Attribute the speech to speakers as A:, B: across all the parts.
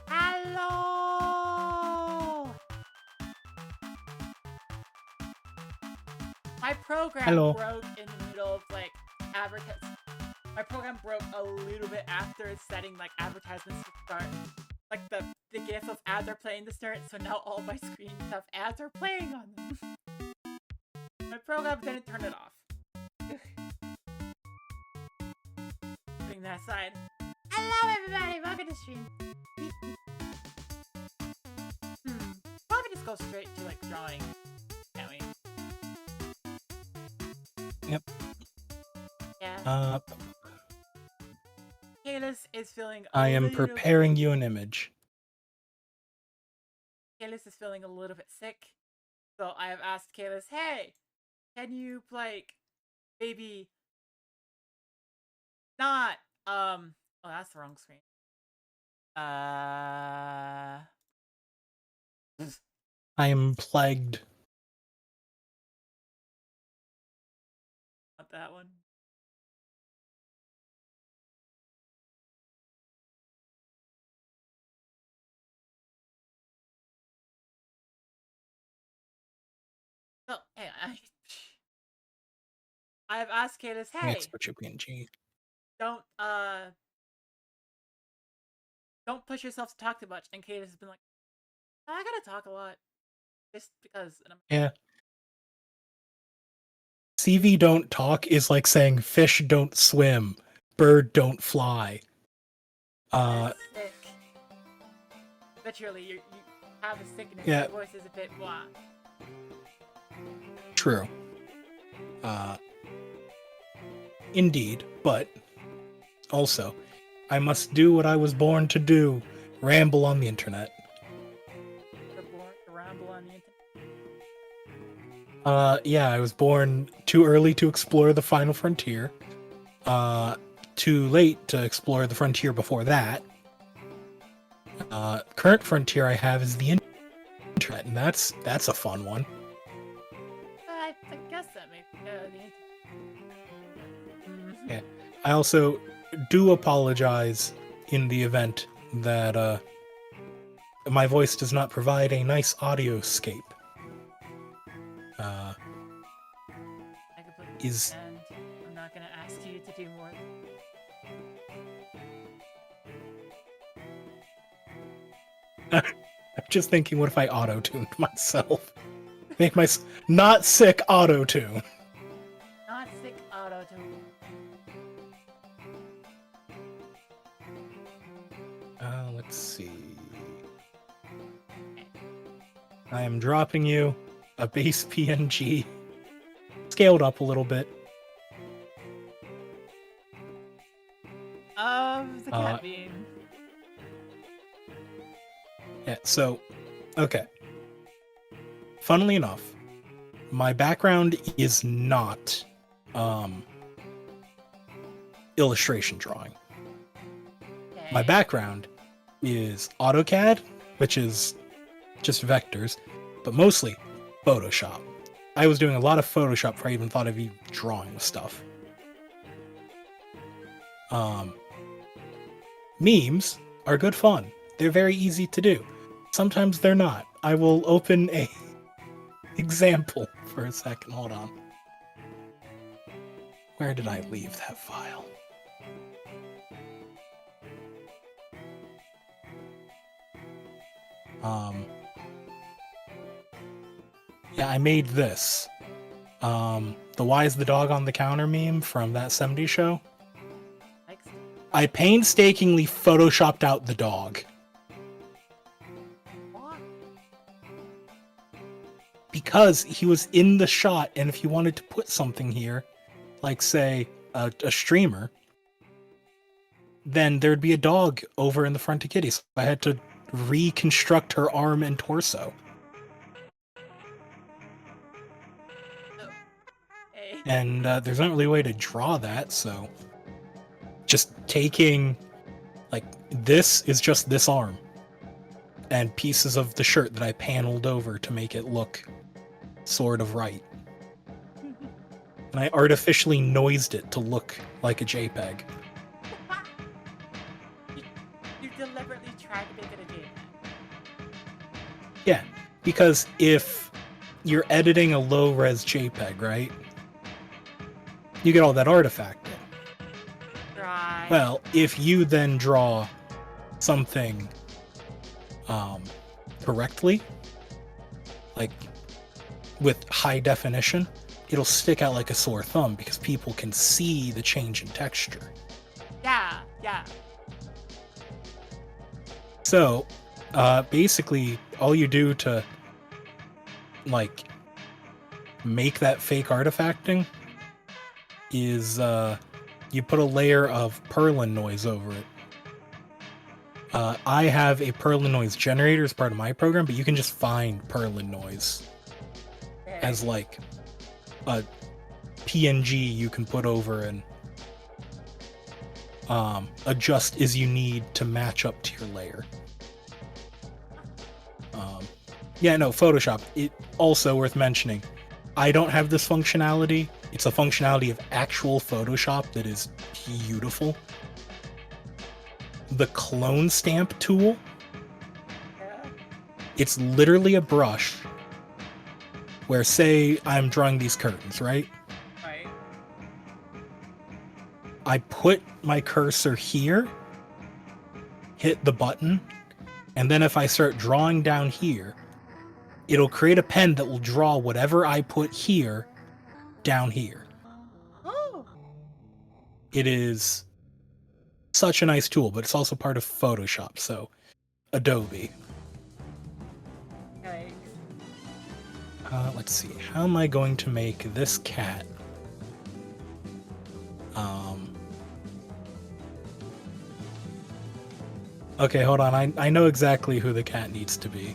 A: Hello! My program
B: Hello.
A: broke in the middle of like My program broke a little bit after setting like advertisements to start. Like the gif of ads are playing to start, so now all my screens have ads are playing on them. My program didn't turn it off. Putting that aside. Hello everybody, welcome to stream. Probably just go straight to like drawing, can't we?
B: Yep.
A: Yeah. Kalis is feeling
B: I am preparing you an image.
A: Kalis is feeling a little bit sick, so I have asked Kalis, hey, can you like maybe not oh, that's the wrong screen.
B: I am plagued.
A: Not that one. So, hey, I have asked Kalis, hey,
B: Export your PNG.
A: don't push yourself to talk too much. And Kalis has been like, I gotta talk a lot, just because. And
B: Yeah. CV don't talk is like saying fish don't swim, bird don't fly.
A: Sick. Literally, you have a sickness.
B: Yeah.
A: Your voice is a bit blah.
B: True. Indeed, but also, I must do what I was born to do: ramble on the internet.
A: You're born to ramble on the internet.
B: Yeah, I was born too early to explore the final frontier. Too late to explore the frontier before that. Current frontier I have is the internet, and that's a fun one.
A: I guess that may be the internet.
B: Yeah. I also do apologize in the event that my voice does not provide a nice audioscape.
A: I completely understand. I'm not gonna ask you to do more.
B: I'm just thinking, what if I auto-tuned myself? Make my not sick auto-tune.
A: Not sick auto-tune.
B: Let's see. I am dropping you. a base PNG, scaled up a little bit.
A: Of the cat bean.
B: Yeah, so, okay. Funnily enough, my background is not illustration drawing.
A: Okay.
B: My background is AutoCAD, which is just vectors, but mostly Photoshop. I was doing a lot of Photoshop before I even thought of even drawing stuff. Memes are good fun. They're very easy to do. Sometimes they're not. I will open a example for a second. Hold on. Where did I leave that file? Yeah, I made this. The Why is the Dog on the Counter meme from that 70s show.
A: Thanks.
B: I painstakingly photoshopped out the dog.
A: What?
B: Because he was in the shot, and if you wanted to put something here, like, say, a streamer, then there'd be a dog over in the front of Kitty, so I had to reconstruct her arm and torso.
A: Hey.
B: And there's not really a way to draw that, so just taking, like, this is just this arm and pieces of the shirt that I paneled over to make it look sort of right. And I artificially noised it to look like a JPEG.
A: You deliberately tried to make it a JPEG.
B: Yeah, because if you're editing a low-res JPEG, right? You get all that artifact in.
A: Right.
B: Well, if you then draw something correctly, like with high definition, it'll stick out like a sore thumb because people can see the change in texture.
A: Yeah, yeah.
B: So, basically, all you do to, like, make that fake artifacting is, you put a layer of Perlin noise over it. I have a Perlin noise generator as part of my program, but you can just find Perlin noise as, like, a PNG you can put over and adjust as you need to match up to your layer. Yeah, no, Photoshop. It also worth mentioning. I don't have this functionality. It's a functionality of actual Photoshop that is beautiful. The clone stamp tool.
A: Yeah.
B: It's literally a brush where, say, I'm drawing these curtains, right?
A: Right.
B: I put my cursor here, hit the button, and then if I start drawing down here, it'll create a pen that will draw whatever I put here down here.
A: Oh.
B: It is such a nice tool, but it's also part of Photoshop, so Adobe.
A: Yikes.
B: Let's see, how am I going to make this cat? Okay, hold on, I know exactly who the cat needs to be.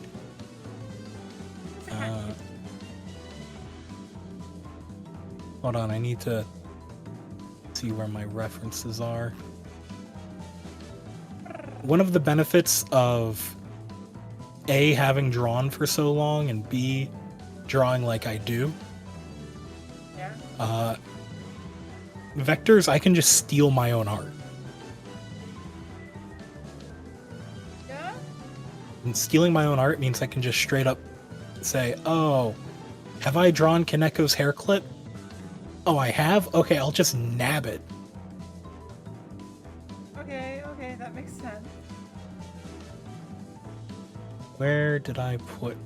B: Hold on, I need to see where my references are. One of the benefits of A, having drawn for so long, and B, drawing like I do,
A: Yeah.
B: vectors, I can just steal my own art.
A: Yeah.
B: And stealing my own art means I can just straight up say, oh, have I drawn Kaneko's hair clip? Oh, I have? Okay, I'll just nab it.
A: Okay, that makes sense.
B: Where did I put...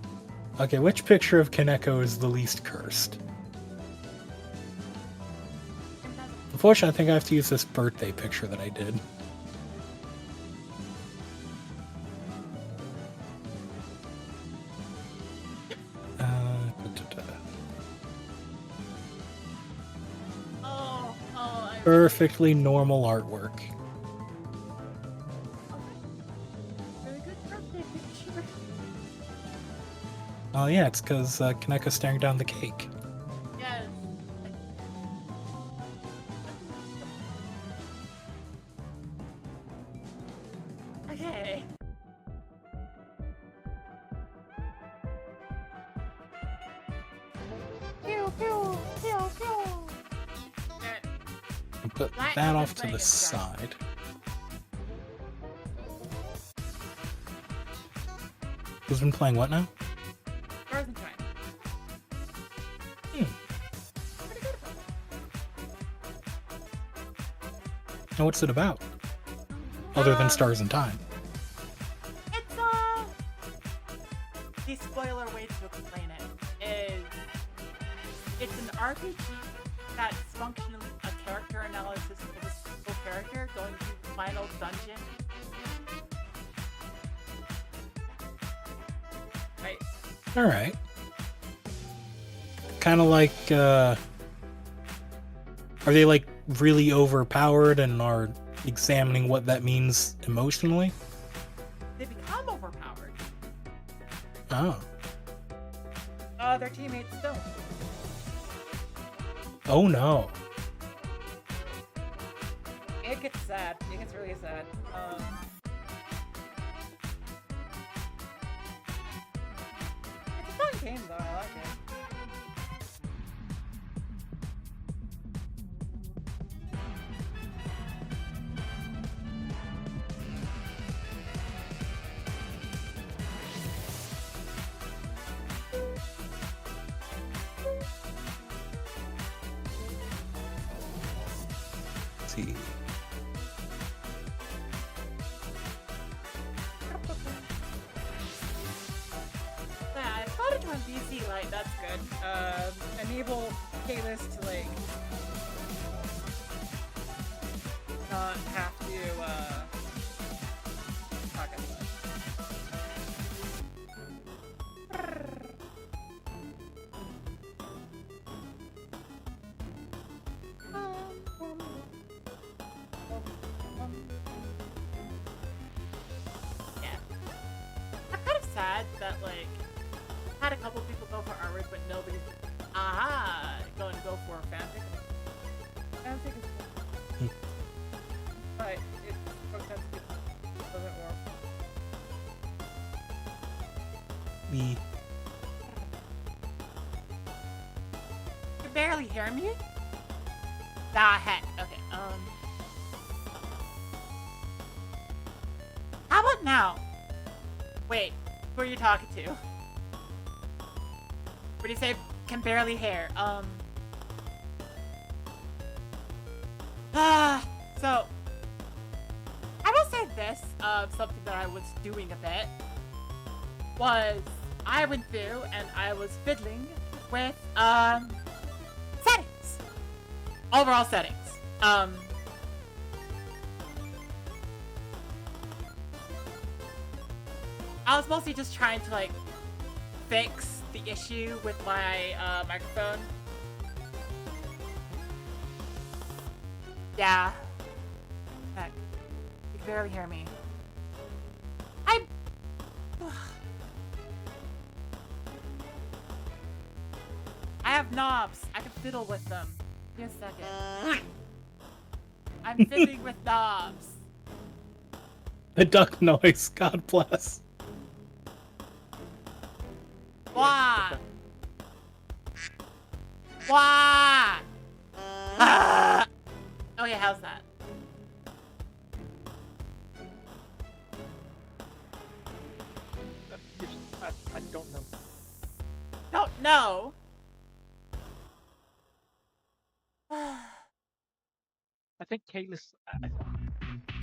B: Okay, which picture of Kaneko is the least cursed? Unfortunately, I think I have to use this birthday picture that I did. Perfectly normal artwork.
A: Very good birthday picture.
B: Oh yeah, it's because Kaneko's staring down the cake.
A: Yes. Okay. Pew pew pew pew. Alright.
B: And put
A: That
B: that
A: is
B: off to
A: brain
B: the
A: strike.
B: side. Who's been playing what now?
A: Frozen time.
B: Hmm.
A: Pretty good about
B: And what's it about? Other than Stars in Time.
A: It's the spoiler way to explain it is it's an RPG that's functionally a character analysis of a single character going to the final dungeon. Right.
B: Alright. Kind of like, are they like really overpowered and are examining what that means emotionally?
A: They become overpowered.
B: Oh.
A: Their teammates don't.
B: Oh no.
A: It gets sad. It gets really sad. It's a fun game though. I like it.
B: Let's see.
A: Yeah, I thought it was DC Light. That's good. Enable Kalis to like not have to talk as much. Yeah. I'm kind of sad that like had a couple people go for artwork, but nobody's going to go for fanfic. Fanfic is cool. But it sometimes doesn't work.
B: Me.
A: You can barely hear me? Ah, heck. Okay, how about now? Wait, who are you talking to? What do you say? Can barely hear. So I will say this, something that I was doing a bit was I went through and I was fiddling with, settings. Overall settings. I was mostly just trying to, like, fix the issue with my, microphone. Yeah. Heck. You can barely hear me. I have knobs. I can fiddle with them. Give me a second. I'm fiddling with knobs.
B: The duck noise, God bless.
A: Why? Why? Okay, how's that?
C: I don't know.
A: Don't know.
C: I think Kalis.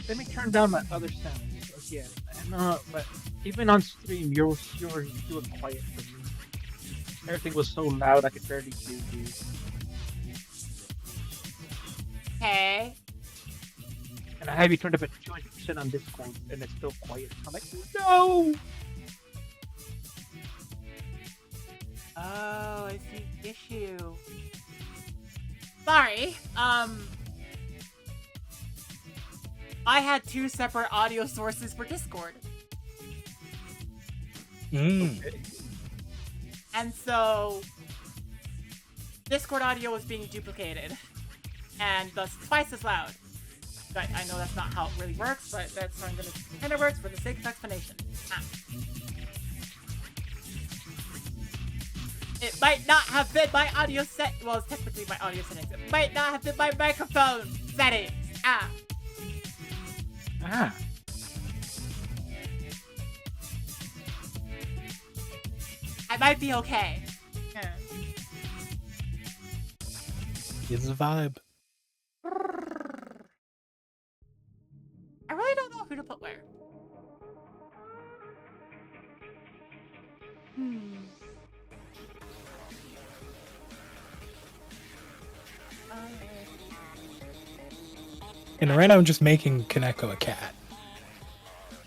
C: Let me turn down my other sounds again. But even on stream, you were quiet for me. Everything was so loud I could barely hear you.
A: Okay.
C: And I have you turned up at 200% on Discord, and it's still quiet. I'm like, no.
A: Oh, I see the issue. Sorry. I had 2 separate audio sources for Discord.
C: Okay.
A: And so Discord audio was being duplicated and thus twice as loud. I know that's not how it really works, but that's how I'm gonna pretend it works for the sake of explanation. It might not have been my audio set. Well, it's technically my audio settings. It might not have been my microphone settings.
C: Ah.
A: I might be okay. Yeah.
B: It's a vibe.
A: I really don't know who to put where.
B: And right now I'm just making Kaneko a cat.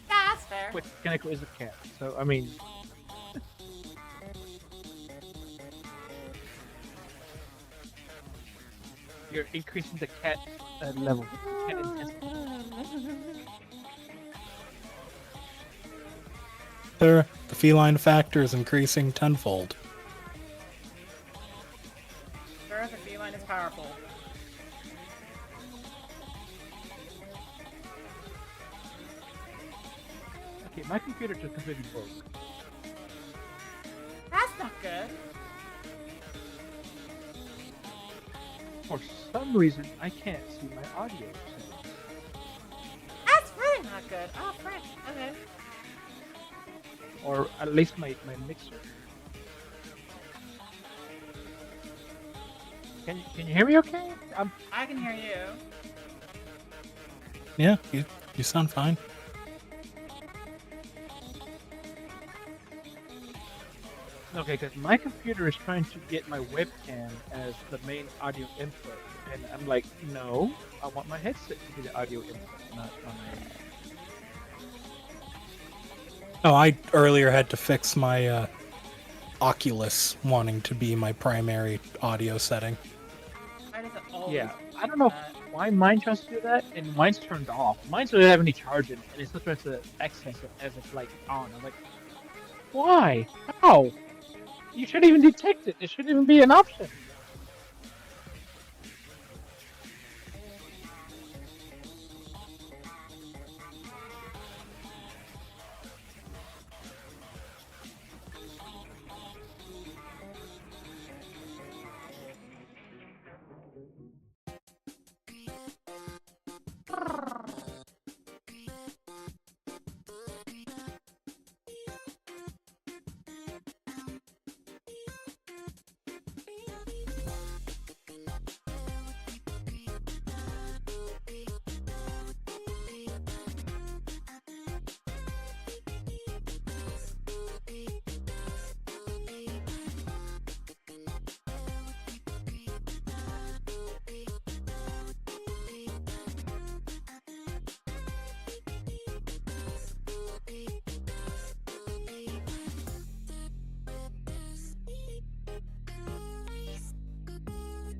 A: That's fair.
C: Which Kaneko is a cat, so I mean. You're increasing the cat level. Cat intensity.
B: The feline factor is increasing tenfold.
A: Sure, the feline is powerful.
C: Okay, my computer just completely broke.
A: That's not good.
C: For some reason, I can't see my audio settings.
A: That's really not good. Oh, frick. Okay.
C: Or at least my mixer. Can you hear me okay?
A: I can hear you.
B: Yeah, you sound fine.
C: Okay, because my computer is trying to get my webcam as the main audio input, and I'm like, no, I want my headset to be the audio input, not my...
B: Oh, I earlier had to fix my Oculus wanting to be my primary audio setting.
A: Why does it always
C: Yeah, I don't
A: do
C: know
A: that?
C: why mine tries to do that, and mine's turned off. Mine doesn't have any charge in it, and it still tries to access it as it's like on. I'm like, why? How? You shouldn't even detect it. It shouldn't even be an option.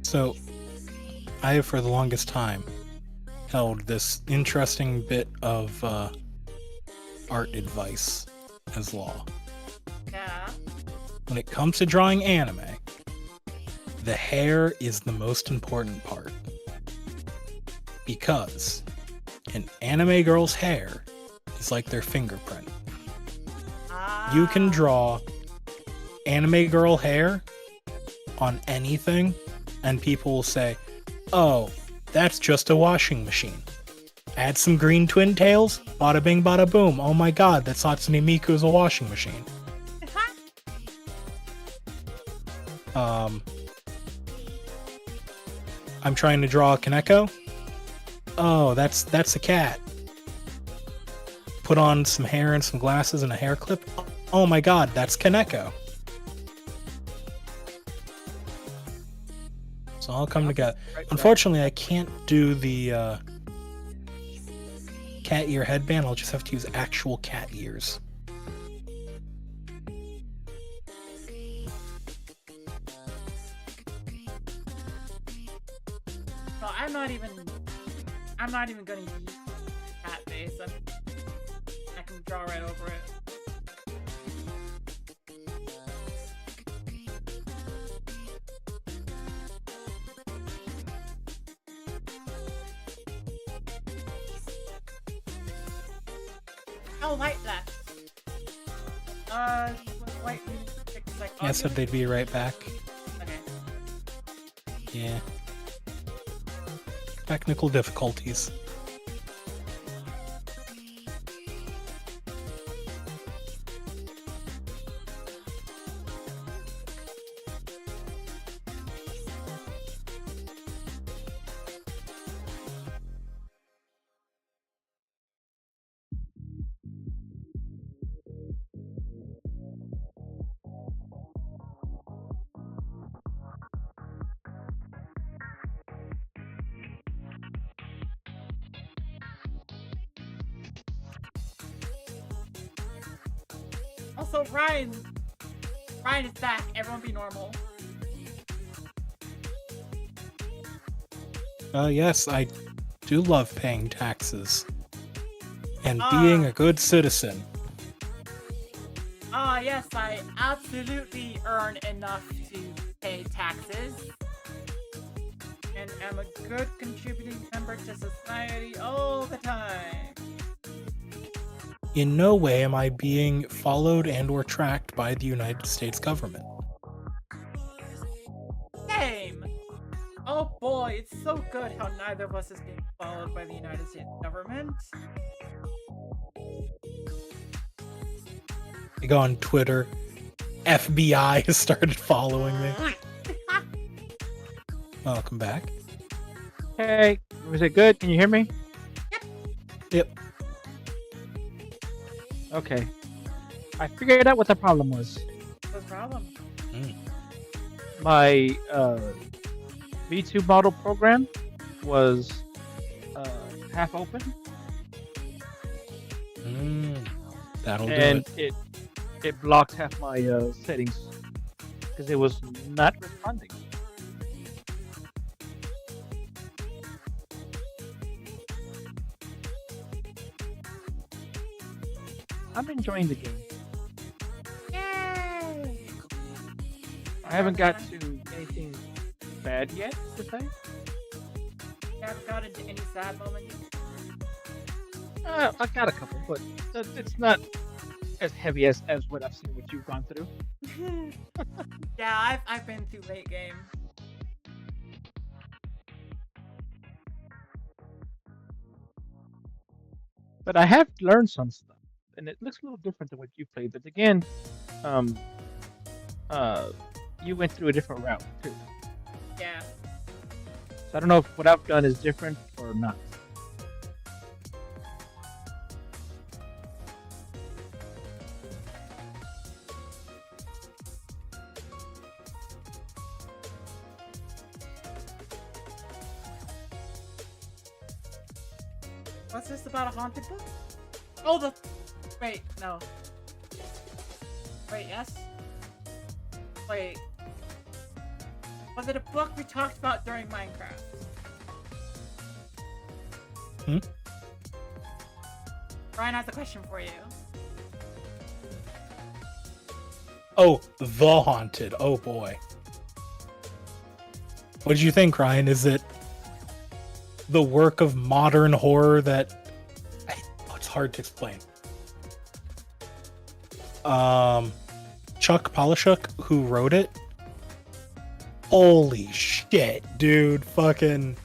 B: So, I have for the longest time held this interesting bit of art advice as law.
A: Yeah.
B: When it comes to drawing anime, the hair is the most important part. Because an anime girl's hair is like their fingerprint. You can draw anime girl hair on anything, and people will say, oh, that's just a washing machine. Add some green twin tails, bada bing bada boom. Oh my god, that Satsune Miku is a washing machine. I'm trying to draw a Kaneko. Oh, that's a cat. Put on some hair and some glasses and a hair clip. Oh my god, that's Kaneko. So I'll come together. Unfortunately, I can't do the cat ear headband. I'll just have to use actual cat ears.
A: Well, I'm not even gonna use face. I can draw right over it. Oh, white left. White. Like,
B: I said they'd be right back.
A: Okay.
B: Yeah. Technical difficulties.
A: Also, Ryan is back. Everyone be normal.
B: Yes, I do love paying taxes. And being a good citizen.
A: Yes, I absolutely earn enough to pay taxes. And am a good contributing member to society all the time.
B: In no way am I being followed and or tracked by the United States government.
A: Same! Oh boy, it's so good how neither of us is being followed by the United States government.
B: I go on Twitter. FBI has started following me. Welcome back.
C: Hey, was it good? Can you hear me?
B: Yep.
C: Okay. I figured out what the problem was.
A: What's the problem?
C: My V2 model program was half open.
B: That'll do
C: and
B: it.
C: it blocked half my settings because it was not responding. I'm enjoying the game.
A: Yay!
C: I haven't got to anything bad yet, to say.
A: You haven't got into any sad moments?
C: I got a couple, but it's not as heavy as what I've seen what you've gone through.
A: Yeah, I've been through late game.
C: But I have learned some stuff, and it looks a little different than what you played. But again, you went through a different route too.
A: Yeah.
C: So I don't know if what I've done is different or not.
A: What's this about a haunted book? Oh, wait, no. Wait, yes? Wait. Was it a book we talked about during Minecraft? Ryan has a question for you.
B: Oh, The Haunted. Oh boy. What did you think, Ryan? Is it the work of modern horror that... it's hard to explain. Chuck Palahniuk, who wrote it, holy shit, dude. Fucking...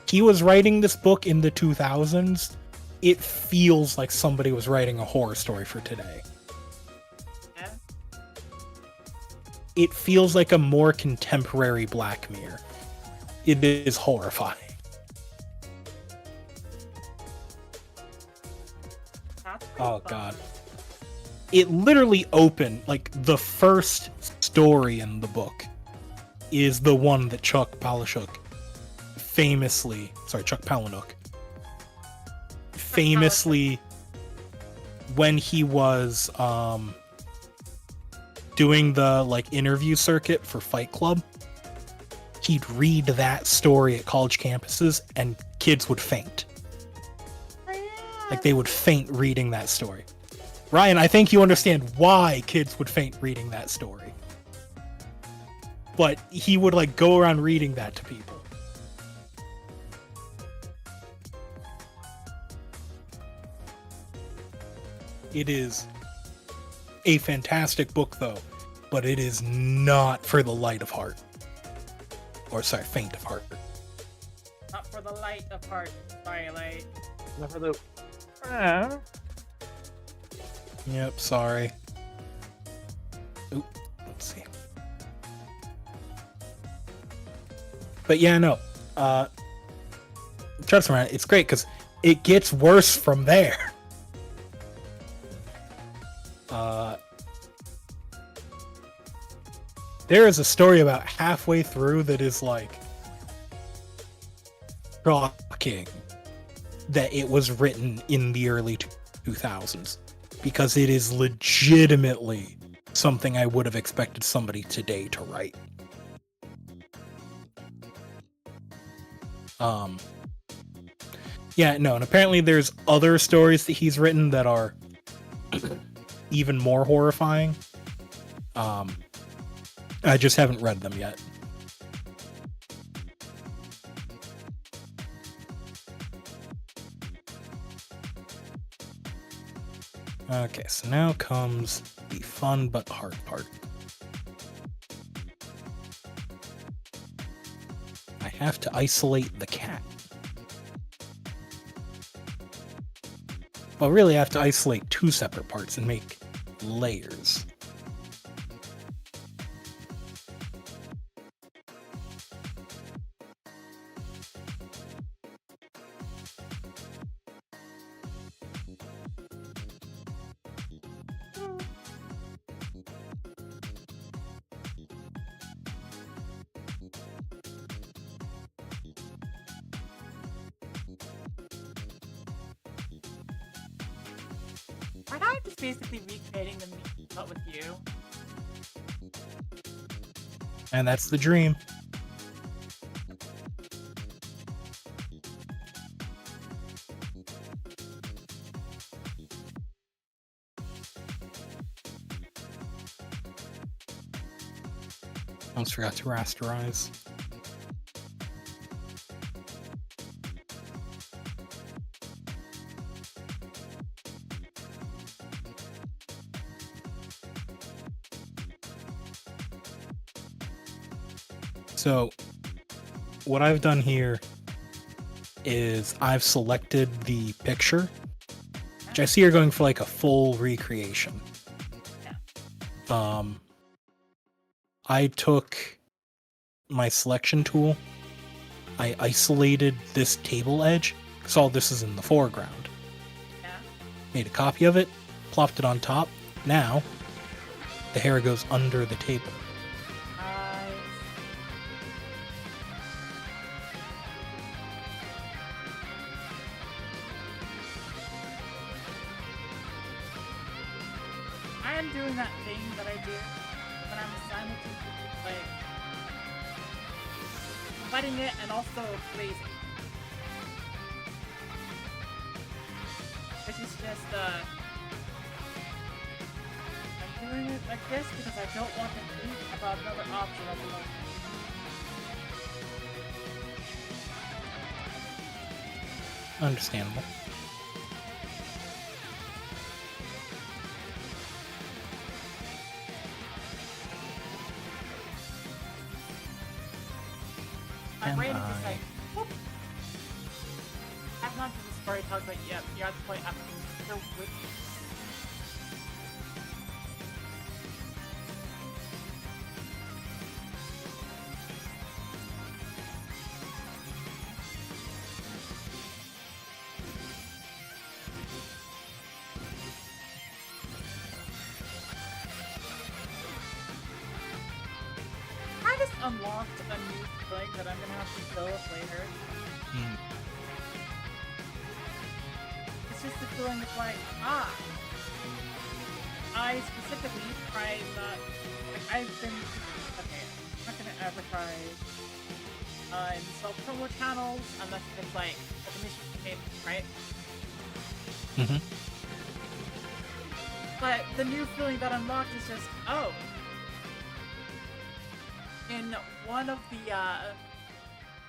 B: He was writing this book in the 2000s. It feels like somebody was writing a horror story for today.
A: Yeah?
B: It feels like a more contemporary Black Mirror. It is horrifying.
A: That's pretty
B: Oh
A: fun.
B: god. It literally opened, like, the first story in the book is the one that Chuck Palahniuk famously, when he was doing the, like, interview circuit for Fight Club, he'd read that story at college campuses and kids would faint. Like, they would faint reading that story. Ryan, I think you understand why kids would faint reading that story. But he would, like, go around reading that to people. It is a fantastic book, though, but it is not for the light of heart. Or, sorry, faint of heart.
A: Not for the light of heart, Twilight.
C: Not for the.
B: Yep, sorry. Oop, let's see. But yeah, no. Trust me, it's great because it gets worse from there. There is a story about halfway through that is like shocking that it was written in the early 2000s, because it is legitimately something I would have expected somebody today to write. Yeah, no, and apparently there's other stories that he's written that are even more horrifying. I just haven't read them yet. Okay, so now comes the fun but hard part. I have to isolate the cat. Well, really, I have to isolate two separate parts and make layers.
A: Right now, I'm just basically recreating the meet, but with you.
B: And that's the dream. Almost forgot to rasterize. So, what I've done here is I've selected the picture, which I see you're going for like a full recreation.
A: Yeah.
B: I took my selection tool, I isolated this table edge, because all this is in the foreground.
A: Yeah.
B: Made a copy of it, plopped it on top. Now, the hair goes under the table.
A: I am doing that thing that I do when I'm simultaneously like fighting it and also blazing. Which is just I'm doing it like this because I don't want to think about another option of the moment.
B: Understandable.
A: My brain is just like, whoop. I've not to the story talk, but yep, you're at the point I'm so with you. I just unlocked a new thing that I'm gonna have to deal with later. It's just the feeling of like, I specifically try not, like, I've been, okay, I'm not gonna advertise in self-promo channels unless it's like a commission payment, right?
B: Mm-hmm.
A: But the new feeling that unlocked is just, oh. In one of the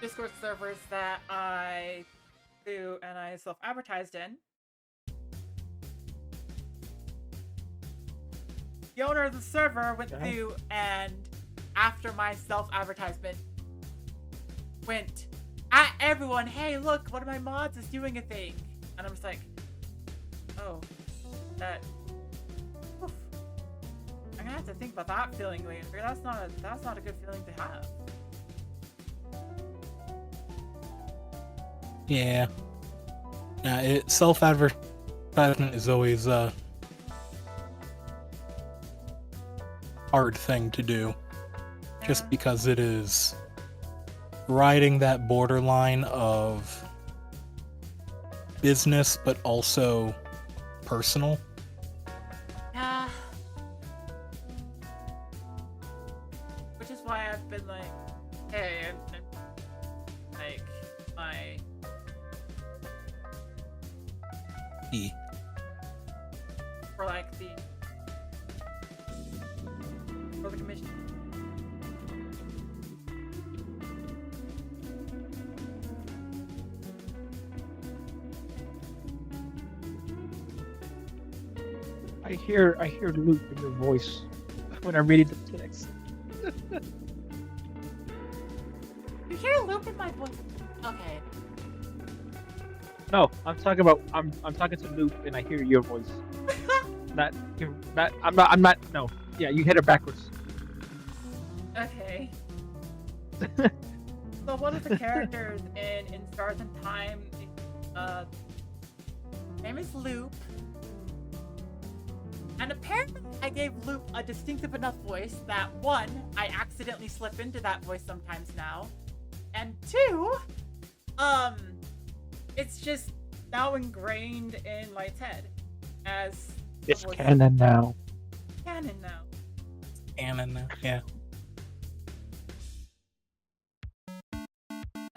A: Discord servers that I do and I self-advertised in, the owner of the server went through and, after my self-advertisement, went at everyone, hey, look, one of my mods is doing a thing. And I'm just like, oh, that... Oof. I'm gonna have to think about that feeling later. That's not a good feeling to have.
B: Yeah. Self-advertisement is always a hard thing to do. Just because it is riding that borderline of business but also personal.
A: Yeah. Which is why I've been like, hey, I'm like, my... For like for the commission.
C: I hear loop in your voice when I'm reading the text.
A: You hear a loop in my voice? Okay.
C: No, I'm talking to Loop and I hear your voice. I'm not no. Yeah, you hit it backwards.
A: Okay. So one of the characters in Stars and Time, name is Loop. And apparently I gave Loop a distinctive enough voice that, one, I accidentally slip into that voice sometimes now. And two, it's just now ingrained in Light's head as
C: it's canon now.
A: Canon now.
B: Canon now, yeah.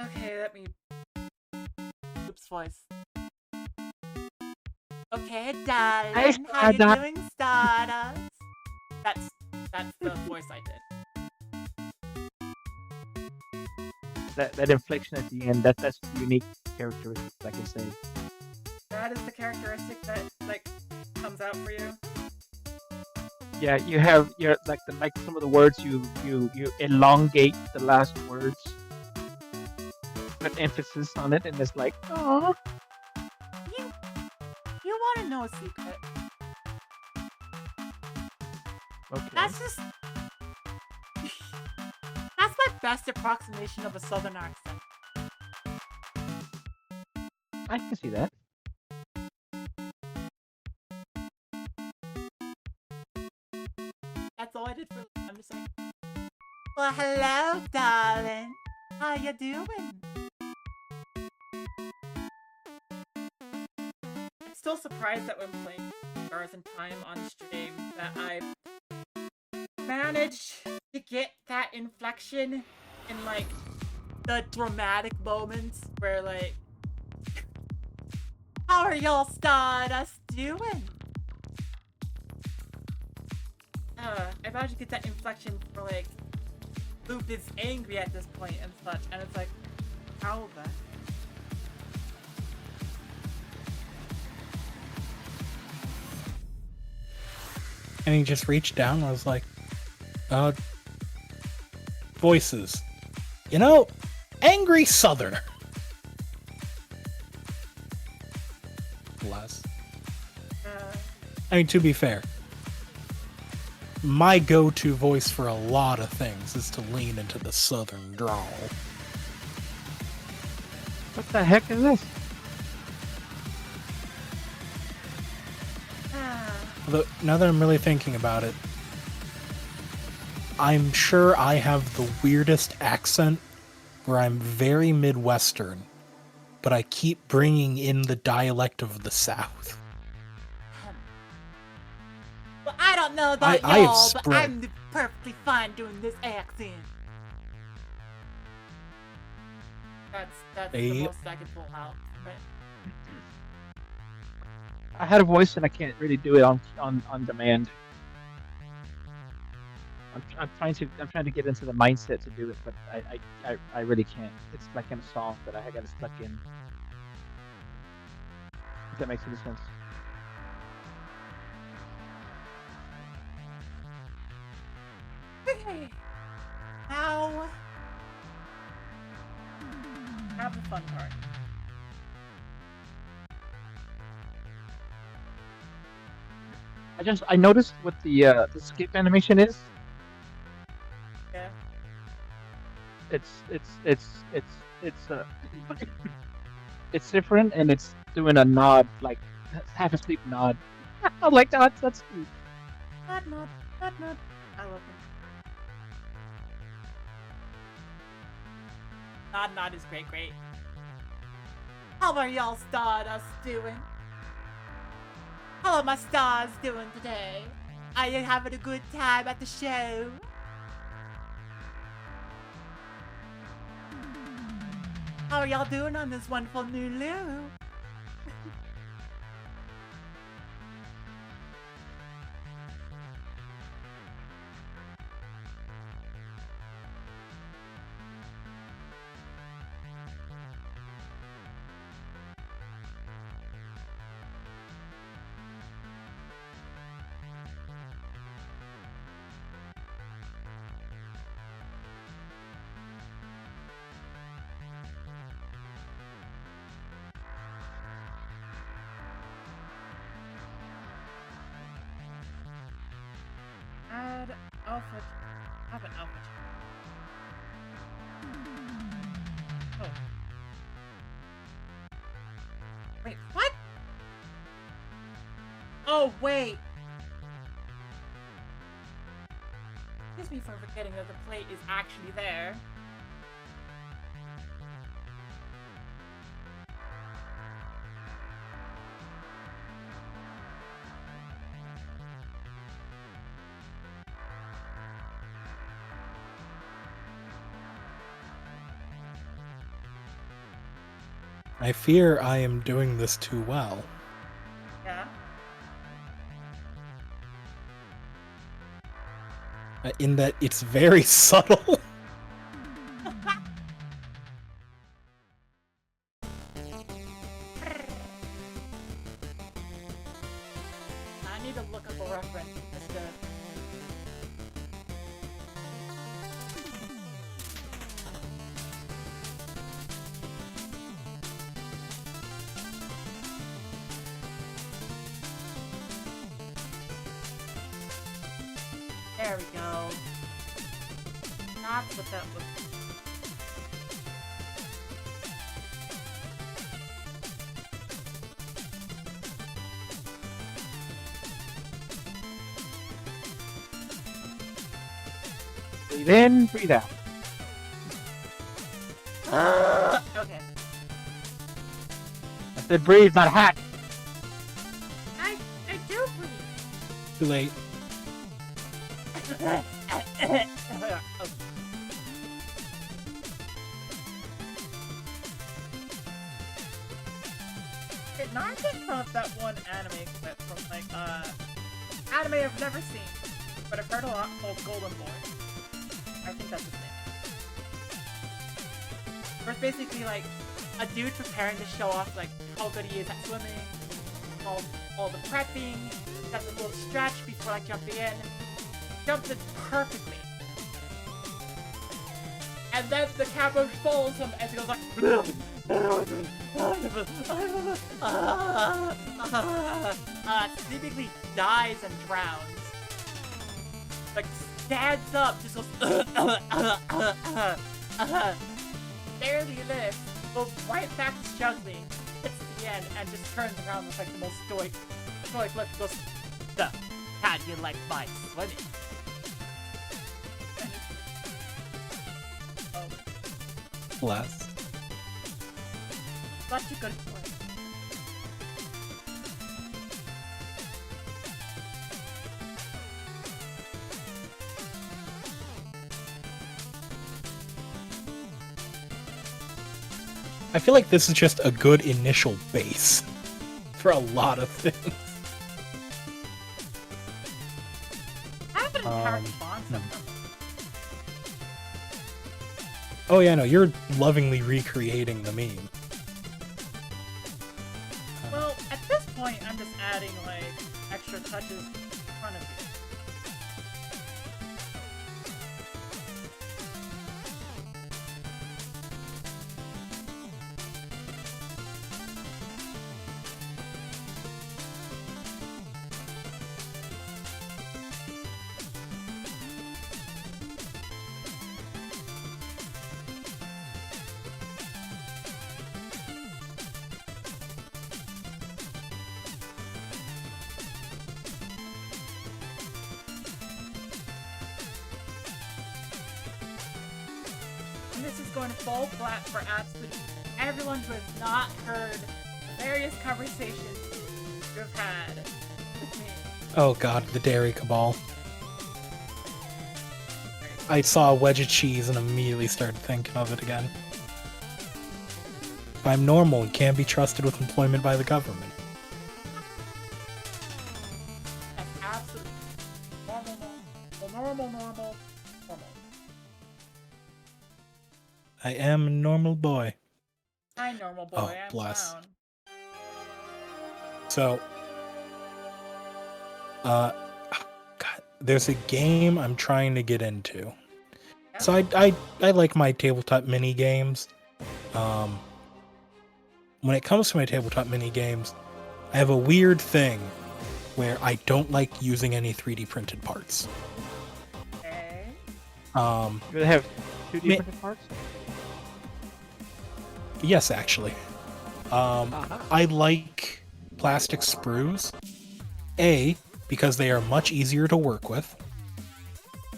A: Okay, let me... Loop's voice. Okay, darling, how you doing, Stardust? That's the voice I did.
C: That inflection at the end, that's the unique characteristic, I can say.
A: That is the characteristic that like comes out for you.
C: Yeah, you have like some of the words you elongate the last words, put emphasis on it, and it's like, oh.
A: You want to know a secret?
C: Okay.
A: That's just... That's my best approximation of a southern accent.
C: I can see that.
A: That's all I did for... I'm just like... Well, hello, darling. How you doing? I'm still surprised that when playing Stars in Time on stream that I managed to get that inflection in like the dramatic moments where like, how are y'all Stardust doing? I managed to get that inflection for like Loop is angry at this point and such, and it's like, how the...
B: And he just reached down and was like, voices. You know, angry southerner. Less. I mean, to be fair, my go-to voice for a lot of things is to lean into the southern drawl.
C: What the heck is this?
B: Although, now that I'm really thinking about it, I'm sure I have the weirdest accent where I'm very Midwestern, but I keep bringing in the dialect of the South.
A: Well, I don't know about
B: I have
A: y'all, but
B: spread.
A: I'm perfectly fine doing this accent. That's the most I can pull out. But...
C: I had a voice and I can't really do it on demand. I'm trying to get into the mindset to do it, but I really can't. It's like in a song that I got it stuck in. If that makes any sense.
A: Okay. Now, have the fun part.
C: I noticed what the skip animation is.
A: Yeah.
C: It's it's different, and it's doing a nod, like half asleep nod. I'm like, that's cute.
A: Not. I love him. Nod is great. How are y'all Stardust doing? How are my stars doing today? Are you having a good time at the show? How are y'all doing on this wonderful new Lou? Add outfit. Have an outfit. Oh. Wait, what? Oh, wait. Excuse me for forgetting that the plate is actually there.
B: I fear I am doing this too well.
A: Yeah.
B: In that it's very subtle.
A: I need to look up a reference just to... There we go. That's what that was.
C: Breathe in, breathe out.
A: Okay.
C: I said breathe, not hack.
A: I do breathe.
B: Too late.
A: Okay. Did not get that one anime clip from like anime I've never seen, but I've heard a lot called Golden Boy. I think that's his name. Where it's basically like a dude preparing to show off like how good he is at swimming, all the prepping, does a little stretch before like jumping in. Jumps in perfectly. And then the camera follows him as he goes like seemingly dies and drowns. Like stands up, just goes barely lifts, goes right back to struggling, hits the end, and just turns around with like the most stoic look, goes, "So, how do you like my swimming?"
B: Less.
A: Such a good play.
B: I feel like this is just a good initial base for a lot of things.
A: I have an entire concept
B: no.
A: of them.
B: Oh yeah, no, you're lovingly recreating the meme.
A: Well, at this point, I'm just adding, like, extra touches in front of you. And this is going to fall flat for absolutely everyone who has not heard the various conversations you have had with me.
B: Oh god, the Dairy Cabal. I saw a wedge of cheese and immediately started thinking of it again. I'm normal and can't be trusted with employment by the government.
A: That's absolutely normal.
B: I am a normal boy.
A: Hi, normal boy.
B: Oh,
A: I'm
B: bless.
A: Clown.
B: So, God, there's a game I'm trying to get into. So I like my tabletop mini games. When it comes to my tabletop mini games, I have a weird thing where I don't like using any 3D printed parts.
A: Okay.
C: Do they have 2D printed parts?
B: Yes, actually. I like plastic sprues. A, because they are much easier to work with.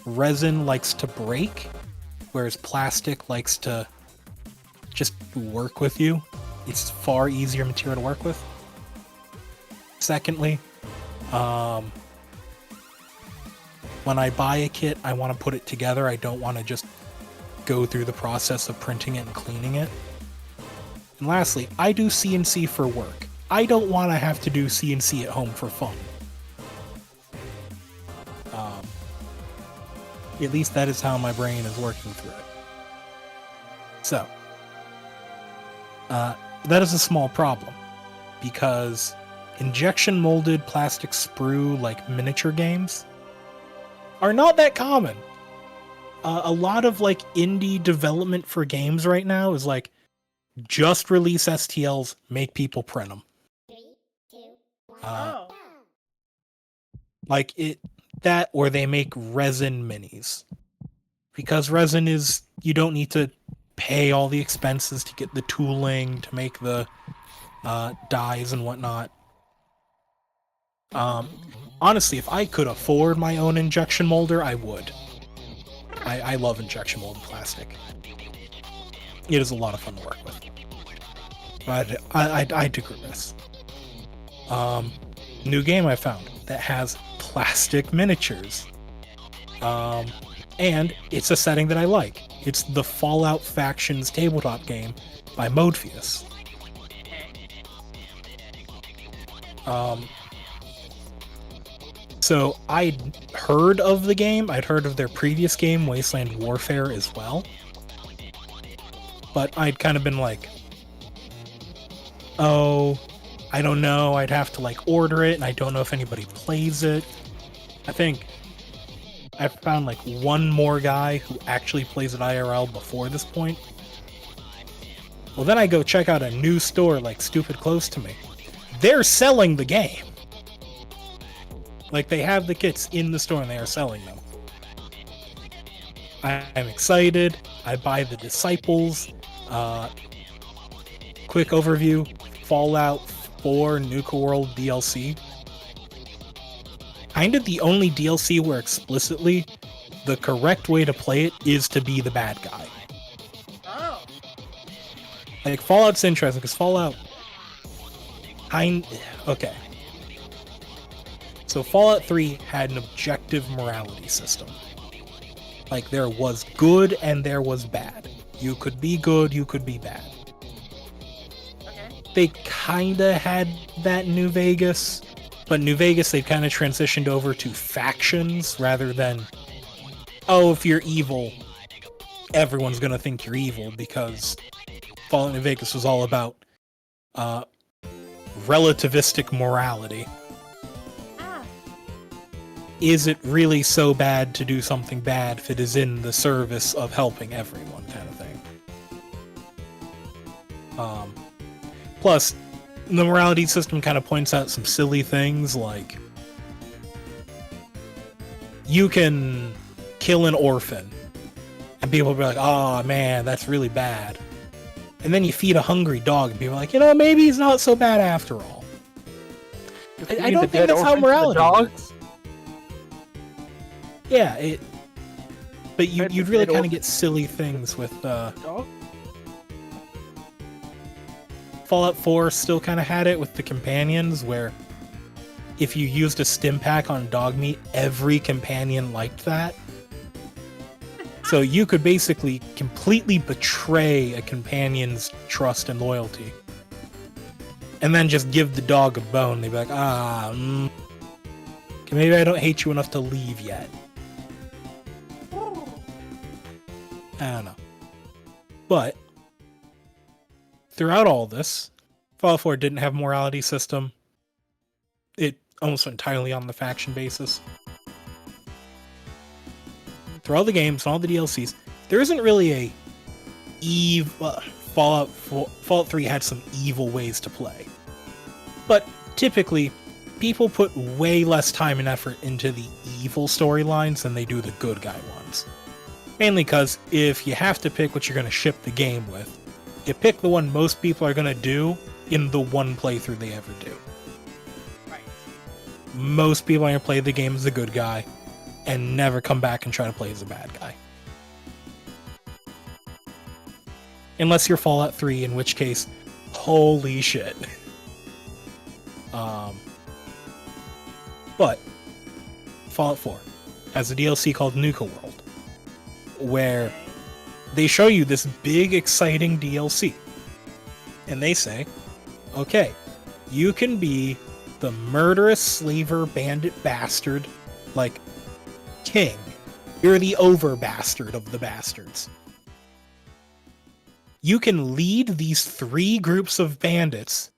B: Resin likes to break, whereas plastic likes to just work with you. It's far easier material to work with. Secondly, when I buy a kit, I want to put it together. I don't want to just go through the process of printing it and cleaning it. And lastly, I do CNC for work. I don't want to have to do CNC at home for fun. At least that is how my brain is working through it. So, that is a small problem, because injection molded plastic sprue, like miniature games, are not that common. A lot of like indie development for games right now is like, just release STLs, make people print them.
A: Oh.
B: Like that, or they make resin minis. Because resin is, you don't need to pay all the expenses to get the tooling, to make the dyes and whatnot. Honestly, if I could afford my own injection molder, I would. I love injection molded plastic. It is a lot of fun to work with. But I digress. New game I found that has plastic miniatures. And it's a setting that I like. It's the Fallout Factions tabletop game by Modpheus. So I'd heard of the game. I'd heard of their previous game, Wasteland Warfare, as well. But I'd kind of been like, oh, I don't know. I'd have to like order it, and I don't know if anybody plays it. I think I found like one more guy who actually plays it IRL before this point. Well, then I go check out a new store like stupid close to me. They're selling the game. Like, they have the kits in the store and they are selling them. I'm excited. I buy the Disciples. Quick overview. Fallout 4 Nuka World DLC. Kind of the only DLC where explicitly the correct way to play it is to be the bad guy.
A: Oh.
B: Like, Fallout's interesting because Fallout... Okay. So Fallout 3 had an objective morality system. Like, there was good and there was bad. You could be good, you could be bad.
A: Okay.
B: they kinda had that in New Vegas, but New Vegas they've kind of transitioned over to factions rather than, oh, if you're evil, everyone's gonna think you're evil, because Fallout New Vegas was all about relativistic morality.
A: Ah,
B: Is it really so bad to do something bad if it is in the service of helping everyone, kind of thing. Plus, the morality system kind of points out some silly things, like you can kill an orphan, and people will be like, oh man, that's really bad. And then you feed a hungry dog, and people are like, maybe he's not so bad after all. I don't think that's how morality works. Yeah, but you'd really kind of get silly things with Fallout 4 still kind of had it with the companions, where if you used a stim pack on dog meat, every companion liked that. So you could basically completely betray a companion's trust and loyalty. And then just give the dog a bone. They'd be like, okay, maybe I don't hate you enough to leave yet. I don't know. But throughout all this, Fallout 4 didn't have a morality system. It almost went entirely on the faction basis. Through all the games and all the DLCs, there isn't really a Fallout 3 had some evil ways to play. But typically, people put way less time and effort into the evil storylines than they do the good guy ones. Mainly because if you have to pick what you're going to ship the game with, you pick the one most people are going to do in the one playthrough they ever do.
A: right.
B: Most people are going to play the game as the good guy and never come back and try to play as a bad guy. Unless you're Fallout 3, in which case, holy shit. But Fallout 4 has a DLC called Nuka World, where they show you this big, exciting DLC. And they say, okay, you can be the murderous slaver bandit bastard, like, king. You're the over bastard of the bastards. You can lead these 3 groups of bandits,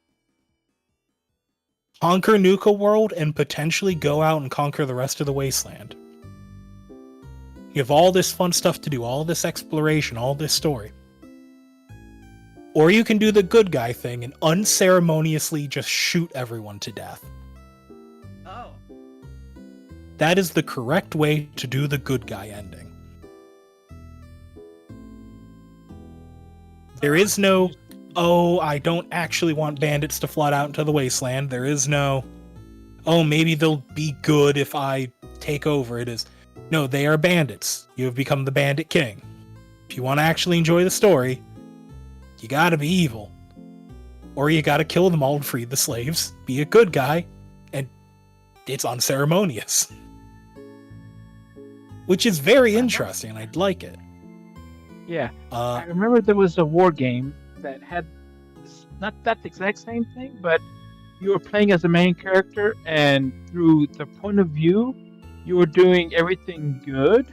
B: conquer Nuka World, and potentially go out and conquer the rest of the wasteland. You have all this fun stuff to do, all this exploration, all this story. Or you can do the good guy thing and unceremoniously just shoot everyone to death.
A: Oh.
B: That is the correct way to do the good guy ending. There is no, oh, I don't actually want bandits to flood out into the wasteland. There is no, oh, maybe they'll be good if I take over. It is, no, they are bandits. You have become the bandit king. If you want to actually enjoy the story, you gotta be evil. Or you gotta kill them all and free the slaves. Be a good guy. And it's unceremonious. Which is very interesting, and I'd like it.
C: Yeah. I remember there was a war game that had not that exact same thing, but you were playing as the main character, and through the point of view, you were doing everything good,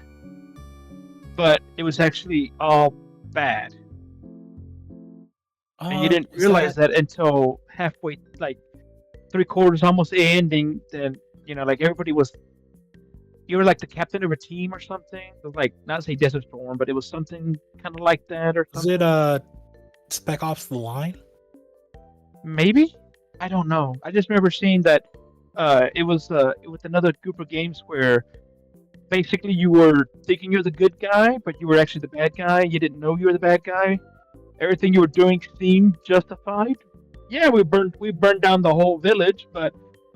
C: but it was actually all bad. And you didn't realize that until halfway, like 3/4, almost ending. Then like everybody was. You were like the captain of a team or something. It was like, not say Desert Storm, but it was something kind of like that or something.
B: Is it Spec Ops: The Line?
C: Maybe? I don't know. I just remember seeing that it was another group of games where basically you were thinking you're the good guy, but you were actually the bad guy. You didn't know you were the bad guy. Everything you were doing seemed justified. Yeah, we burned down the whole village, but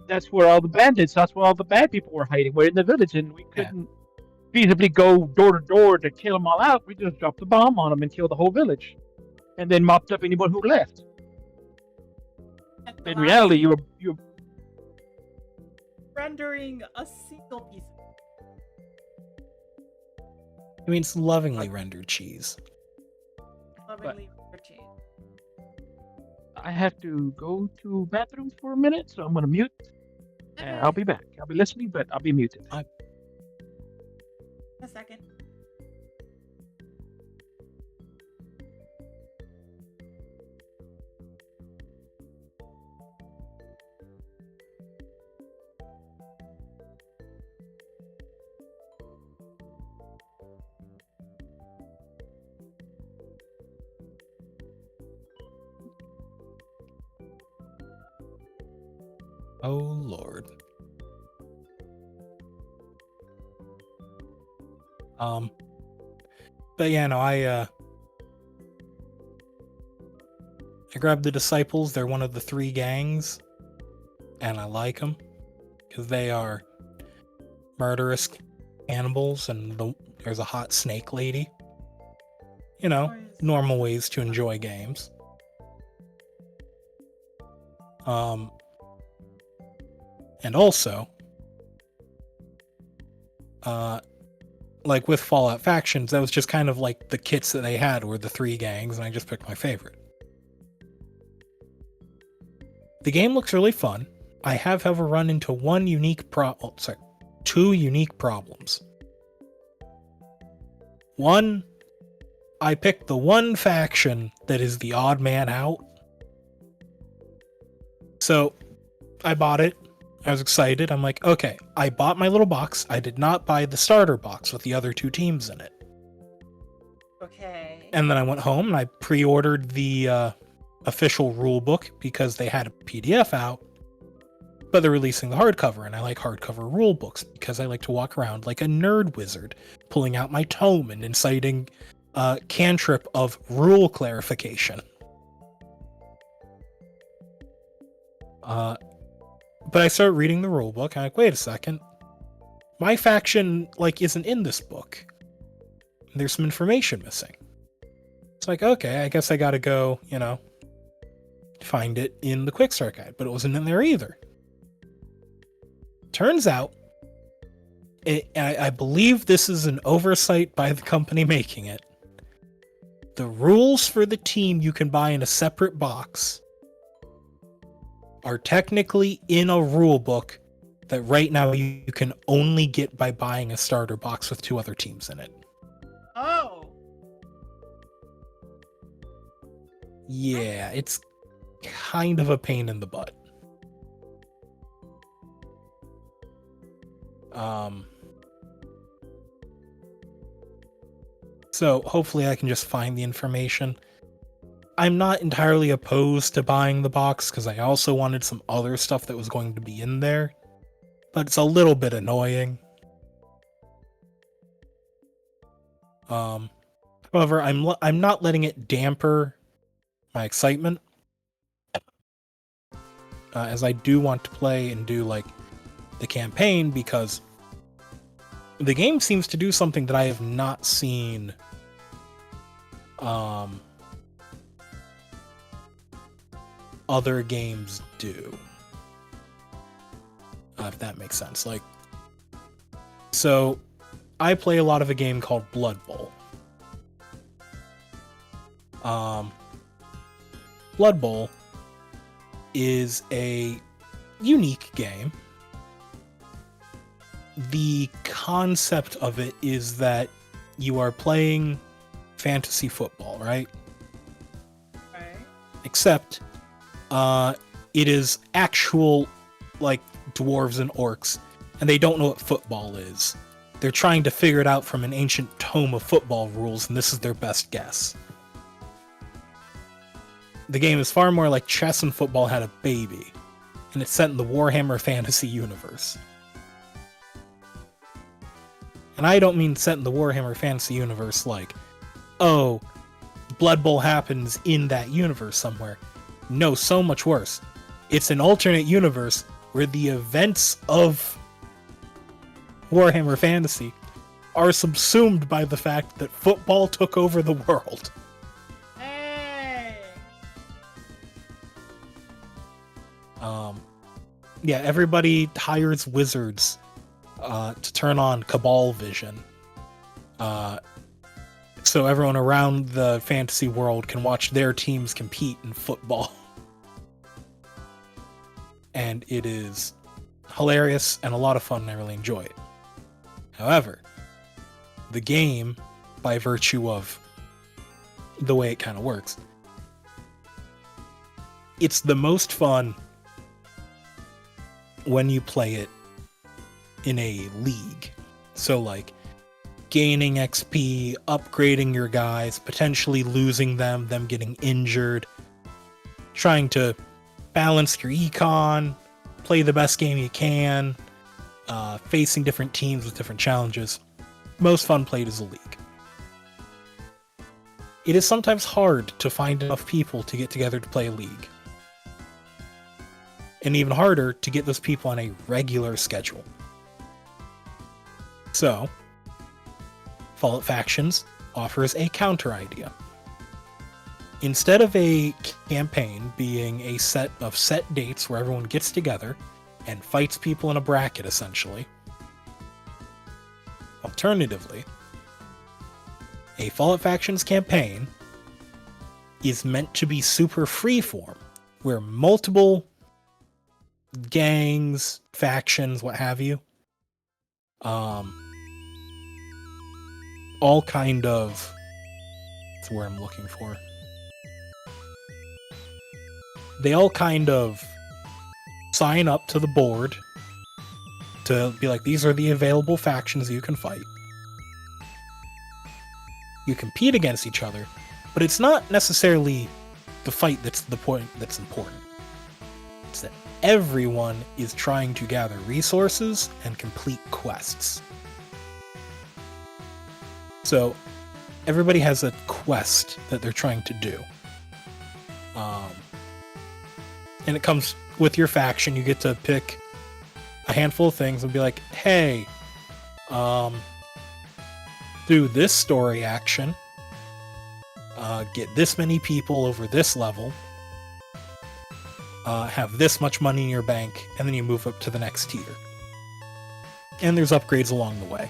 C: that's where all the bandits, that's where all the bad people were hiding. We're in the village, and we couldn't feasibly go door to door to kill them all out. We just dropped the bomb on them and killed the whole village, and then mopped up anyone who left. In reality, you were
A: rendering a single piece.
B: I mean, it's lovingly rendered cheese.
A: Lovingly rendered cheese.
C: I have to go to bathroom for a minute, so I'm gonna mute, and I'll be back. I'll be listening, but I'll be muted.
A: A second.
B: Oh Lord. But yeah, no, I grabbed the Disciples. They're one of the 3 gangs, and I like them because they are murderous cannibals, and there's a hot snake lady. You know, normal ways to enjoy games. And also, like with Fallout Factions, that was just kind of like the kits that they had were the 3 gangs, and I just picked my favorite. The game looks really fun. I have, however, run into 2 unique problems. One, I picked the one faction that is the odd man out. So, I bought it. I was excited. I'm like, okay, I bought my little box. I did not buy the starter box with the other 2 teams in it.
A: Okay.
B: And then I went home and I pre-ordered the official rulebook because they had a PDF out, but they're releasing the hardcover, and I like hardcover rulebooks because I like to walk around like a nerd wizard, pulling out my tome and inciting cantrip of rule clarification. But I started reading the rulebook, and I'm like, wait a second. My faction, like, isn't in this book. There's some information missing. It's like, okay, I guess I gotta go, find it in the Quick Start Guide, but it wasn't in there either. Turns out, I believe this is an oversight by the company making it. The rules for the team you can buy in a separate box are technically in a rule book that right now you can only get by buying a starter box with 2 other teams in it.
A: Oh!
B: Yeah, it's kind of a pain in the butt. So hopefully I can just find the information. I'm not entirely opposed to buying the box because I also wanted some other stuff that was going to be in there, but it's a little bit annoying. However, I'm not letting it damper my excitement, as I do want to play and do like the campaign, because the game seems to do something that I have not seen other games do, if that makes sense. Like, so I play a lot of a game called Blood Bowl. Blood Bowl is a unique game. The concept of it is that you are playing fantasy football, right?
A: Right.
B: Except it is actual, like, dwarves and orcs, and they don't know what football is. They're trying to figure it out from an ancient tome of football rules, and this is their best guess. The game is far more like chess and football had a baby, and it's set in the Warhammer Fantasy universe. And I don't mean set in the Warhammer Fantasy universe like, oh, Blood Bowl happens in that universe somewhere. No, so much worse. It's an alternate universe where the events of Warhammer Fantasy are subsumed by the fact that football took over the world.
A: Hey!
B: Yeah, everybody hires wizards to turn on Cabal vision. So everyone around the fantasy world can watch their teams compete in football. and it is hilarious and a lot of fun, and I really enjoy it. However, the game, by virtue of the way it kind of works, it's the most fun when you play it in a league. So like gaining XP, upgrading your guys, potentially losing them getting injured, trying to balance your econ, play the best game you can, facing different teams with different challenges. Most fun played as a league. It is sometimes hard to find enough people to get together to play a league. And even harder to get those people on a regular schedule. So, Fallout Factions offers a counter idea. Instead of a campaign being a set of set dates where everyone gets together and fights people in a bracket, essentially, alternatively, a Fallout Factions campaign is meant to be super freeform, where multiple gangs, factions, what have you, all kind of, that's where I'm looking for. They all kind of sign up to the board to be like, these are the available factions you can fight. You compete against each other, but it's not necessarily the fight that's the point that's important. It's that everyone is trying to gather resources and complete quests. So everybody has a quest that they're trying to do. And it comes with your faction. You get to pick a handful of things and be like, hey, do this story action, get this many people over this level, have this much money in your bank, and then you move up to the next tier. And there's upgrades along the way.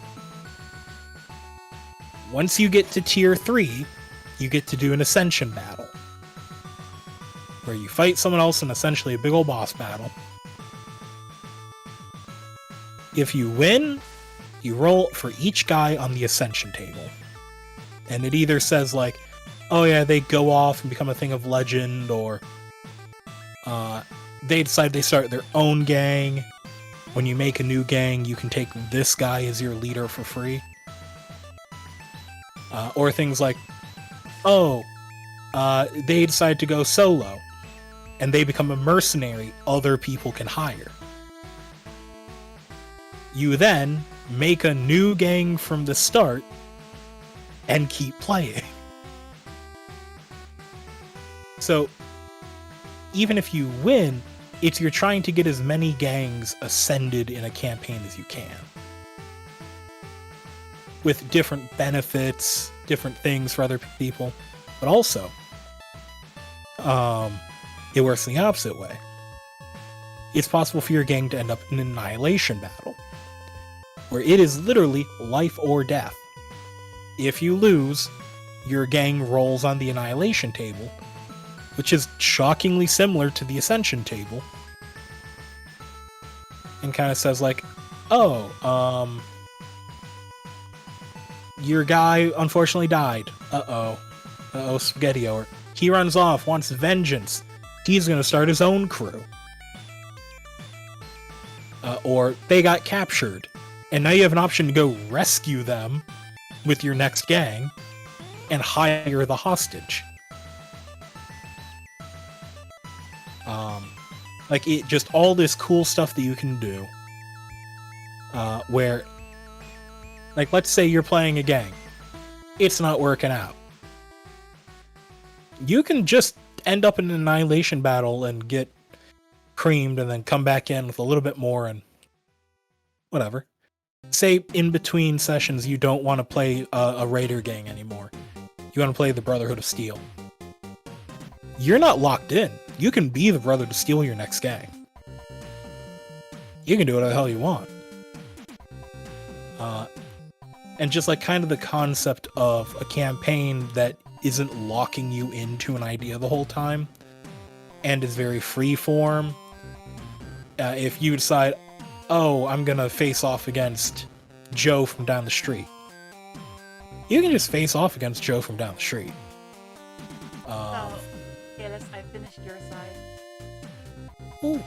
B: Once you get to tier 3, you get to do an ascension battle, where you fight someone else in essentially a big old boss battle. If you win, you roll for each guy on the ascension table. And it either says like, oh yeah, they go off and become a thing of legend, or they decide they start their own gang. When you make a new gang, you can take this guy as your leader for free. Or things like, oh, they decide to go solo, and they become a mercenary other people can hire. You then make a new gang from the start and keep playing. So, even if you win, you're trying to get as many gangs ascended in a campaign as you can. With different benefits, different things for other people. But also, it works in the opposite way. It's possible for your gang to end up in an annihilation battle, where it is literally life or death. If you lose, your gang rolls on the annihilation table, which is shockingly similar to the ascension table, and kind of says like, oh, your guy unfortunately died. Uh-oh, spaghetti, or he runs off, wants vengeance. He's gonna start his own crew. Or they got captured, and now you have an option to go rescue them with your next gang and hire the hostage. Like, it just all this cool stuff that you can do, where, like, let's say you're playing a gang, it's not working out. You can just end up in an annihilation battle and get creamed and then come back in with a little bit more and whatever. Say in between sessions you don't want to play a raider gang anymore. You want to play the Brotherhood of Steel. You're not locked in. You can be the Brotherhood of Steel your next gang. You can do whatever the hell you want. And just like kind of the concept of a campaign that isn't locking you into an idea the whole time and is very free form, if you decide, oh, I'm gonna face off against Joe from down the street, you can just face off against Joe from down the street.
A: So, Kalis, I finished your side.
B: Ooh.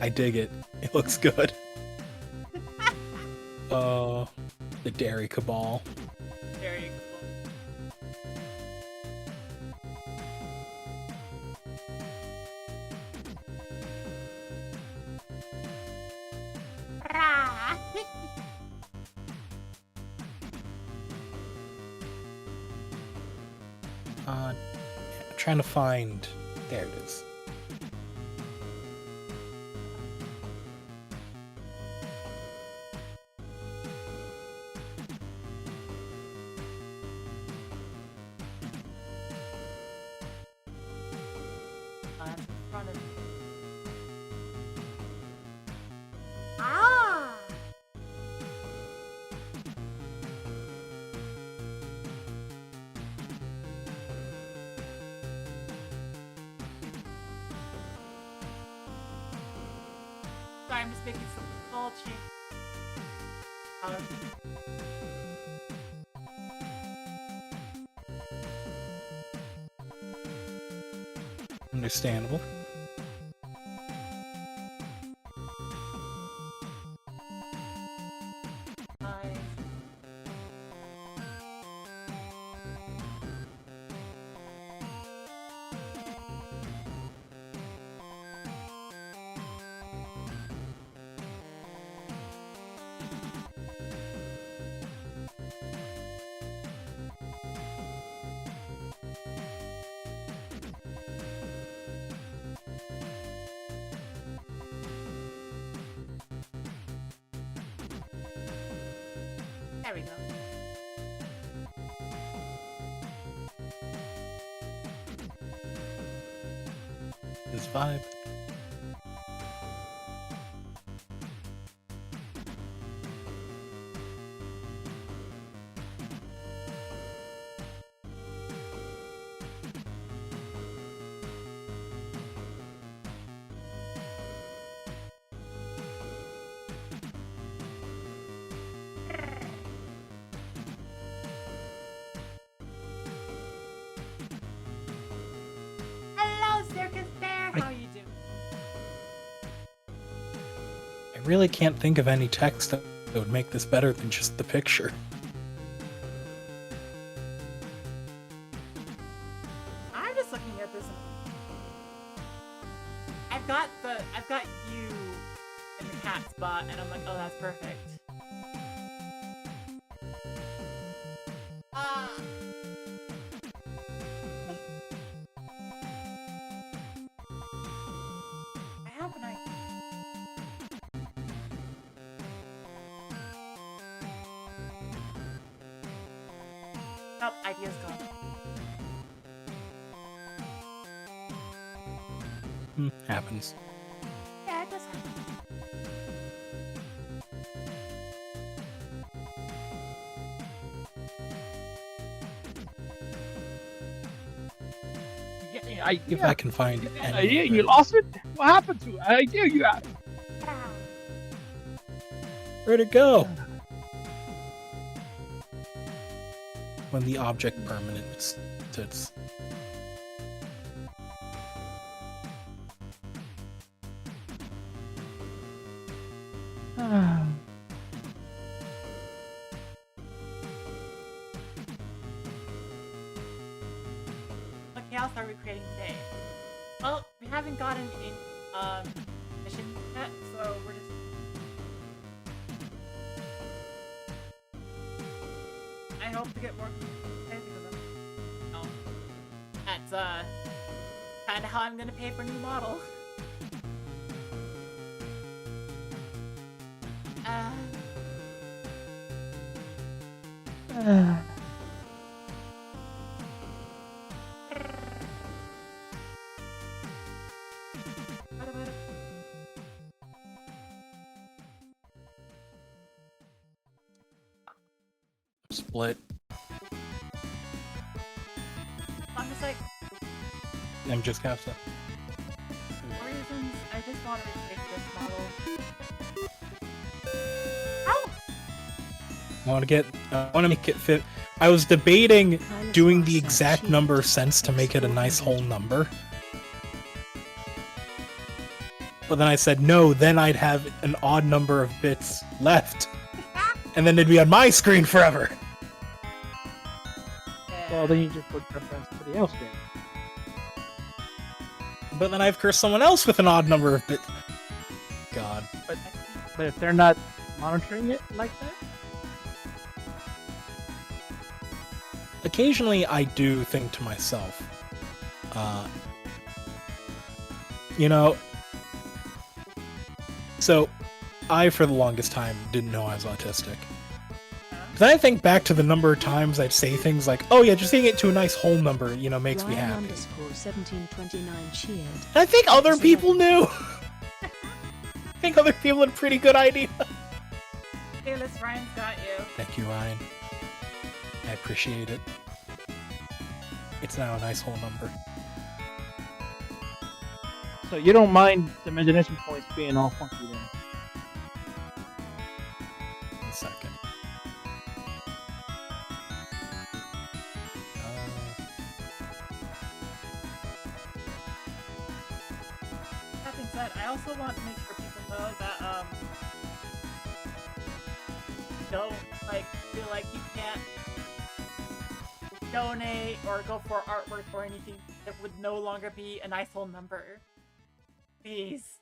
B: I dig it. It looks good. The Dairy Cabal.
A: Very cool.
B: I'm trying to find. There it is.
A: I'm in front of you. Ah! Sorry, I'm just making some small change.
B: Understandable.
A: There we go.
B: This vibe.
A: Hello, Circus Bear. How you doing?
B: I really can't think of any text that would make this better than just the picture.
A: I'm just looking at this. I've got you in the cat spot, and I'm like, oh, that's perfect. Ah. I have an idea. Nope, idea's gone.
B: Happens.
A: Yeah, it does happen.
B: If I can find any.
C: Idea, you lost it? What happened to it? Idea, you got it.
B: Where'd it go? When the object permanent sits.
A: What chaos are we creating today? Well, we haven't gotten in mission yet, so we're just. I hope to get more because no, that's kind of how I'm gonna pay for a new model.
B: Split.
A: I'm just like,
B: I'm just have to.
A: For reasons, I just want to replace this model. Ow!
B: I want to make it fit. I was debating doing the exact number of cents to make it a nice whole number. But then I said, no, then I'd have an odd number of bits left. And then it'd be on my screen forever.
C: Well, then you just put preference somebody else in.
B: But then I've cursed someone else with an odd number of bits. God.
C: But if they're not monitoring it like that?
B: Occasionally I do think to myself, you know, so I, for the longest time, didn't know I was autistic. Then I think back to the number of times I'd say things like, oh yeah, just getting it to a nice whole number, you know, makes me happy.
D: _1729 cheered.
B: And I think other people knew. I think other people had a pretty good idea.
A: Fearless Ryan's got you.
B: Thank you, Ryan. I appreciate it. It's now a nice whole number.
C: So you don't mind the imagination points being all funky then?
B: One second.
A: That being said, I also want to make sure people know that, don't, like, feel like you can't donate or go for artwork or anything that would no longer be a nice whole number. Please.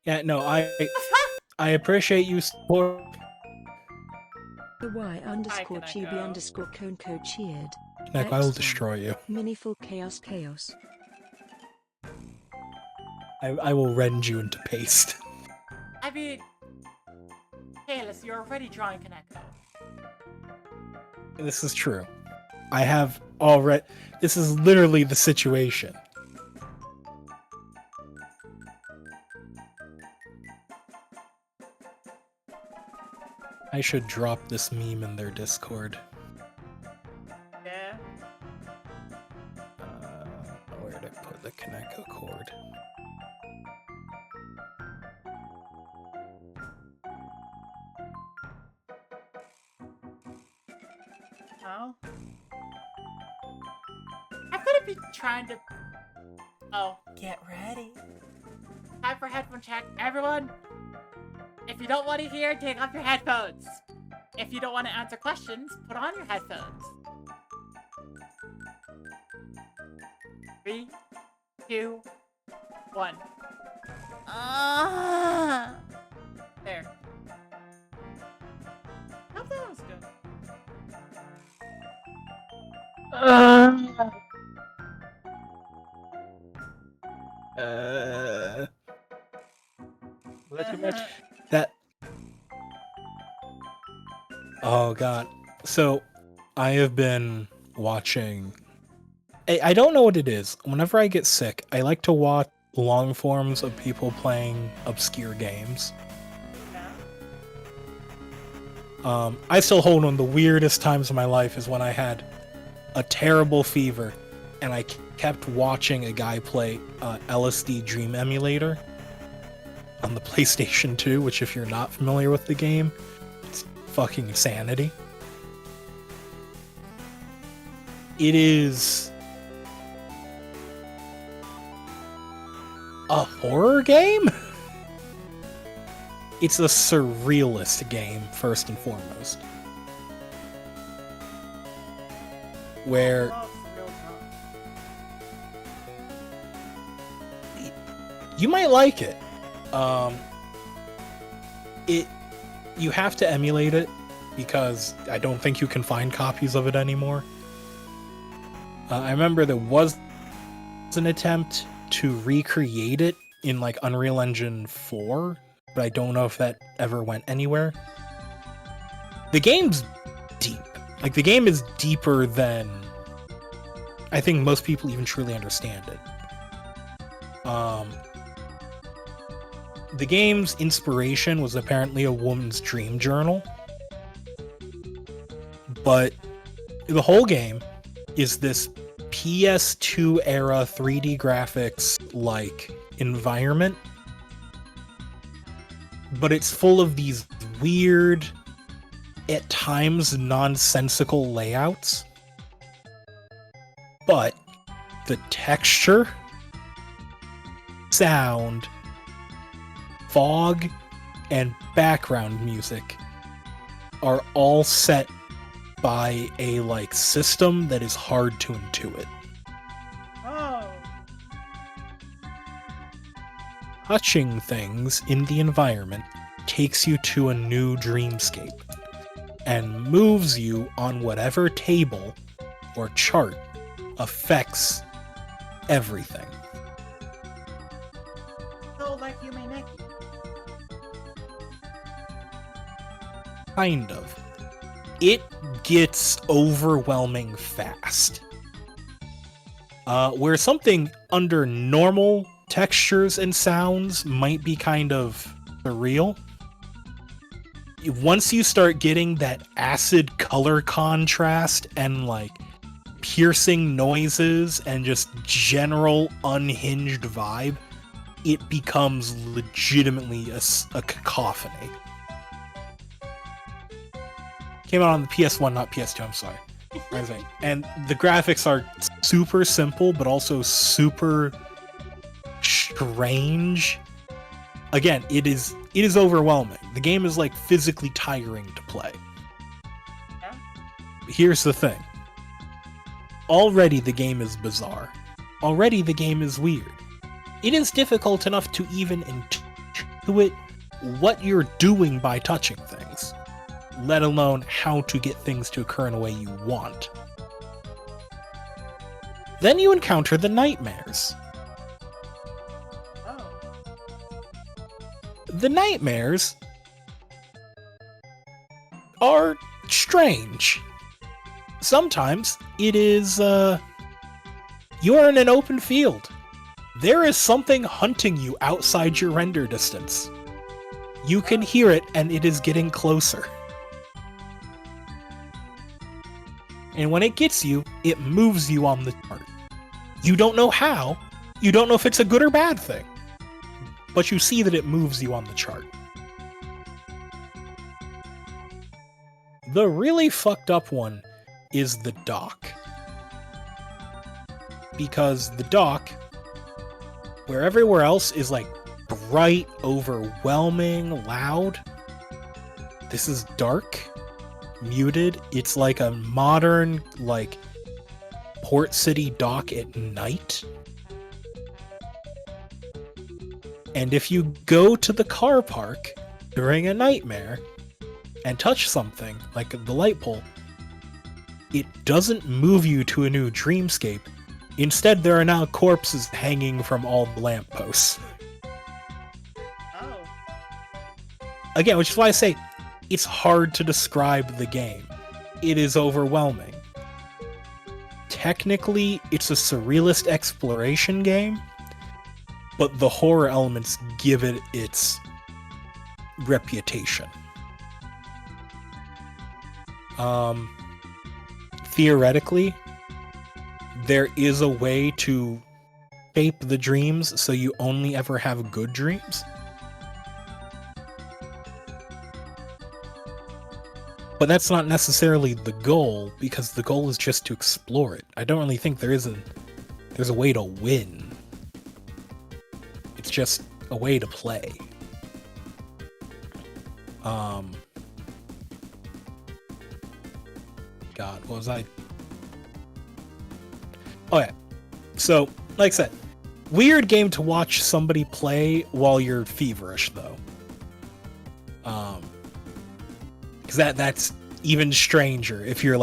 B: Yeah, no, I appreciate you support.
D: The Y underscore
A: Hi,
D: chibi
A: Kaneko.
D: underscore Konko cheered.
B: Nick, I will destroy you.
D: Miniful chaos chaos.
B: I will rend you into paste.
A: I mean, Kalis, you're already drawing Kaneko.
B: This is true. I have already. This is literally the situation. I should drop this meme in their Discord.
A: Yeah.
B: Where did I put the Kaneko cord?
A: Oh. I'm gonna be trying to. Oh, get ready. Time for headphone check. Everyone, if you don't want to hear, take off your headphones. If you don't want to answer questions, put on your headphones. 3, 2, 1. There. I hope that was good.
C: That's too much.
B: That. Oh god. So, I have been watching. I don't know what it is. Whenever I get sick, I like to watch long forms of people playing obscure games. I still hold on the weirdest times of my life is when I had a terrible fever and I kept watching a guy play LSD Dream Emulator on the PlayStation 2, which if you're not familiar with the game, it's fucking insanity. It is a horror game? It's a surrealist game, first and foremost. Where you might like it. You have to emulate it because I don't think you can find copies of it anymore. I remember there was an attempt to recreate it in like Unreal Engine 4, but I don't know if that ever went anywhere. The game's deep. Like, the game is deeper than I think most people even truly understand it. The game's inspiration was apparently a woman's dream journal, but the whole game is this PS2 era 3D graphics like environment, but it's full of these weird, at times nonsensical layouts. But the texture, sound, fog, and background music are all set by a system that is hard to intuit.
A: Oh.
B: Touching things in the environment takes you to a new dreamscape and moves you on whatever table or chart affects everything.
A: So like you may make.
B: Kind of. It gets overwhelming fast. Where something under normal textures and sounds might be kind of surreal, once you start getting that acid color contrast and piercing noises and just general unhinged vibe, it becomes legitimately a cacophony. Came out on the PS1, not PS2, I'm sorry. And the graphics are super simple, but also super strange. Again, it is overwhelming. The game is physically tiring to play.
A: Yeah.
B: Here's the thing. Already the game is bizarre. Already the game is weird. It is difficult enough to even intuit what you're doing by touching things, let alone how to get things to occur in a way you want. Then you encounter the nightmares.
A: Oh.
B: The nightmares are strange. Sometimes it is, you're in an open field. There is something hunting you outside your render distance. You can hear it, and it is getting closer. And when it gets you, it moves you on the chart. You don't know how, you don't know if it's a good or bad thing, but you see that it moves you on the chart. The really fucked up one is the dock. Because the dock, where everywhere else is bright, overwhelming, loud, this is dark, muted. It's like a modern, Port City dock at night. And if you go to the car park during a nightmare and touch something, like the light pole, it doesn't move you to a new dreamscape. Instead, there are now corpses hanging from all the lampposts.
A: Oh.
B: Again, which is why I say it's hard to describe the game. It is overwhelming. Technically, it's a surrealist exploration game, but the horror elements give it its reputation. Theoretically, there is a way to shape the dreams so you only ever have good dreams. But that's not necessarily the goal, because the goal is just to explore it. I don't really think there's a way to win. It's just a way to play. God, what was I? Oh yeah. So, like I said, weird game to watch somebody play while you're feverish, though. Because that's even stranger if you're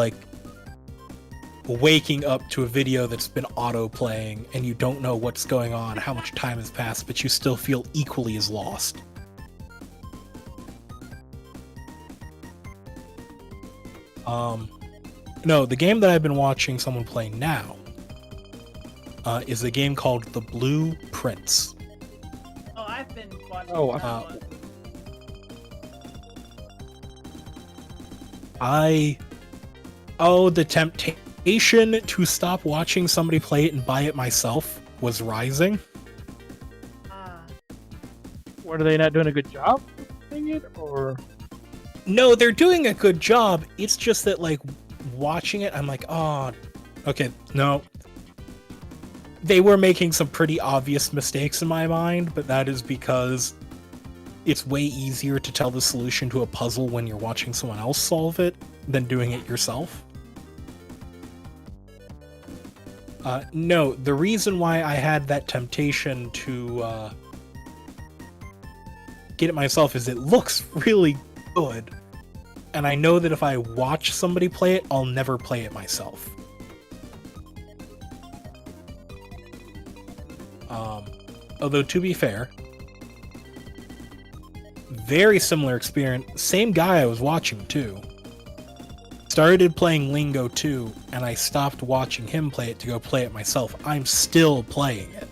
B: waking up to a video that's been auto-playing and you don't know what's going on, how much time has passed, but you still feel equally as lost. No, the game that I've been watching someone play now is a game called The Blue Prince.
A: Oh, I've been watching
C: Oh,
A: that
B: uh,
A: one.
B: The temptation temptation to stop watching somebody play it and buy it myself was rising.
A: Ah.
C: What, are they not doing a good job doing it, or?
B: No, they're doing a good job. It's just that, like, watching it, I'm like, oh, okay, no. They were making some pretty obvious mistakes in my mind, but that is because it's way easier to tell the solution to a puzzle when you're watching someone else solve it than doing it yourself. No, the reason why I had that temptation to get it myself is it looks really good, and I know that if I watch somebody play it, I'll never play it myself. Although, to be fair, very similar experience. Same guy I was watching, too. Started playing Lingo 2, and I stopped watching him play it to go play it myself. I'm still playing it.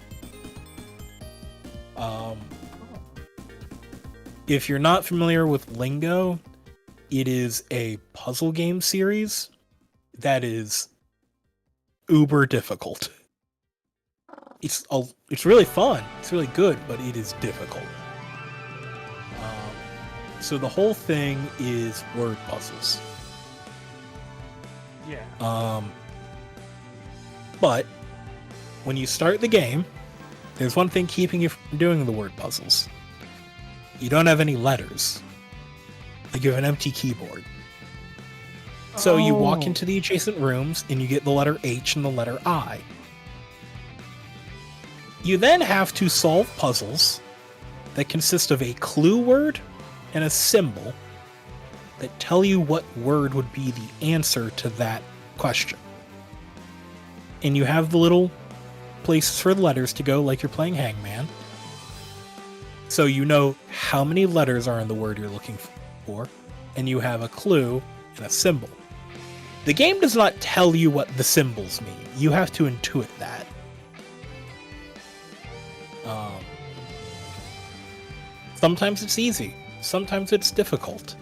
B: If you're not familiar with Lingo, it is a puzzle game series that is uber difficult. It's really fun. It's really good, but it is difficult. So the whole thing is word puzzles.
C: Yeah.
B: But when you start the game, there's one thing keeping you from doing the word puzzles. You don't have any letters. Like, you have an empty keyboard. So you walk into the adjacent rooms and you get the letter H and the letter I. You then have to solve puzzles that consist of a clue word and a symbol that tell you what word would be the answer to that question. And you have the little places for the letters to go, like you're playing Hangman. So you know how many letters are in the word you're looking for, and you have a clue and a symbol. The game does not tell you what the symbols mean. You have to intuit that. Sometimes it's easy. Sometimes it's difficult.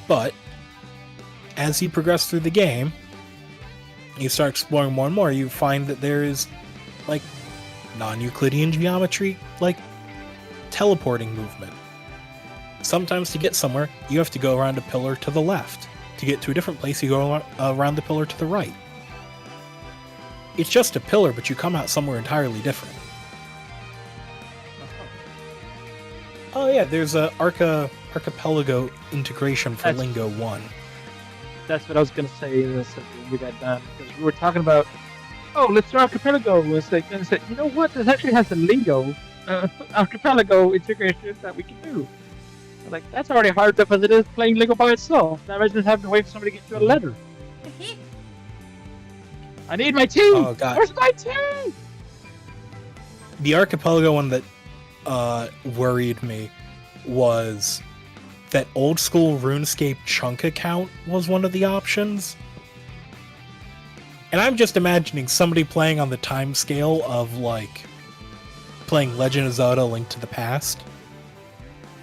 B: But as you progress through the game, you start exploring more and more, you find that there is, like, non-Euclidean geometry, like teleporting movement. Sometimes to get somewhere, you have to go around a pillar to the left. To get to a different place, you go around the pillar to the right. It's just a pillar, but you come out somewhere entirely different. Oh yeah, there's a archipelago integration for Lingo 1.
C: That's what I was going to say when we got done, because we were talking about, oh, let's do archipelago. And said, you know what? This actually has a Lingo archipelago integration that we can do. I'm like, that's already hard enough as it is playing Lingo by itself. Now imagine having to wait for somebody to get you a letter. I need my tea!
B: Oh, God.
C: Where's my tea?
B: The archipelago one that worried me was that old school RuneScape chunk account was one of the options. And I'm just imagining somebody playing on the time scale of, like, playing Legend of Zelda: Link to the Past,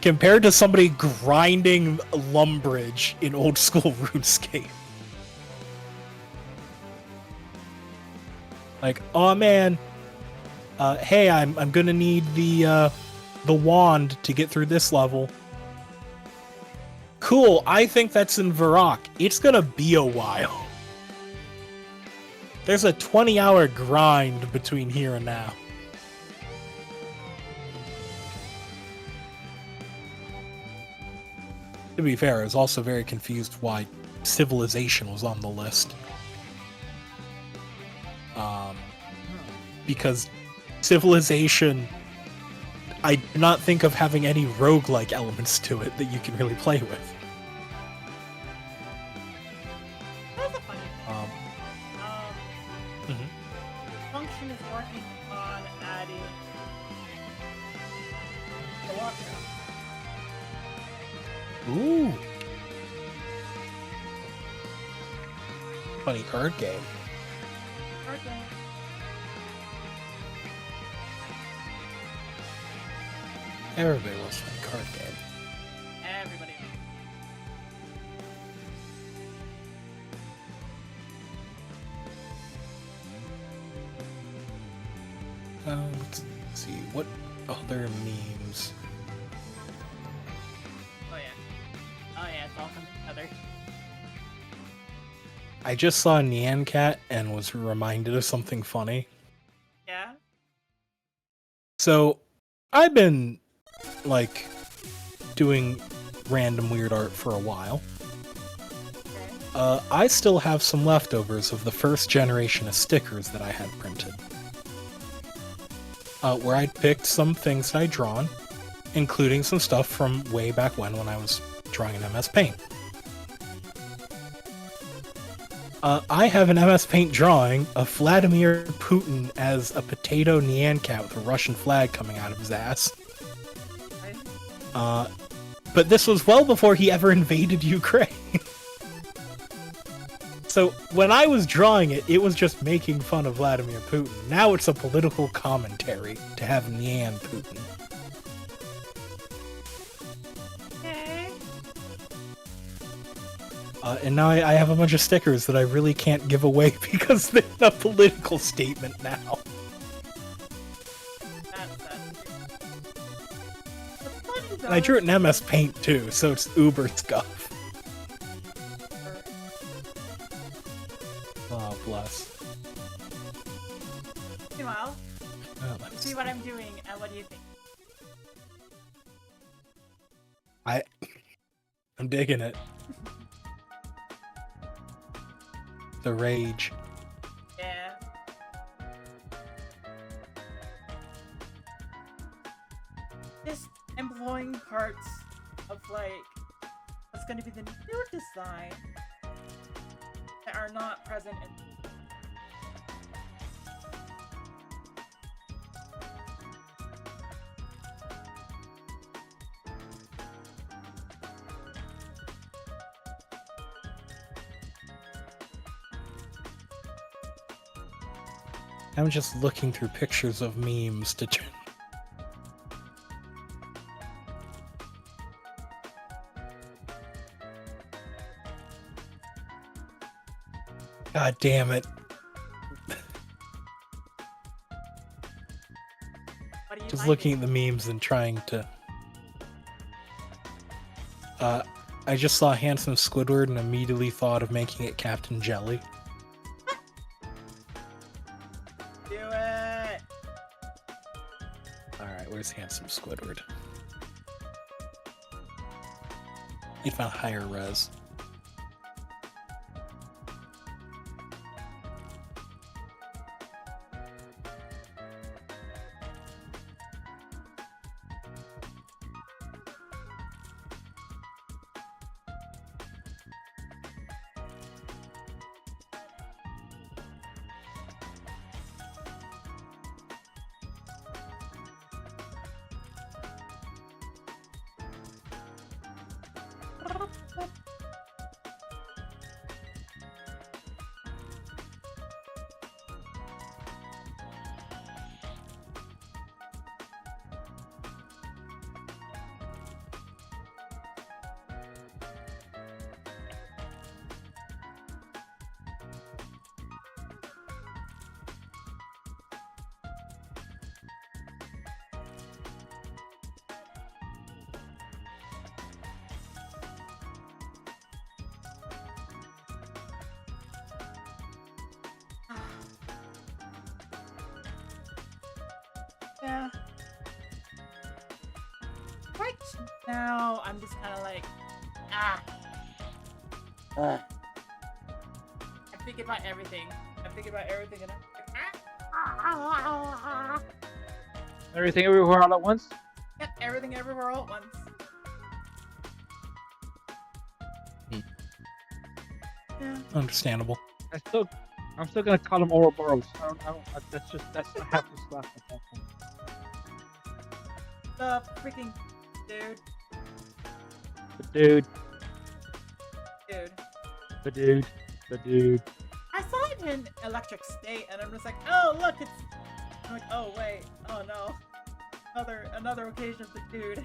B: compared to somebody grinding Lumbridge in old school RuneScape. Like, oh man, hey, I'm gonna need the wand to get through this level. Cool, I think that's in Varrock. It's gonna be a while. There's a 20-hour grind between here and now. To be fair, I was also very confused why Civilization was on the list. Because Civilization, I do not think of having any roguelike elements to it that you can really play with.
A: That's a funny thing. Function is working on adding the walkthrough.
B: Ooh. Funny card game.
A: Okay.
B: Everybody loves a funny card game.
A: Everybody.
B: Let's see, what other memes?
A: Oh yeah. Oh yeah, it's all coming together.
B: I just saw Nyan Cat and was reminded of something funny.
A: Yeah?
B: So, I've been, like, doing random weird art for a while.
A: Okay.
B: I still have some leftovers of the first generation of stickers that I had printed. Where I'd picked some things that I'd drawn, including some stuff from way back when I was drawing in MS Paint. I have an MS Paint drawing of Vladimir Putin as a potato Nyan Cat with a Russian flag coming out of his ass.
A: Right?
B: But this was well before he ever invaded Ukraine. So when I was drawing it, it was just making fun of Vladimir Putin. Now it's a political commentary to have Nyan Putin.
A: Okay.
B: And now I have a bunch of stickers that I really can't give away because they're a political statement now.
A: That's funny,
B: And I drew it in MS Paint too, so it's uber scuff. Oh, bless.
A: Meanwhile,
B: Oh, let's
A: see what I'm doing, and what do you think?
B: I'm digging it. The rage.
A: Yeah. Just employing parts of, like, what's going to be the new design that are not present in...
B: I'm just looking through pictures of memes to turn. God damn it.
A: What do you
B: Just
A: like?
B: looking at the memes and trying to... I just saw Handsome Squidward and immediately thought of making it Captain Jelly.
A: Do it!
B: Alright, where's Handsome Squidward? You found higher res.
A: Yeah. Right now, I'm just kind of like, I'm thinking about everything. I'm thinking about everything, and I'm like,
C: Everything everywhere all at once?
A: Yep, everything everywhere all at once. Yeah.
B: Understandable.
C: I'm still gonna call them Ouroboros. That's I have to slap at that point.
A: The freaking dude.
C: The
A: Dude.
C: dude.
A: I saw it in Electric State, and I'm just like, oh look, it's. I'm like, oh wait, oh no, another occasion of the dude.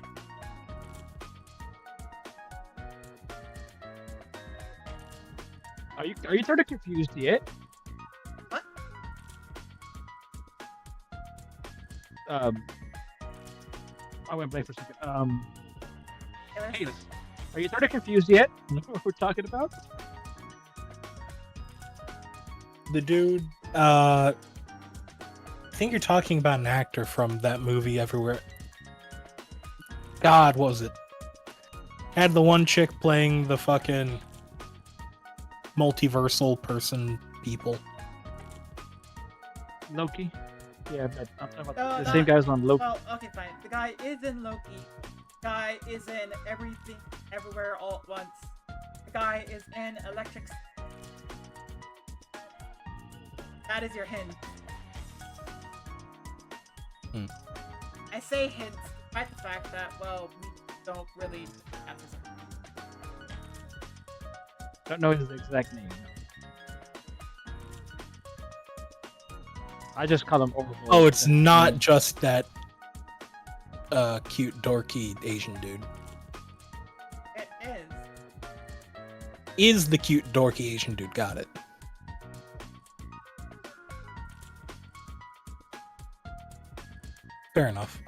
C: Are you sort of confused yet?
A: What?
C: I went blank for a second.
A: Taylor
C: Hey, are you sort of confused yet? What we're talking about?
B: The dude, I think you're talking about an actor from that movie Everywhere. God, what was it? Had the one chick playing the fucking multiversal person people.
C: Loki? Yeah, but I'm talking about
A: No,
C: the
A: no.
C: same guys on Loki.
A: Well, okay, fine. The guy is in Loki. The guy is in Everything, Everywhere, All at Once. The guy is in Electric. That is your hint.
B: Hmm.
A: I say hints, despite the fact that, well, we don't really have this.
C: Don't know his exact name. I just call him Overlord.
B: Oh, it's not just that cute, dorky Asian dude.
A: It is.
B: Is the cute, dorky Asian dude. Got it. Fair enough.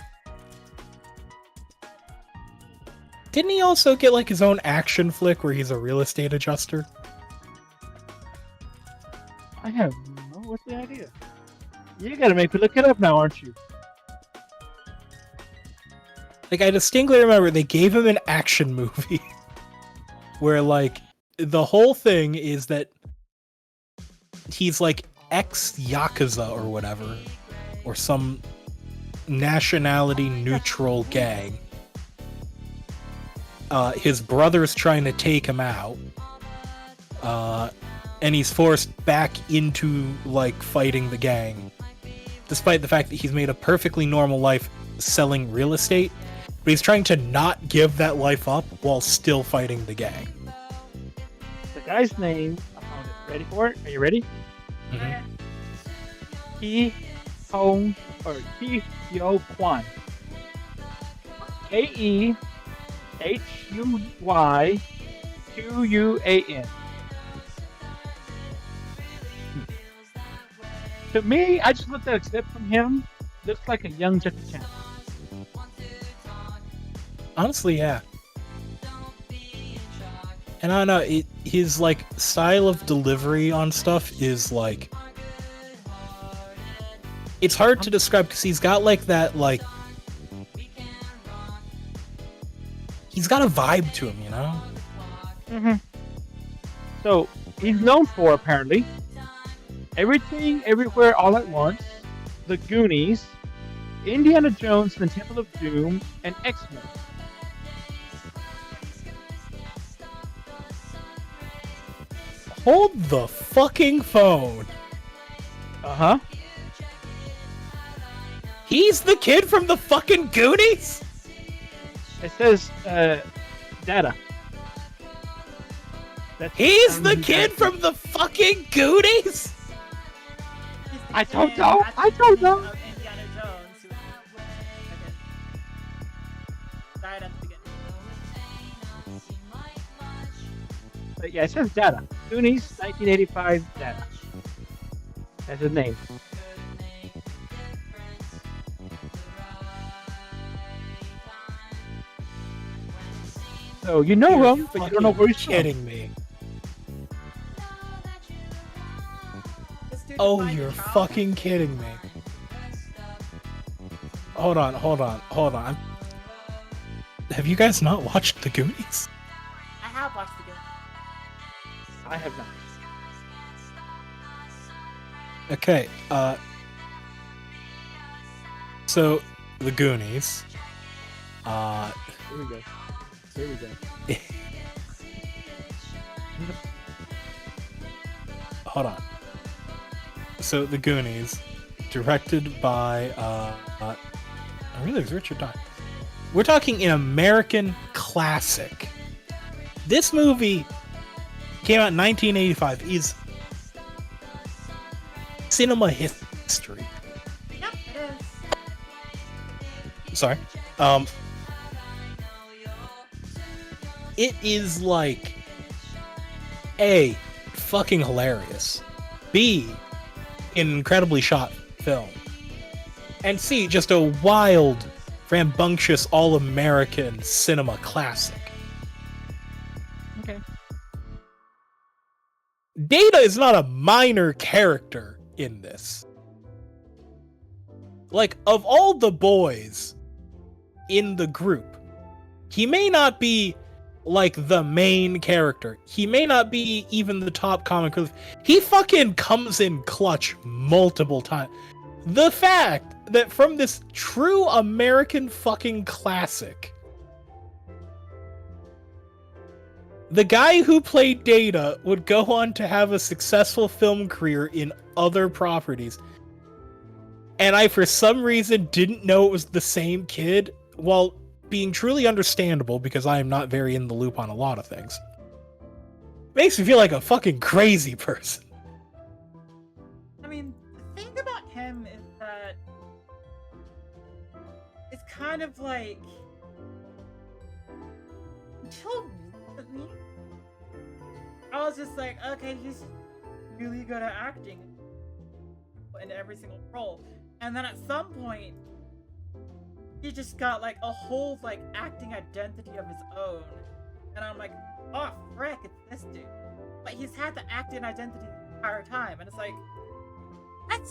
B: Didn't he also get like his own action flick where he's a real estate adjuster?
C: I have no idea. You gotta make me look it up now, aren't you?
B: Like, I distinctly remember they gave him an action movie where, like, the whole thing is that he's, like, ex-Yakuza or whatever, or some nationality-neutral gang. His brother's trying to take him out, and he's forced back into, like, fighting the gang, despite the fact that he's made a perfectly normal life selling real estate. But he's trying to not give that life up while still fighting the gang.
C: The guy's name, I found it. Ready for it? Are you ready?
B: Mhm.
C: Ki Hyo Kwan. KEHUY QUAN. To me, I just looked at a clip from him. Looks like a young Jackie Chan.
B: Honestly, yeah. And I don't know, his, like, style of delivery on stuff is, like... It's hard to describe because he's got, like, that, like... He's got a vibe to him, you know?
C: Mm-hmm. So, he's known for, apparently, Everything, Everywhere, All at Once, The Goonies, Indiana Jones and the Temple of Doom, and X-Men.
B: Hold the fucking phone.
C: Uh-huh.
B: He's the kid from the fucking Goonies?
C: It says, data.
B: He's the kid from the fucking Goonies?
C: I don't know. I don't know.
A: Of Indiana Jones, who died at the beginning.
C: But yeah, it says data. Goonies, 1985 data. That's his name. So you know
B: You're
C: him, but you don't know where he's from.
B: kidding me.
A: This dude
B: Oh,
A: is
B: you're
A: Mike Trout.
B: fucking kidding me. Hold on. Have you guys not watched The Goonies?
A: I have watched the game.
C: I have not.
B: Okay, so, The Goonies,
C: Here we go. Here we go.
B: hold on. So, The Goonies, directed by, I really was Richard Donner. We're talking an American classic. This movie came out in 1985, is cinema history.
A: Yep, it is.
B: Sorry. It is like A, fucking hilarious. B, an incredibly shot film. And C, just a wild, rambunctious, all-American cinema classic.
C: Okay.
B: Data is not a minor character in this. Like, of all the boys in the group, he may not be, like, the main character. He may not be even the top comic relief. He fucking comes in clutch multiple times. The fact that from this true American fucking classic, the guy who played Data would go on to have a successful film career in other properties, and I, for some reason, didn't know it was the same kid, while being truly understandable because I am not very in the loop on a lot of things. Makes me feel like a fucking crazy person.
A: I mean, the thing about him is that it's kind of like until recently, I was just like, okay, he's really good at acting in every single role, and then at some point, he just got like a whole like acting identity of his own, and I'm like, oh frick, it's this dude. But he's had the acting identity the entire time, and it's like, what?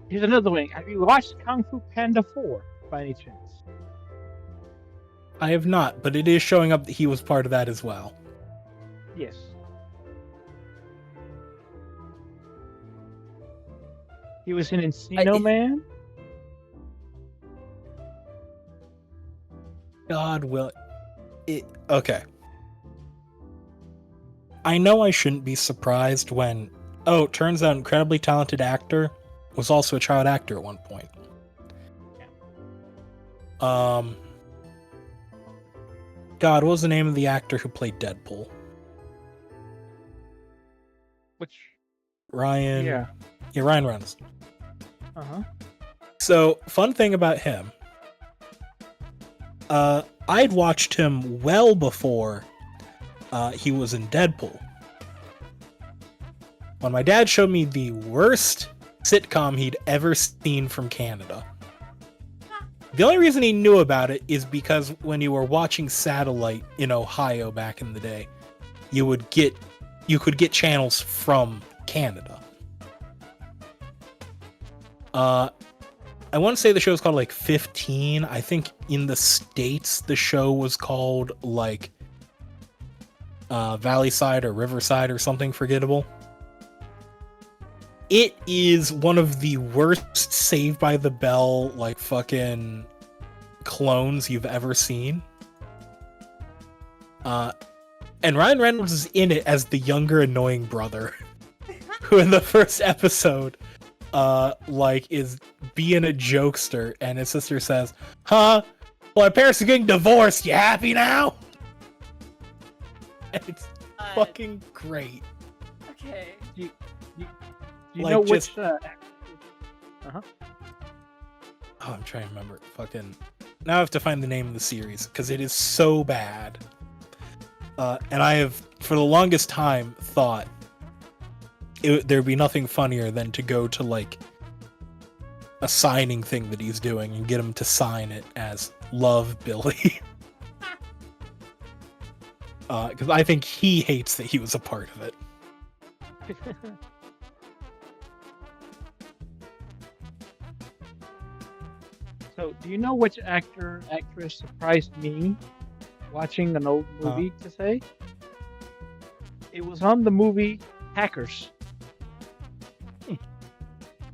C: Here's another one. Have you watched Kung Fu Panda 4 by any chance?
B: I have not, but it is showing up that he was part of that as well.
C: Yes. He was in Encino Man.
B: God will it. Okay. I know I shouldn't be surprised when, oh, it turns out incredibly talented actor was also a child actor at one point. God, what was the name of the actor who played Deadpool?
C: Which?
B: Ryan.
C: Yeah.
B: Yeah, Ryan Reynolds.
C: Uh-huh.
B: So, fun thing about him. I'd watched him well before he was in Deadpool. When my dad showed me the worst sitcom he'd ever seen from Canada. The only reason he knew about it is because when you were watching satellite in Ohio back in the day, you could get channels from Canada. I want to say the show was called like 15. I think in the States the show was called like Valley Side or Riverside or something forgettable. It is one of the worst Saved by the Bell like fucking clones you've ever seen. And Ryan Reynolds is in it as the younger annoying brother who in the first episode like is being a jokester, and his sister says, "Huh? Well, our parents are getting divorced. You happy now?" And it's fucking great.
A: Okay.
C: You
B: Like,
C: know
B: just-
C: which?
B: Oh, I'm trying to remember. Fucking. Now I have to find the name of the series because it is so bad. And I have, for the longest time, thought there'd be nothing funnier than to go to like a signing thing that he's doing and get him to sign it as Love Billy. Because I think he hates that he was a part of it.
C: So, do you know which actress surprised me watching an old movie to say? It was on the movie Hackers.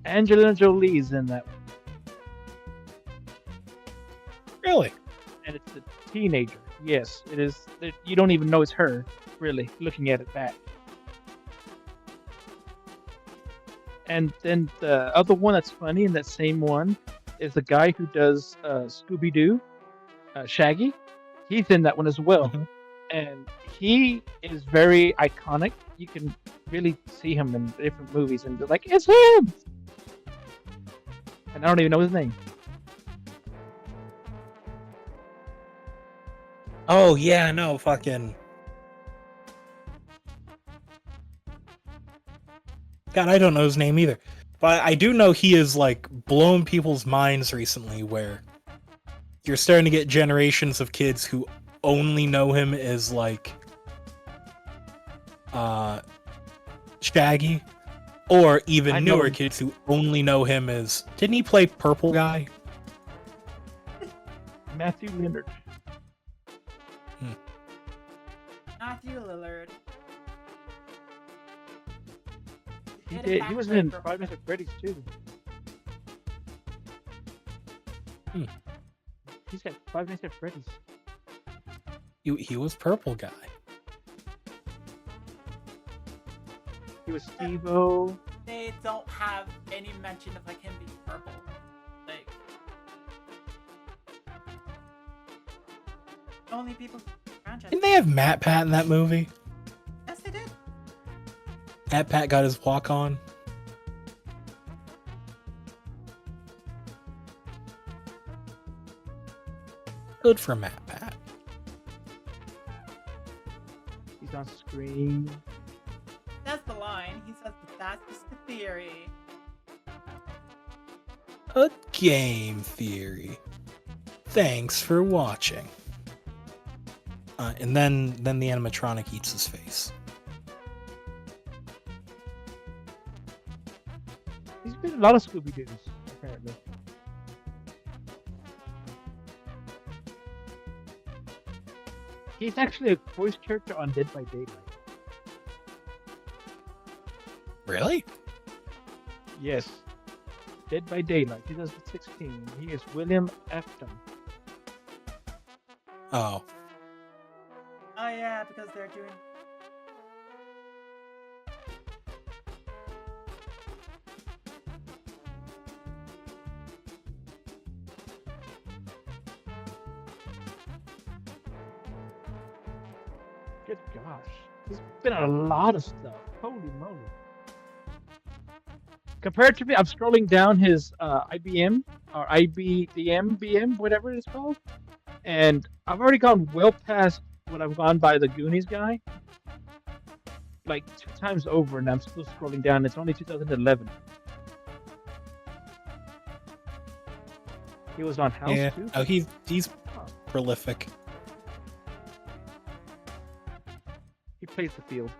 C: Angelina Jolie's in that one.
B: Really?
C: And it's a teenager. Yes, it is. You don't even know it's her, really, looking at it back. And then the other one that's funny in that same one is the guy who does Scooby-Doo, Shaggy. He's in that one as well.
B: Mhm.
C: And he is very iconic. You can really see him in different movies and be like, it's him! And I don't even know his name.
B: Oh, yeah, no, fucking... God, I don't know his name either. But I do know he has like blown people's minds recently where you're starting to get generations of kids who only know him as like Shaggy, or even
C: I know
B: newer
C: him.
B: kids who only know him as, didn't he play Purple Guy?
C: Matthew Lillard.
A: Matthew Lillard.
C: He was in Five Nights at Freddy's too. He's got Five Nights at Freddy's.
B: He was Purple Guy.
C: He was Steve-O.
A: They don't have any mention of like him being purple. Like only people franchise.
B: Didn't they have Matt Pat in that movie?
A: Yes, they did.
B: Matt Pat got his walk on. Good for Matt Pat.
C: He's on screen.
A: That's the line. He says that's just the theory.
B: A game theory. Thanks for watching. And then the animatronic eats his face.
C: He's been in a lot of Scooby-Doos, apparently. He's actually a voice character on Dead by Daylight.
B: Really?
C: Yes. Dead by Daylight, 2016. He is William Afton.
B: Oh.
A: Oh yeah, because they're doing.
C: Good gosh. He's been on a lot of stuff. Holy moly. Compared to me, I'm scrolling down his IBM or IBDM, whatever it's called. And I've already gone well past what I've gone by the Goonies guy. Like 2 times over, and I'm still scrolling down. It's only 2011. He was on House
B: Yeah.
C: too.
B: Oh, he's prolific.
C: He plays the field.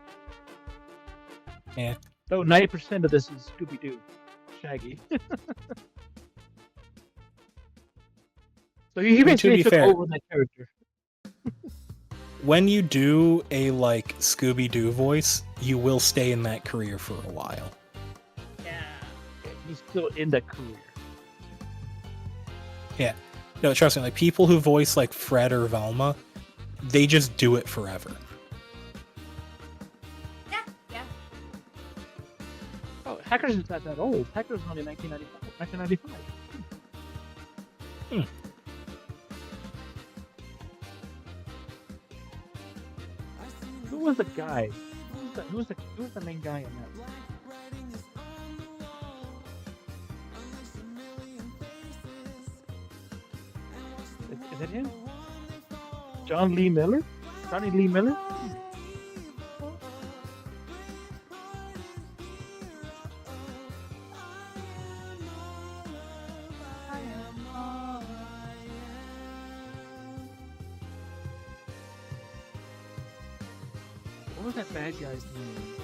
B: Yeah.
C: Oh, 90% of this is Scooby-Doo. Shaggy. So he
B: to
C: basically
B: be
C: took
B: fair-
C: over that character.
B: When you do a like Scooby-Doo voice, you will stay in that career for a while.
A: Yeah.
C: He's still in that career.
B: Yeah. No, trust me, like people who voice like Fred or Velma, they just do it forever.
A: Yeah. Yeah.
C: Oh, Hackers is not that old. Hackers was only 1995. Who was the guy? Who was the main guy in that? Is that him? John Lee Miller? Johnny Lee Miller? What was that bad guy's name?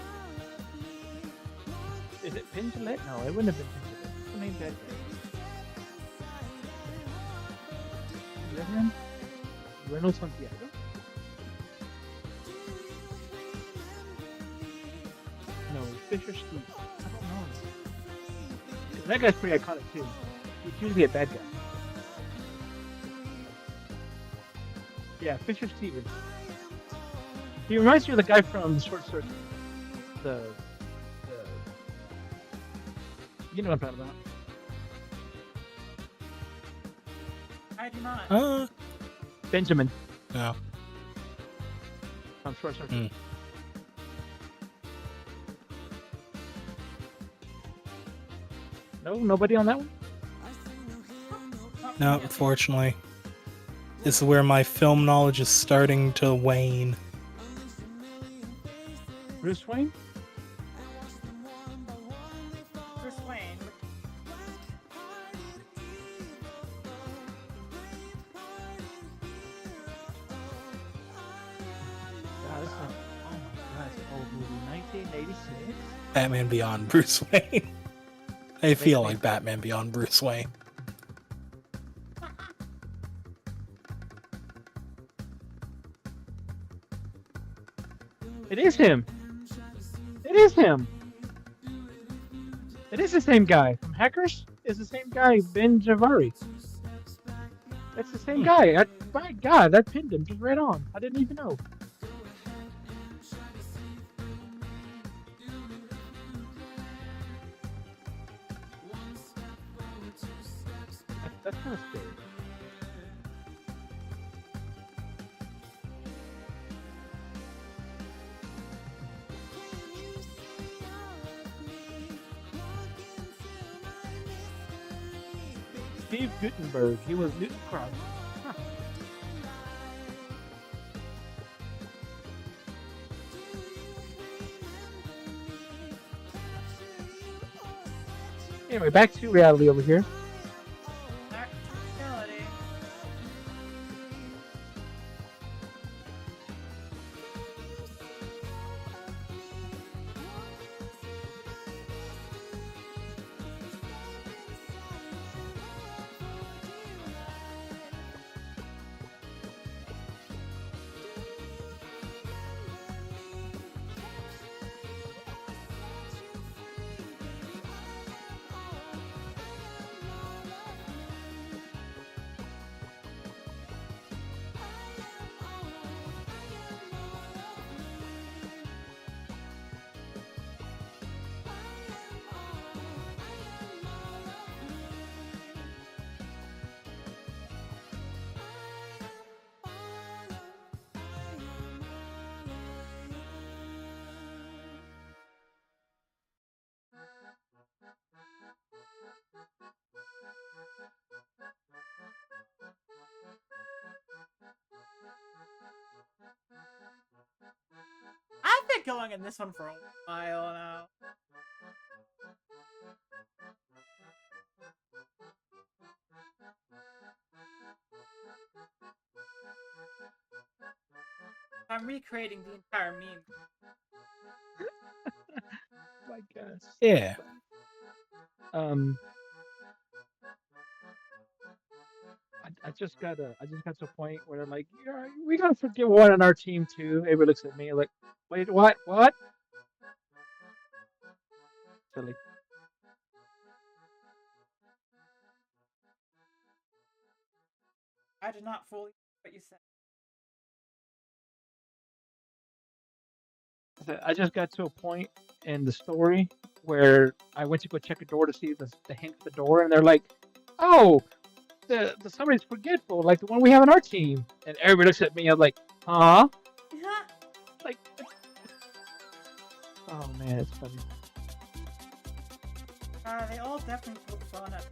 C: Is it Pingelet? No, it wouldn't have been Pingelet. What's the main bad guy? Is that him? Reynolds Santiago? No, Fisher Steve. I don't know. That guy's pretty iconic too. He's usually a bad guy. Yeah, Fisher Stevens. He reminds me of the guy from Short Circuit. You know what I'm talking about.
A: I do not.
C: Benjamin
B: No.
C: from Short Circuit.
B: Hmm.
C: No, nobody on that one?
B: No, unfortunately. This is where my film knowledge is starting to wane.
C: Bruce Wayne?
A: Bruce Wayne.
C: 1986.
B: Batman Beyond Bruce Wayne. I feel like Batman Beyond Bruce Wayne.
C: It is him. It is him. It is the same guy from Hackers. It's the same guy, Ben Javari. That's the same guy. My God, that pinned him just right on. I didn't even know. That's kind of scary. Steve Gutenberg. He was Newton Cross. Huh. Anyway, back to reality over here.
A: Back to reality. I've been going in this one for a while now. I'm recreating the entire meme.
C: My gosh.
B: Yeah.
C: I just got to a point where they're like, yeah, we gotta forget one on our team too. Everybody looks at me like, wait, what? What? Silly.
A: I did not fully what you said.
C: I just got to a point in the story where I went to go check a door to see the hint of the door, and they're like, "Oh, the somebody's forgetful, like the one we have on our team." And everybody looks at me. I'm like, "Huh?" Like, oh man, it's funny.
A: They all definitely poke fun at.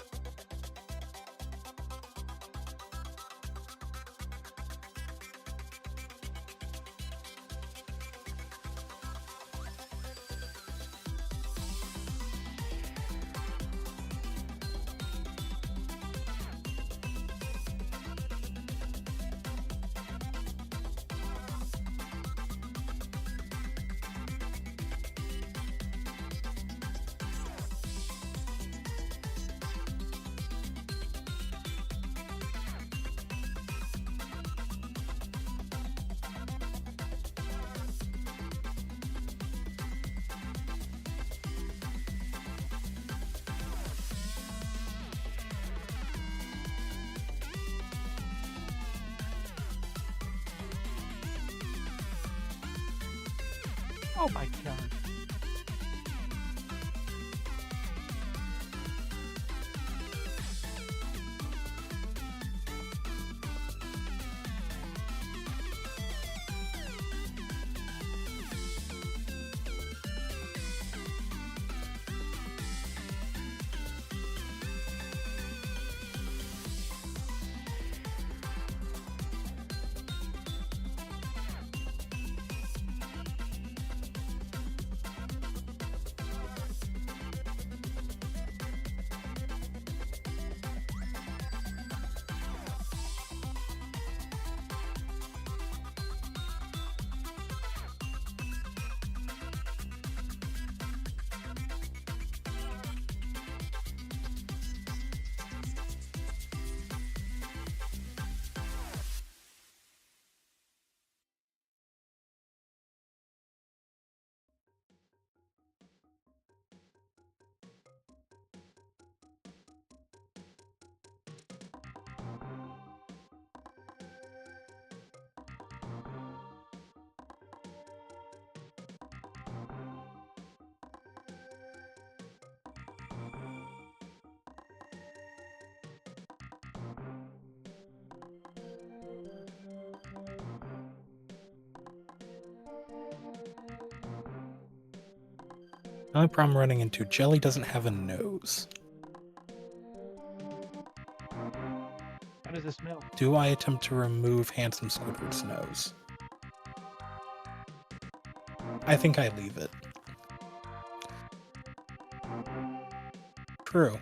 C: Oh my god.
B: The only problem I'm running into, Jelly doesn't have a nose.
C: How does it smell?
B: Do I attempt to remove Handsome Squidward's nose? I think I leave it. True.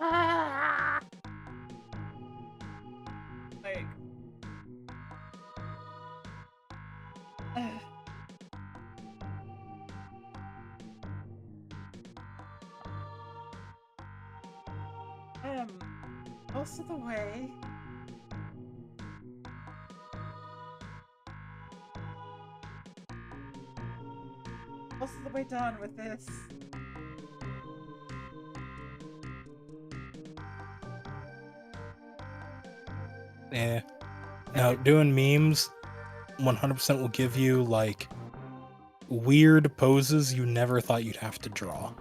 A: Ah! Like. I am most of the way. Most of the way done with this.
B: Yeah. Now, doing memes 100% will give you, like, weird poses you never thought you'd have to draw.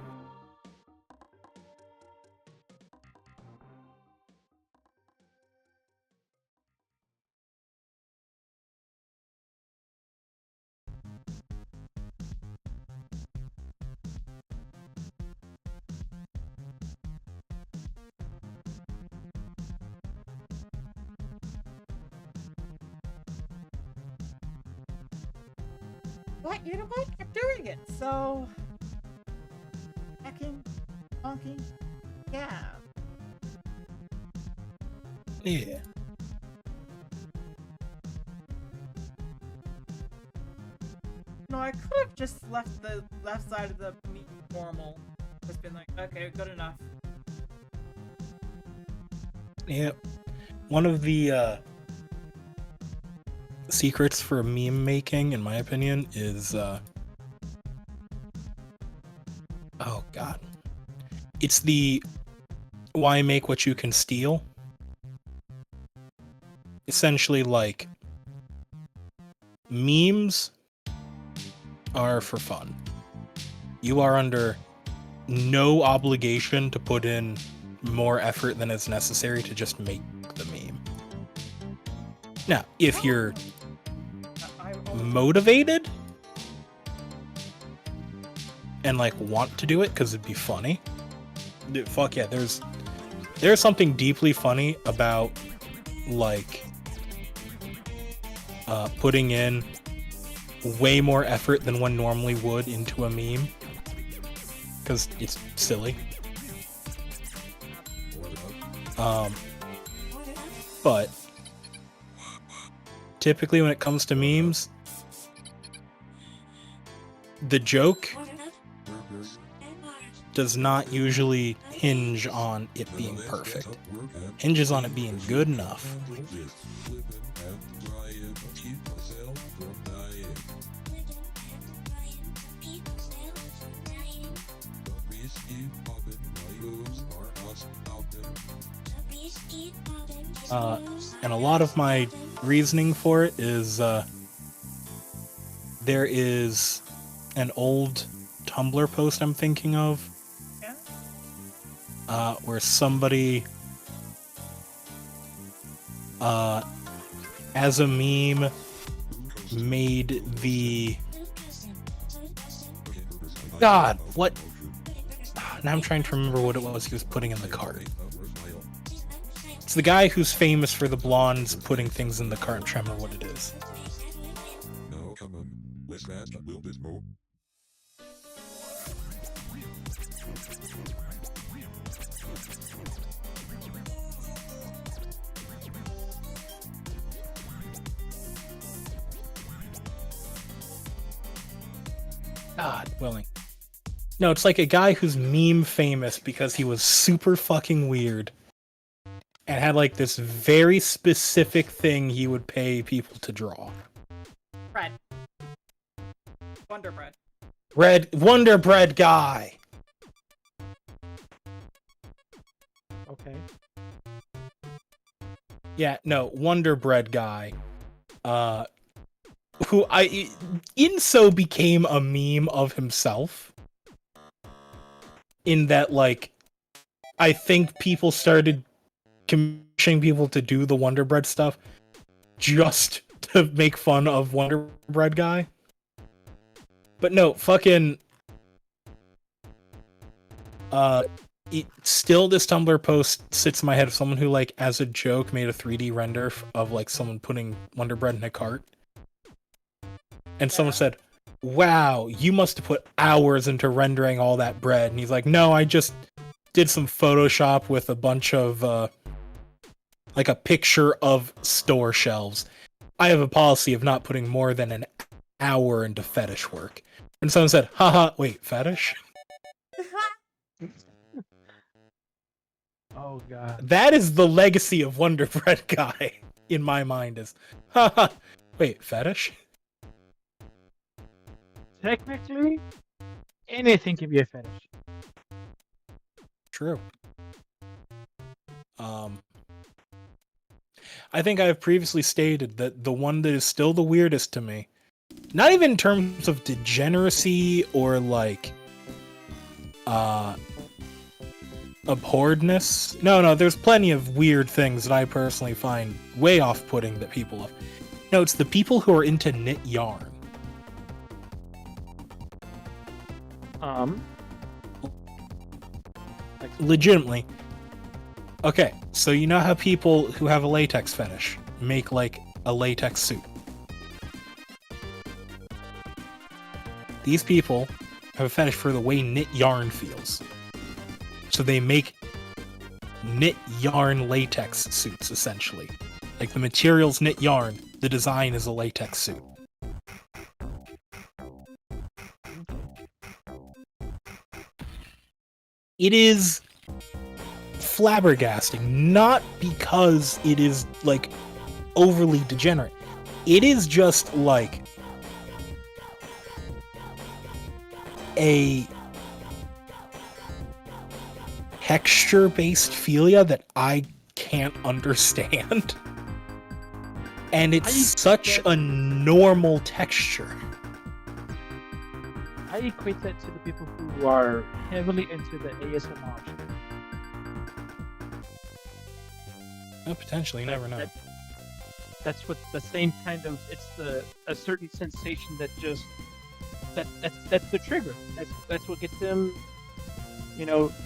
A: But you know what? I'm doing it, so. Hacking, honking, yeah.
B: Yeah.
A: No, I could have just left the left side of the meat normal. Just been like, okay, good enough.
B: Yep. One of the secrets for meme making, in my opinion, is oh god. It's the why make what you can steal? Essentially, like, memes are for fun. You are under no obligation to put in more effort than is necessary to just make the meme. Now, if you're motivated and, like, want to do it because it'd be funny, fuck yeah, there's something deeply funny about, like, putting in way more effort than one normally would into a meme because it's silly. But typically when it comes to memes, the joke does not usually hinge on it being perfect. Hinges on it being good enough. And a lot of my reasoning for it is there is an old Tumblr post I'm thinking of where somebody as a meme made the God, what? Now I'm trying to remember what it was he was putting in the cart. It's the guy who's famous for the blondes putting things in the cart. I'm trying to remember what it is.
E: No, come on. Let's ask a little bit more.
B: God willing. No, it's like a guy who's meme famous because he was super fucking weird and had like this very specific thing he would pay people to draw.
A: Bread. Wonder bread.
B: Red Wonder Bread guy.
C: Okay.
B: Yeah, no, Wonder Bread guy. who in so became a meme of himself. In that, like, I think people started commissioning people to do the Wonder Bread stuff just to make fun of Wonder Bread guy. But no, fucking still this Tumblr post sits in my head of someone who, like, as a joke made a 3D render of, like, someone putting Wonder Bread in a cart. And someone said, "Wow, you must have put hours into rendering all that bread." And he's like, "No, I just did some Photoshop with a bunch of, like, a picture of store shelves. I have a policy of not putting more than an hour into fetish work." And someone said, "Haha, wait, fetish?"
C: Oh god.
B: That is the legacy of Wonder Bread guy, in my mind, is, haha, wait, fetish?
C: Technically, anything can be a fetish.
B: True. I think I have previously stated that the one that is still the weirdest to me, not even in terms of degeneracy or, like, abhorredness. No, there's plenty of weird things that I personally find way off-putting that people love. No, it's the people who are into knit yarn. Legitimately. Okay, so you know how people who have a latex fetish make, like, a latex suit? These people have a fetish for the way knit yarn feels. So they make knit yarn latex suits, essentially. Like, the material's knit yarn, the design is a latex suit. It is flabbergasting, not because it is, like, overly degenerate. It is just, like, a texture-based philia that I can't understand. And it's such a normal texture.
C: I equate that to the people who are heavily into the ASMR.
B: Oh, potentially, you never know.
C: That's what the same kind of, it's a certain sensation that just that's the trigger. That's what gets them,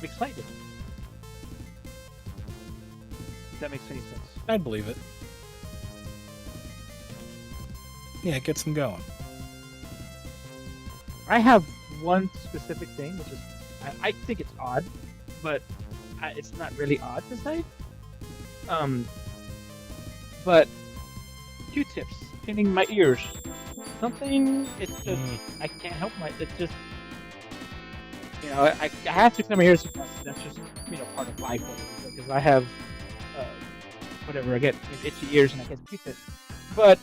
C: excited. If that makes any sense.
B: I'd believe it. Yeah, it gets them going.
C: I have one specific thing, which is I think it's odd, but it's not really odd to say. But Q-tips pinning my ears. Something, it's just, I can't help it's just, I have to clean my ears because that's just, part of life. Because I have, I get itchy ears and I get Q-tips. But,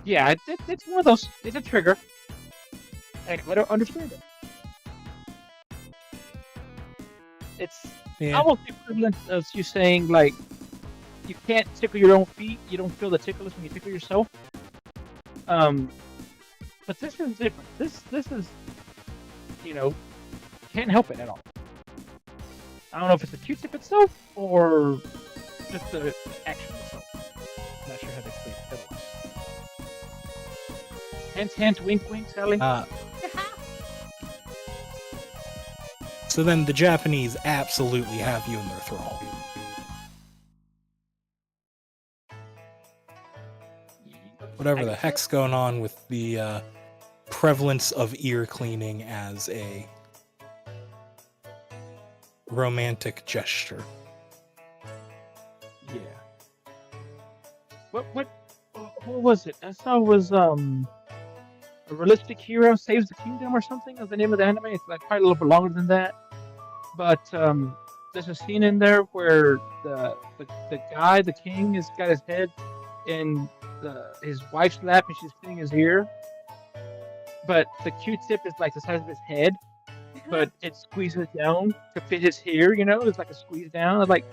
C: yeah, it's one of those, it's a trigger. And I don't understand it. It's almost the equivalent of you saying, like, you can't tickle your own feet, you don't feel the tickles when you tickle yourself. But this is different. This is, can't help it at all. I don't know if it's the Q-tip itself or just the action itself. I'm not sure how to explain it otherwise. Hint, hint, wink, wink, Sally.
B: So then the Japanese absolutely have you in their thrall. Whatever the heck's going on with the prevalence of ear cleaning as a romantic gesture.
C: Yeah. What was it? I saw it was a realistic hero saves the kingdom or something was the name of the anime. It's like probably a little bit longer than that. But there's a scene in there where the guy, the king, has got his head in his wife's lap and she's cleaning his ear. But the Q-tip is like the size of his head, but it squeezes down to fit his hair, It's like a squeeze down. Like,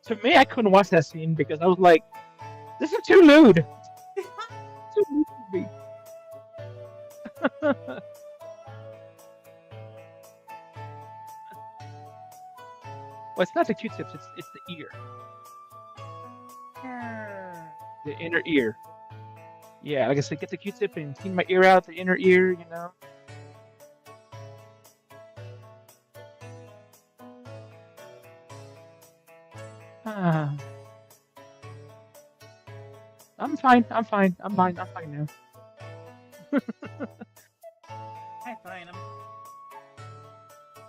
C: to me, I couldn't watch that scene because I was like, This is too lewd. Too lewd for me. Well, it's not the Q-tips. It's the ear, the inner ear. Yeah, like I said, get the Q-tip and clean my ear out, the inner ear. You know. Ah. I'm fine. I'm fine. I'm fine. I'm fine now.
A: I'm fine.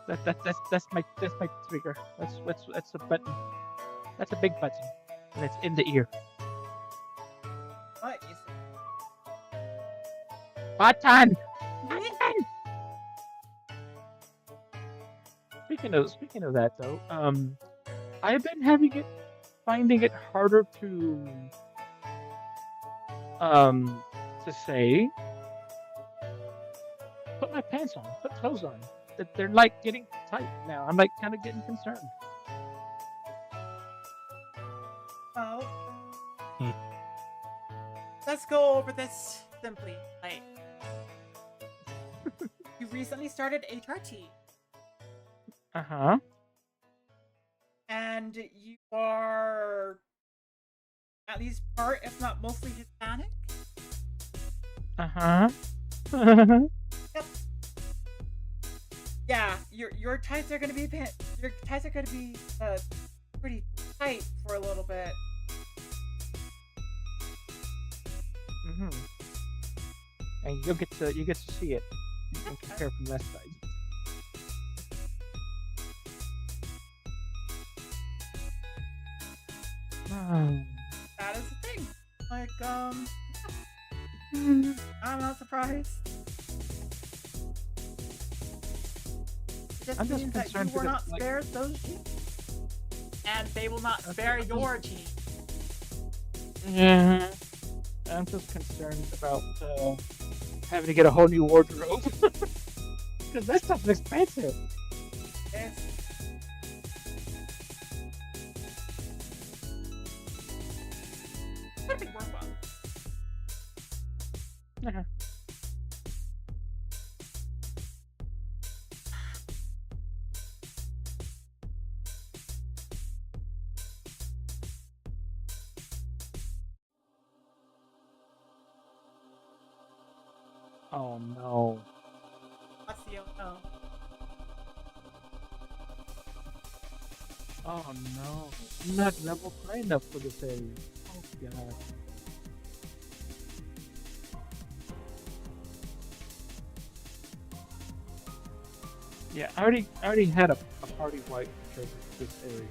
C: That's my trigger. That's a button. That's a big button, and it's in the ear.
A: What is
C: Button.
A: it?
C: Speaking of that though, I've been finding it harder to say, put my pants on, put clothes on. That they're like getting tight now. I'm like kind of getting concerned.
A: Well,
B: Hmm.
A: let's go over this simply. Like, you recently started HRT,
C: Uh-huh.
A: and you are at least part, if not mostly, Hispanic.
C: Uh-huh.
A: Yep. Yeah, your tights are gonna be pretty tight for a little bit.
C: Mm-hmm. And you get to see it and compare from that side.
A: That is the thing. Like, I'm not surprised. It
C: I'm just
A: means that
C: concerned
A: you were
C: because,
A: not
C: like-
A: spared those genes, and they will not spare your genes.
C: Yeah. I'm just concerned about having to get a whole new wardrobe because that stuff's expensive.
A: It's gonna be worthwhile.
C: Uh-huh. Oh no.
A: What's the oh?
C: Oh no. I'm not level high enough for this area. Oh god. Yeah, I already had a party wipe for this area.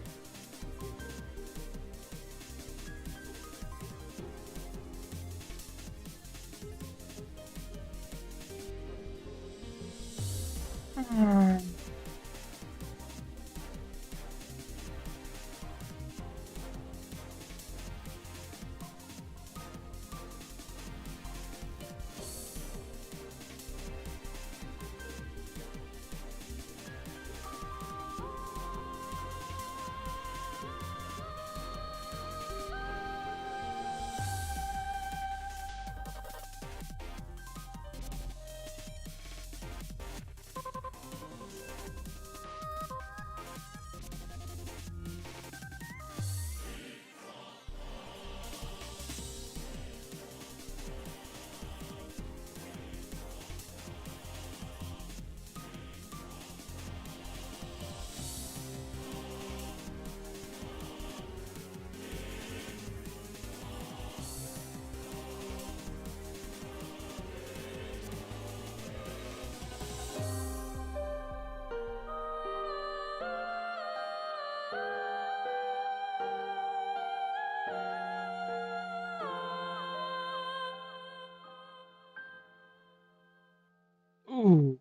C: Ooh.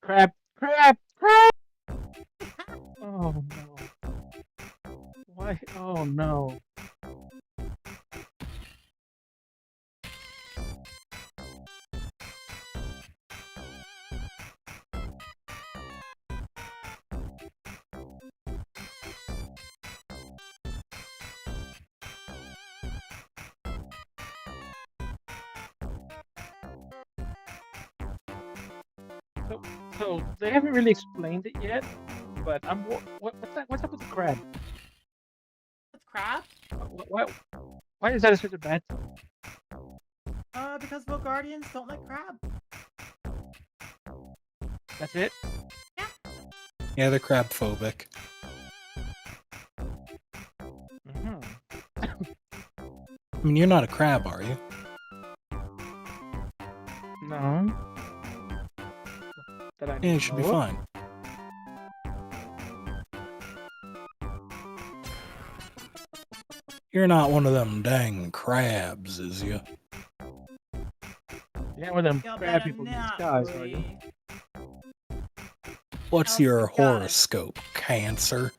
C: Crap, crap, crap! Oh no. Why? Oh no. So they haven't really explained it yet, but what's that? What's up with the crab?
A: With crab?
C: Why is that such a bad thing?
A: Because Guardians don't like crab.
C: That's it.
B: Yeah, they're crab phobic.
C: Mhm.
B: I mean, you're not a crab, are you?
C: No. That I
B: Yeah, you should be
C: know of.
B: fine. You're not one of them dang crabs, is you?
C: Yeah, one of them
A: Y'all
C: crab
A: better
C: people in
A: not
C: disguise, are you?
A: be.
B: What's
A: Else
B: your
A: you got it.
B: horoscope, Cancer?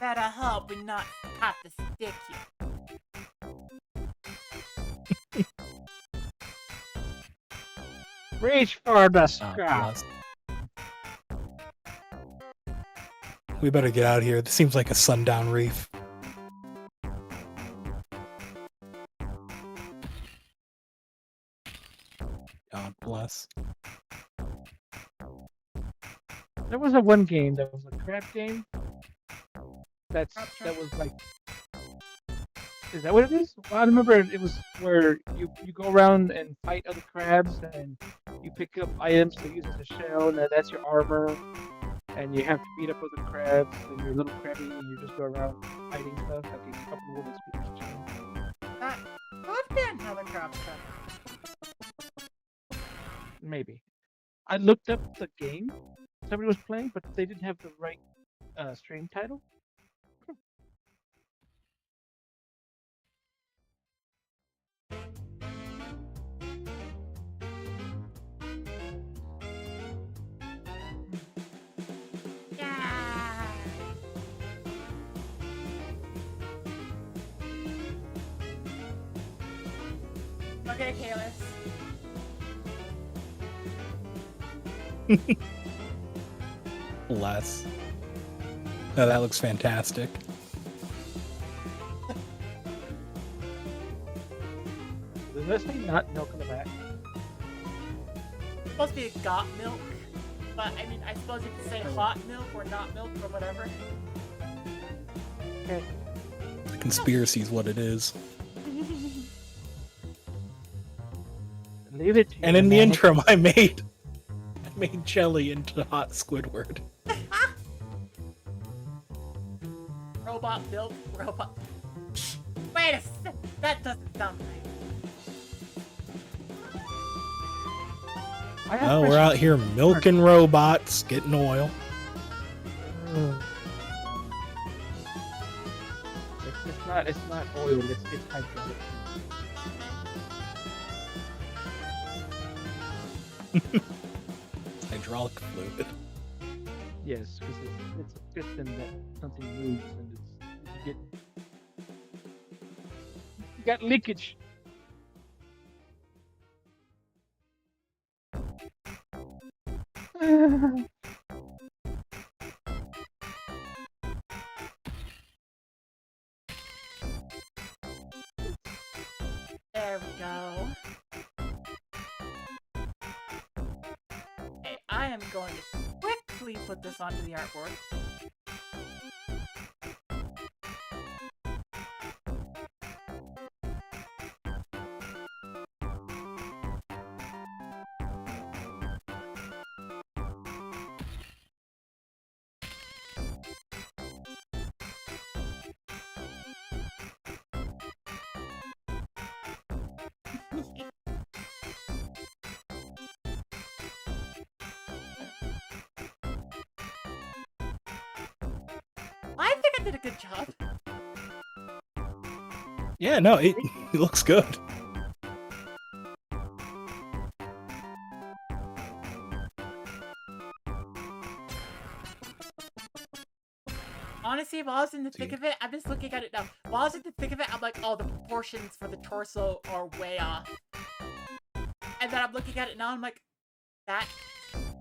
A: Better hope we not have to stick you.
C: Reach for the
B: Ah,
C: scrap.
B: bless. We better get out of here. This seems like a sundown reef. God bless.
C: There was a one game that was a crab game.
A: Crab
C: That was like. Is that what it is? Well, I remember it was where you go around and fight other crabs and you pick up items to use as a shell and that's your armor. And you have to beat up other crabs and you're a little crabby and you just go around fighting stuff like a couple of wooden speakers.
A: That could be another crab trap.
C: Maybe. I looked up the game somebody was playing, but they didn't have the right stream title.
A: Yeah. Okay, Kalis.
B: Bless. Oh, that looks fantastic.
C: Does that say not milk in the back?
A: It's supposed to be got milk, but I mean, I suppose you could say hot milk or not milk or whatever.
C: Okay.
B: The conspiracy is what it is.
C: Leave it to
B: And
C: you,
B: in the
C: man.
B: interim, I made jelly into hot Squidward.
A: Robot milk, robot. Wait a sec. That doesn't sound right.
C: I have
B: Oh, we're
C: questions.
B: out here milking robots, getting oil.
C: It's not oil. It's hydraulic.
B: Hydraulic fluid.
C: Yes, because it's a piston that something moves and you got leakage.
A: There we go. Okay, I am going to quickly put this onto the artboard. I think I did a good job.
B: Yeah, no, it looks good.
A: Honestly, while I was in the thick of it, I'm just looking at it now. While I was in the thick of it, I'm like, oh, the proportions for the torso are way off. And then I'm looking at it now, I'm like, that's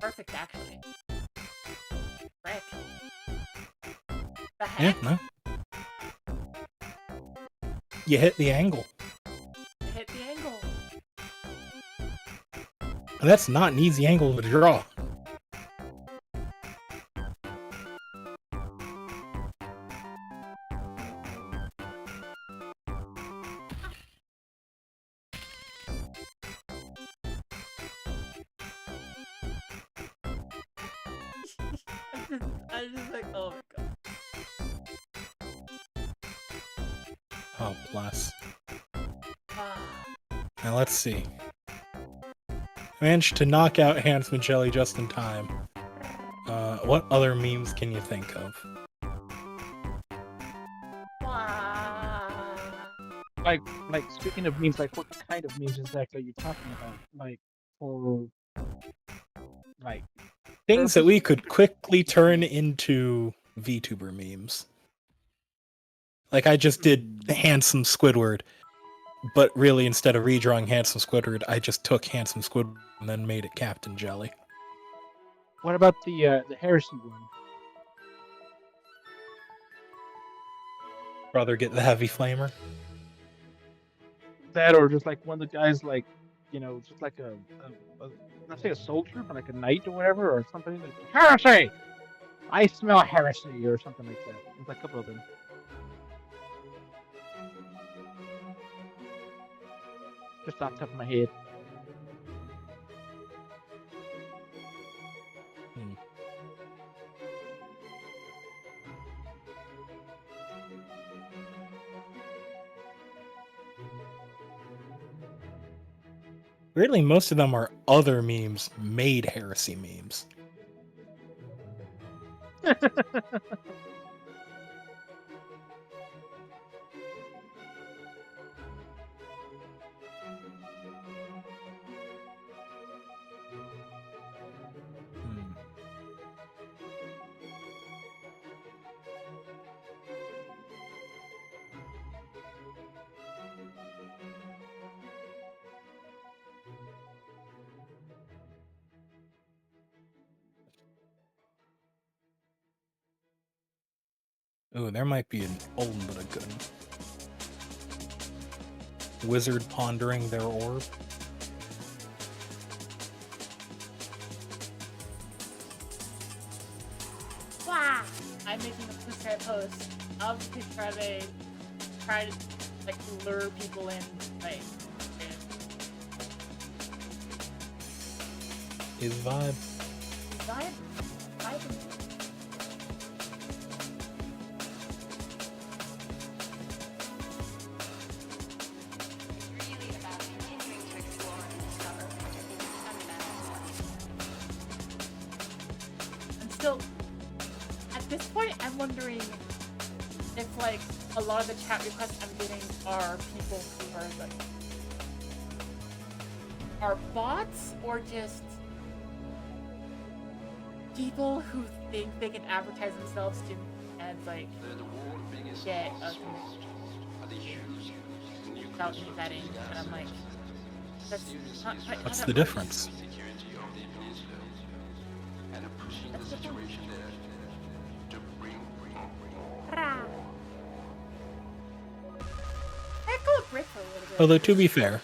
A: perfect, actually. Frick. The
B: Yeah,
A: heck?
B: no. You hit the angle.
A: I hit the angle.
B: That's not an easy angle to draw.
A: I'm just like, oh my god.
B: Oh, bless.
A: Ah.
B: Now let's see. Managed to knock out Handsome Jelly just in time. What other memes can you think of?
A: Wah.
C: Like speaking of memes, like what kind of memes exactly are you talking about? Like for like
B: Things that we could quickly turn into VTuber memes. Like I just did Handsome Squidward, but really instead of redrawing Handsome Squidward, I just took Handsome Squidward and then made it Captain Jelly.
C: What about the heresy one?
B: Brother, get the heavy flamer.
C: That or just like one of the guys like, just like a let's say a soldier, but like a knight or whatever, or something like heresy. I smell heresy or something like that. There's like a couple of them. Just off the top of my head.
B: Weirdly, most of them are other memes made heresy memes. Ooh, there might be an old but a good one. Wizard pondering their orb.
A: Wah! I'm making a push post of the try to like lure people in, like.
B: His vibe.
A: Vibe. So, at this point, I'm wondering if, like, a lot of the chat requests I'm getting are people who are, like, are bots, or just people who think they can advertise themselves to, and, like, get a commission without me vetting, and I'm like, that's not quite
B: What's
A: how
B: the
A: that works.
B: difference? Although, to be fair,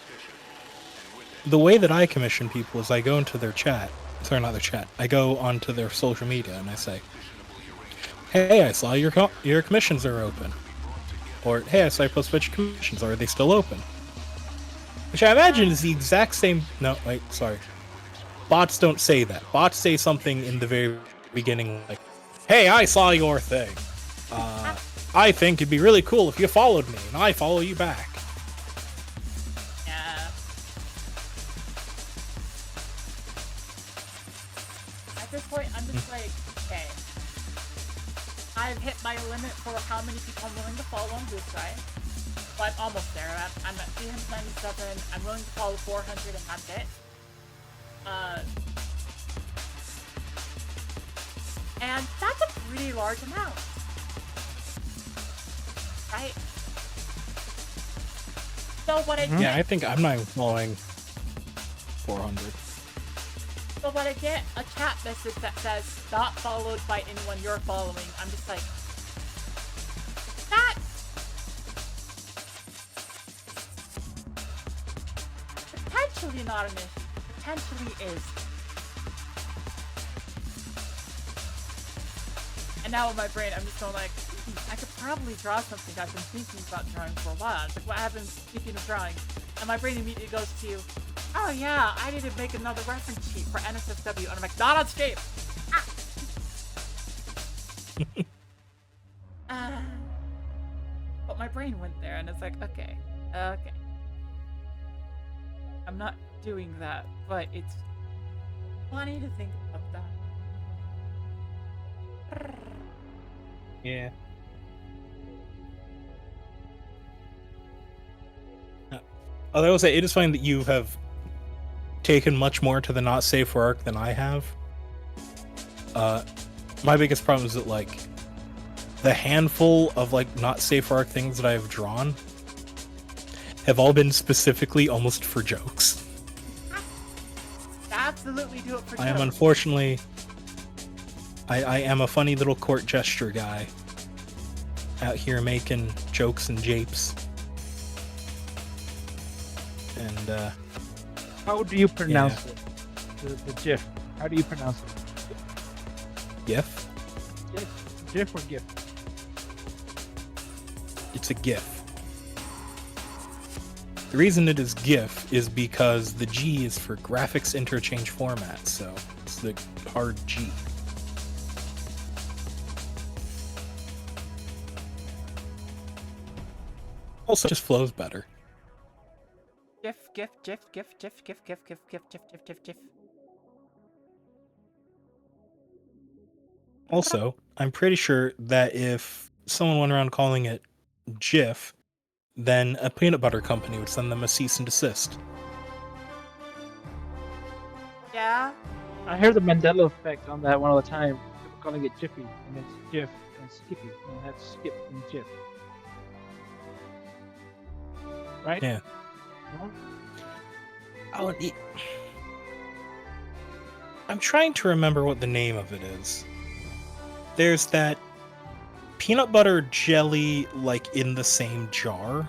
B: the way that I commission people is I go into their chat. Sorry, not their chat. I go onto their social media and I say, hey, I saw your commissions are open. Or, hey, I saw you post a bunch of commissions. Are they still open? Which I imagine is the exact same... No, wait, sorry. Bots don't say that. Bots say something in the very beginning like, hey, I saw your thing. I think it'd be really cool if you followed me, and I follow you back.
A: Yeah. At this point, I'm just like, okay. I've hit my limit for how many people I'm willing to follow on Blue Sky. But I'm almost there. I'm at 397. I'm willing to follow 400, and that's it. And that's a pretty large amount. Right? So what I
B: Yeah, I think I'm not even following 400.
A: So when I get a chat message that says not followed by anyone you're following, I'm just like, that's potentially not an issue. potentially is. And now in my brain, I'm just going like, I could probably draw something I've been thinking about drawing for a while. It's like, what happens speaking of drawing? And my brain immediately goes to, oh yeah, I need to make another reference sheet for NSFW. And I'm like, not on Scape! But my brain went there, and it's like, okay. I'm not doing that, but it's funny to think about that.
B: Yeah. Although I will say, it is fine that you have taken much more to the not safe for arc than I have. My biggest problem is that, like, the handful of, like, not safe for arc things that I have drawn have all been specifically almost for jokes.
A: Absolutely do it for
B: I am
A: jokes.
B: unfortunately... I am a funny little court gesture guy. Out here making jokes and japes. And,
C: How do you pronounce it? The GIF. How do you pronounce it?
B: GIF?
C: GIF or GIF?
B: It's a GIF. The reason it is GIF is because the G is for graphics interchange format, so it's the hard G. Also, it just flows better.
A: GIF, GIF, GIF, GIF, GIF, GIF, GIF, GIF, GIF, GIF, GIF, GIF, GIF.
B: Also, I'm pretty sure that if someone went around calling it GIF, then a peanut butter company would send them a cease and desist.
A: Yeah?
C: I hear the Mandela effect on that one all the time. People calling it Jiffy, and it's GIF, and Skippy, and that's Skip and GIF. Right?
B: Yeah.
C: No?
B: I'm trying to remember what the name of it is. There's that peanut butter jelly, like, in the same jar.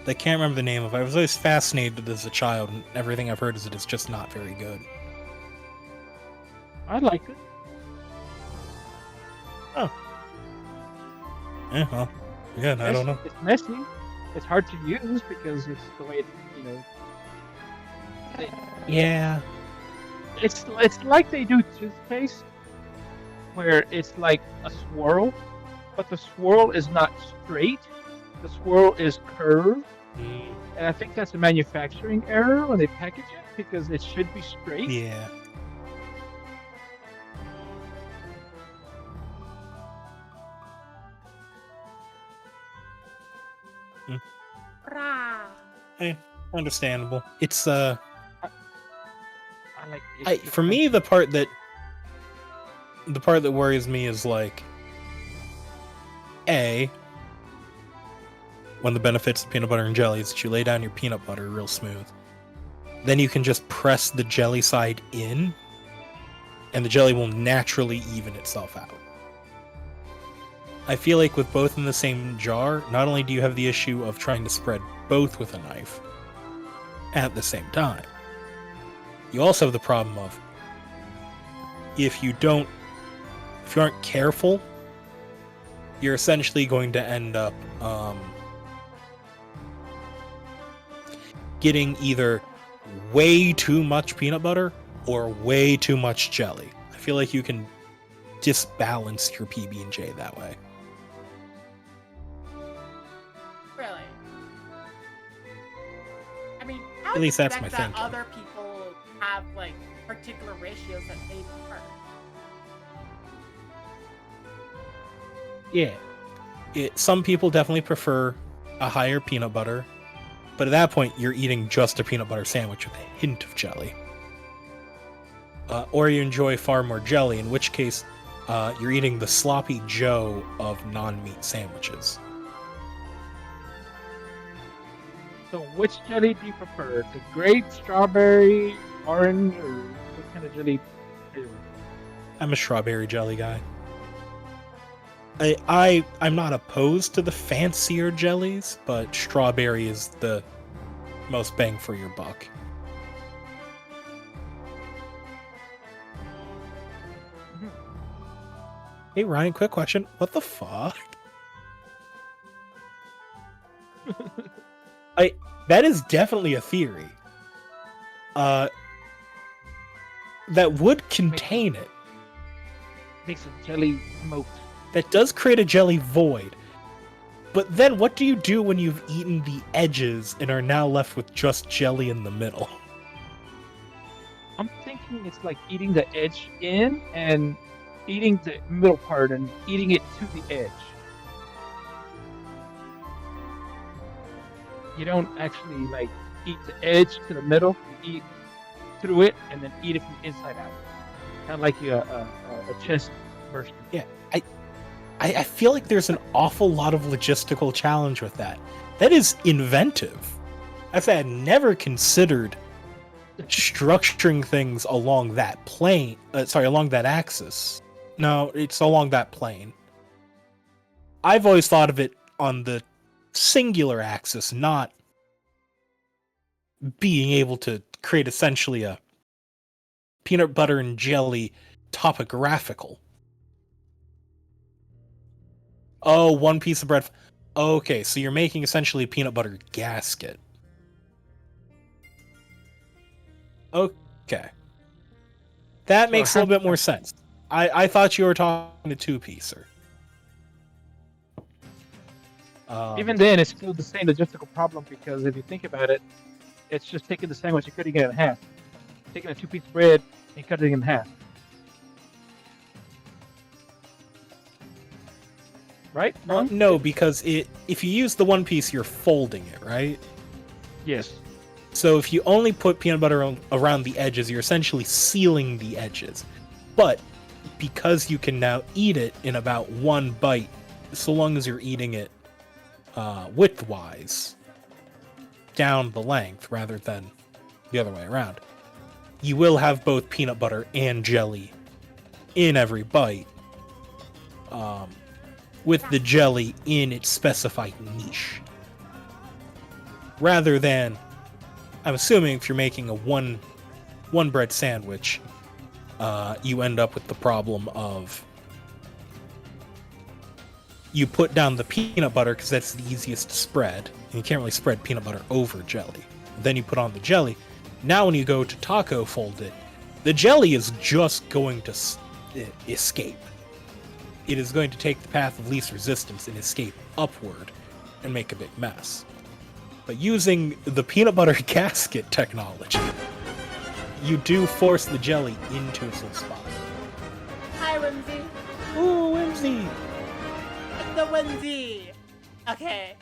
B: I can't remember the name of it. I was always fascinated as a child, and everything I've heard is that it's just not very good.
C: I like it.
B: Oh. Yeah, well, again, I don't know.
C: It's messy. It's hard to use because it's the way it,
B: Yeah.
C: It's like they do toothpaste, where it's like a swirl, but the swirl is not straight. The swirl is curved, and I think that's a manufacturing error when they package it because it should be straight.
B: Yeah. Hey, understandable. It's
C: I like it.
B: for me, the part that worries me is, like, A, one of the benefits of peanut butter and jelly is that you lay down your peanut butter real smooth. Then you can just press the jelly side in, and the jelly will naturally even itself out. I feel like with both in the same jar, not only do you have the issue of trying to spread both with a knife at the same time, you also have the problem of if you aren't careful, you're essentially going to end up getting either way too much peanut butter or way too much jelly. I feel like you can disbalance your PB&J that way.
A: Really? I mean, how
B: At least that's my
A: expect that
B: thinking.
A: other people have, like, particular ratios that they prefer?
B: Yeah. Some people definitely prefer a higher peanut butter, but at that point, you're eating just a peanut butter sandwich with a hint of jelly. Or you enjoy far more jelly, in which case, you're eating the sloppy Joe of non-meat sandwiches.
C: So, which jelly do you prefer? The grape, strawberry, orange, or what kind of jelly?
B: I'm a strawberry jelly guy. I'm not opposed to the fancier jellies, but strawberry is the most bang for your buck. Hey Ryan, quick question. What the fuck? That is definitely a theory. That would contain it.
C: Makes a jelly moat.
B: That does create a jelly void. But then what do you do when you've eaten the edges and are now left with just jelly in the middle?
C: I'm thinking it's like eating the edge in and eating the middle part and eating it to the edge. You don't actually like eat the edge to the middle. You eat through it and then eat it from inside out. Kind of like a chest version.
B: Yeah, I feel like there's an awful lot of logistical challenge with that. That is inventive. I say I'd never considered structuring things along that plane. Along that axis. No, it's along that plane. I've always thought of it on the singular axis, not being able to create essentially a peanut butter and jelly topographical. Oh, one piece of bread. Okay, so you're making essentially a peanut butter gasket. Okay. That makes a little bit more sense. I thought you were talking a two-piecer.
C: Even then, it's still the same logistical problem because if you think about it, it's just taking the sandwich and cutting it in half. Taking a two-piece bread and cutting it in half. Right?
B: No, because if you use the one piece, you're folding it, right?
C: Yes.
B: So if you only put peanut butter around the edges, you're essentially sealing the edges. But because you can now eat it in about one bite, so long as you're eating it widthwise, down the length rather than the other way around, you will have both peanut butter and jelly in every bite. With the jelly in its specified niche. Rather than, I'm assuming if you're making a one bread sandwich, you end up with the problem of you put down the peanut butter because that's the easiest to spread, and you can't really spread peanut butter over jelly. Then you put on the jelly. Now when you go to taco fold it, the jelly is just going to escape. It is going to take the path of least resistance and escape upward and make a big mess. But using the peanut butter gasket technology, you do force the jelly into its little spot.
A: Hi, Whimsy.
B: Ooh, Whimsy!
A: It's the Whimsy! Okay.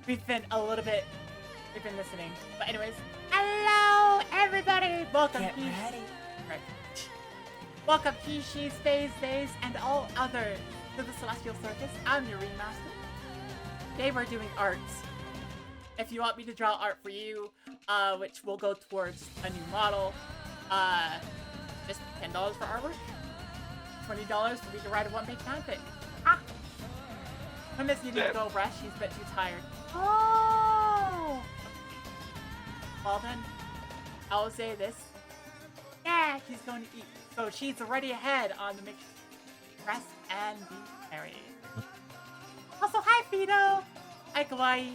A: We've been listening. But anyways, hello, everybody! Welcome
F: Get
A: to...
F: ready.
A: Right. Welcome to She's Phase Days and all others to the Celestial Circus. I'm your Remaster. Today we're doing arts. If you want me to draw art for you, which will go towards a new model, just $10 for artwork, $20 for me to write a one-page fanfic. Ah! Miss needs to go rest, she's a bit too tired. Oh! Well then, I'll say this. Yeah, he's going to eat. So she's already ahead on the make rest and be merry. Also, hi Fido! Hi Kawaii!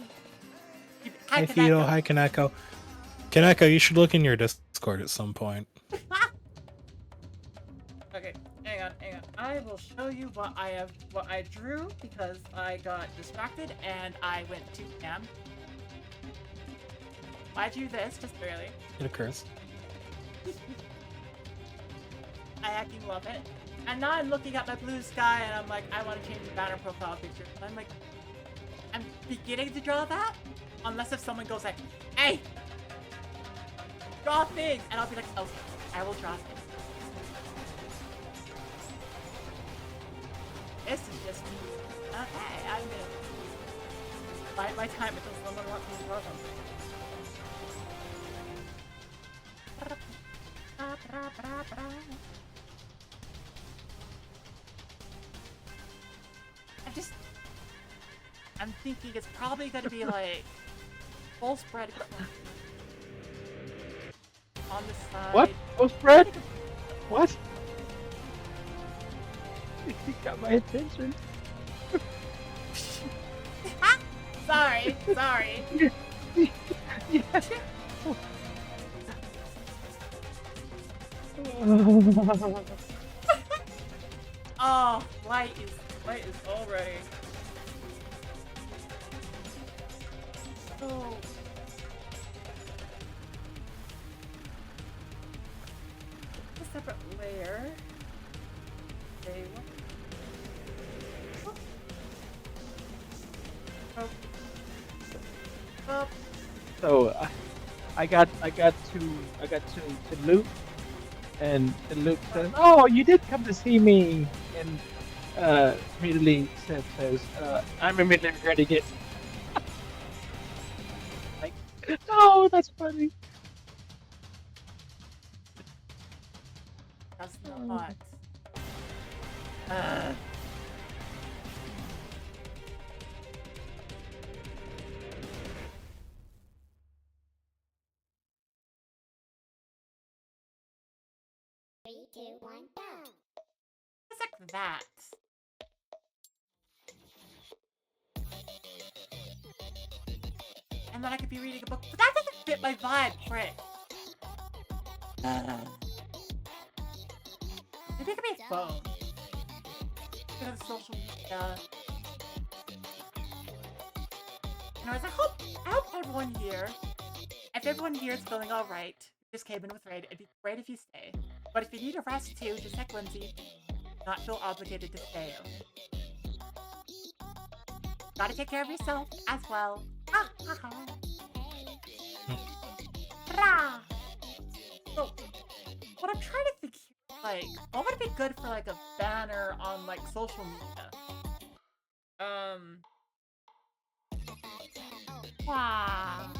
B: Hi Fido, hi Kaneko. Kaneko, you should look in your Discord at some point.
A: Okay, hang on. I will show you what I drew because I got distracted and I went too ham. I drew this just barely.
B: It occurs.
A: I acting love it. And now I'm looking at my blue sky and I'm like, I want to change the banner profile picture. And I'm like, I'm beginning to draw that? Unless if someone goes like, hey! Draw things! And I'll be like, okay, I will draw things. This is just me. Okay, I'm gonna bite my time until someone wants me to draw them. I'm thinking it's probably gonna be like full spread on the side.
C: What? Full spread? What? You got my attention.
A: Sorry, sorry.
C: Yeah.
A: Oh, light is already. Oh. A separate layer. Okay. Oh. Oh.
C: So I got to Luke, and Luke says, "Oh, you did come to see me," and immediately says, "I'm immediately regretting it." Like, oh, that's funny.
A: That's not. Uh.
F: Three, two, one, go.
A: Just like that. And then I could be reading a book, but that doesn't fit my vibe, frick. Maybe it could be a phone. Bit of social media. Anyways, I hope everyone here, if everyone here is feeling alright, just came in with raid, it'd be great if you stay. But if you need a rest too, just like Lindsay, not feel obligated to stay. Gotta take care of yourself as well. Ha ha ha. Rah. So, what I'm trying to think here, like, what would be good for like a banner on like social media? Wow.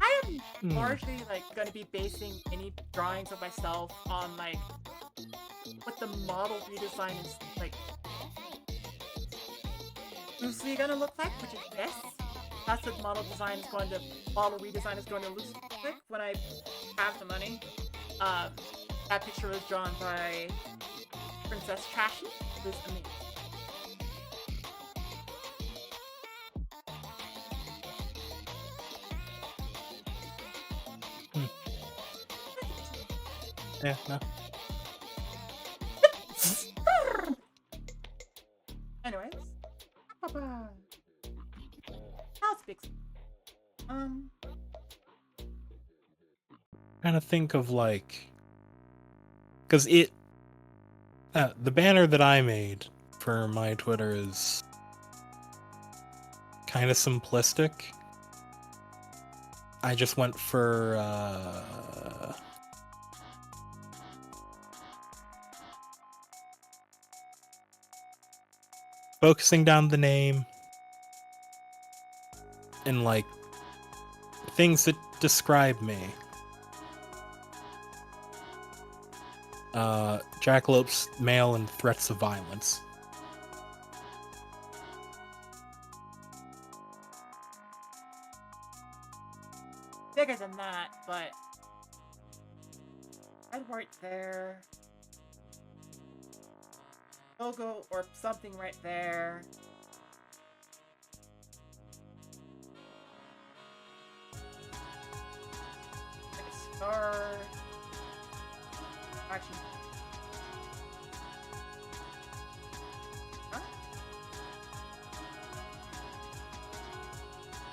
A: I am largely like gonna be basing any drawings of myself on like what the model redesign is like loosely gonna look like, which is this. That's what model redesign is going to look like when I have the money. That picture was drawn by Princess Trashy, who's amazing.
B: Yeah, no.
A: Anyways. Now speaks.
B: Trying to think of like, because the banner that I made for my Twitter is kind of simplistic. I just went for focusing down the name and like things that describe me. Jackalopes, male, and threats of violence.
A: Bigger than that, but I'd right there. Logo or something right there. Like a star. Actually. Huh?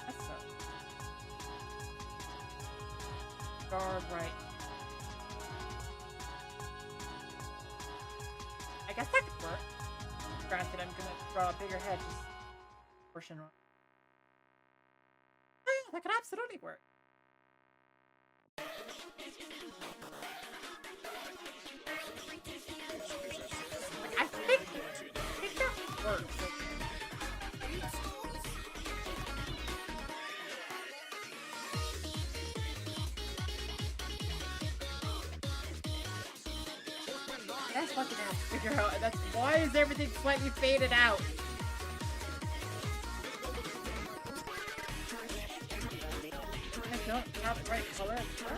A: That's so. Star right. I guess that could work. Granted, I'm gonna draw a bigger head just portion. Oh yeah, that could absolutely work. Like, I think that works. That's what I have to figure out. That's why is everything slightly faded out? I don't have the right color. Huh?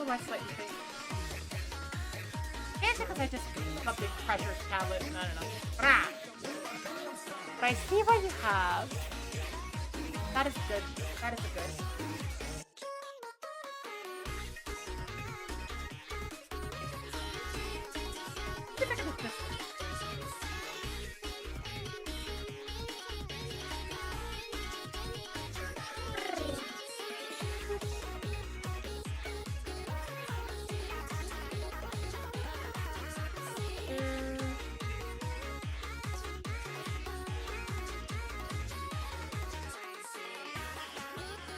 A: do I slightly think? It's because I just took up the pressure tablet and I don't know. Rah! But I see what you have. That is good. That is good. See if I can hit this.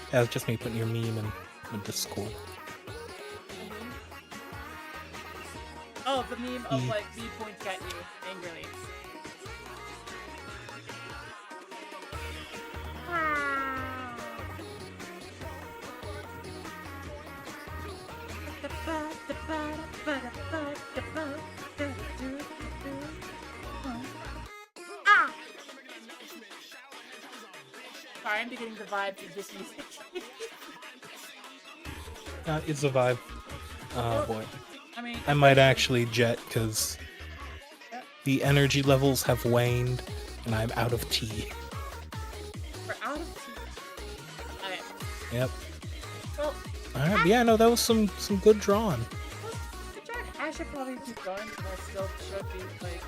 B: That was just me putting your meme in Discord.
A: Oh, the meme of like me pointing at you angrily. Ah! Sorry, I'm beginning the vibes of this music.
B: It's a vibe. Oh boy.
A: I mean,
B: I might actually jet because the energy levels have waned and I'm out of tea.
A: we're out of tea. Okay.
B: Yep.
A: Well,
B: Alright, yeah, no, that was some good drawing.
A: good job. I should probably keep going because I still should be like.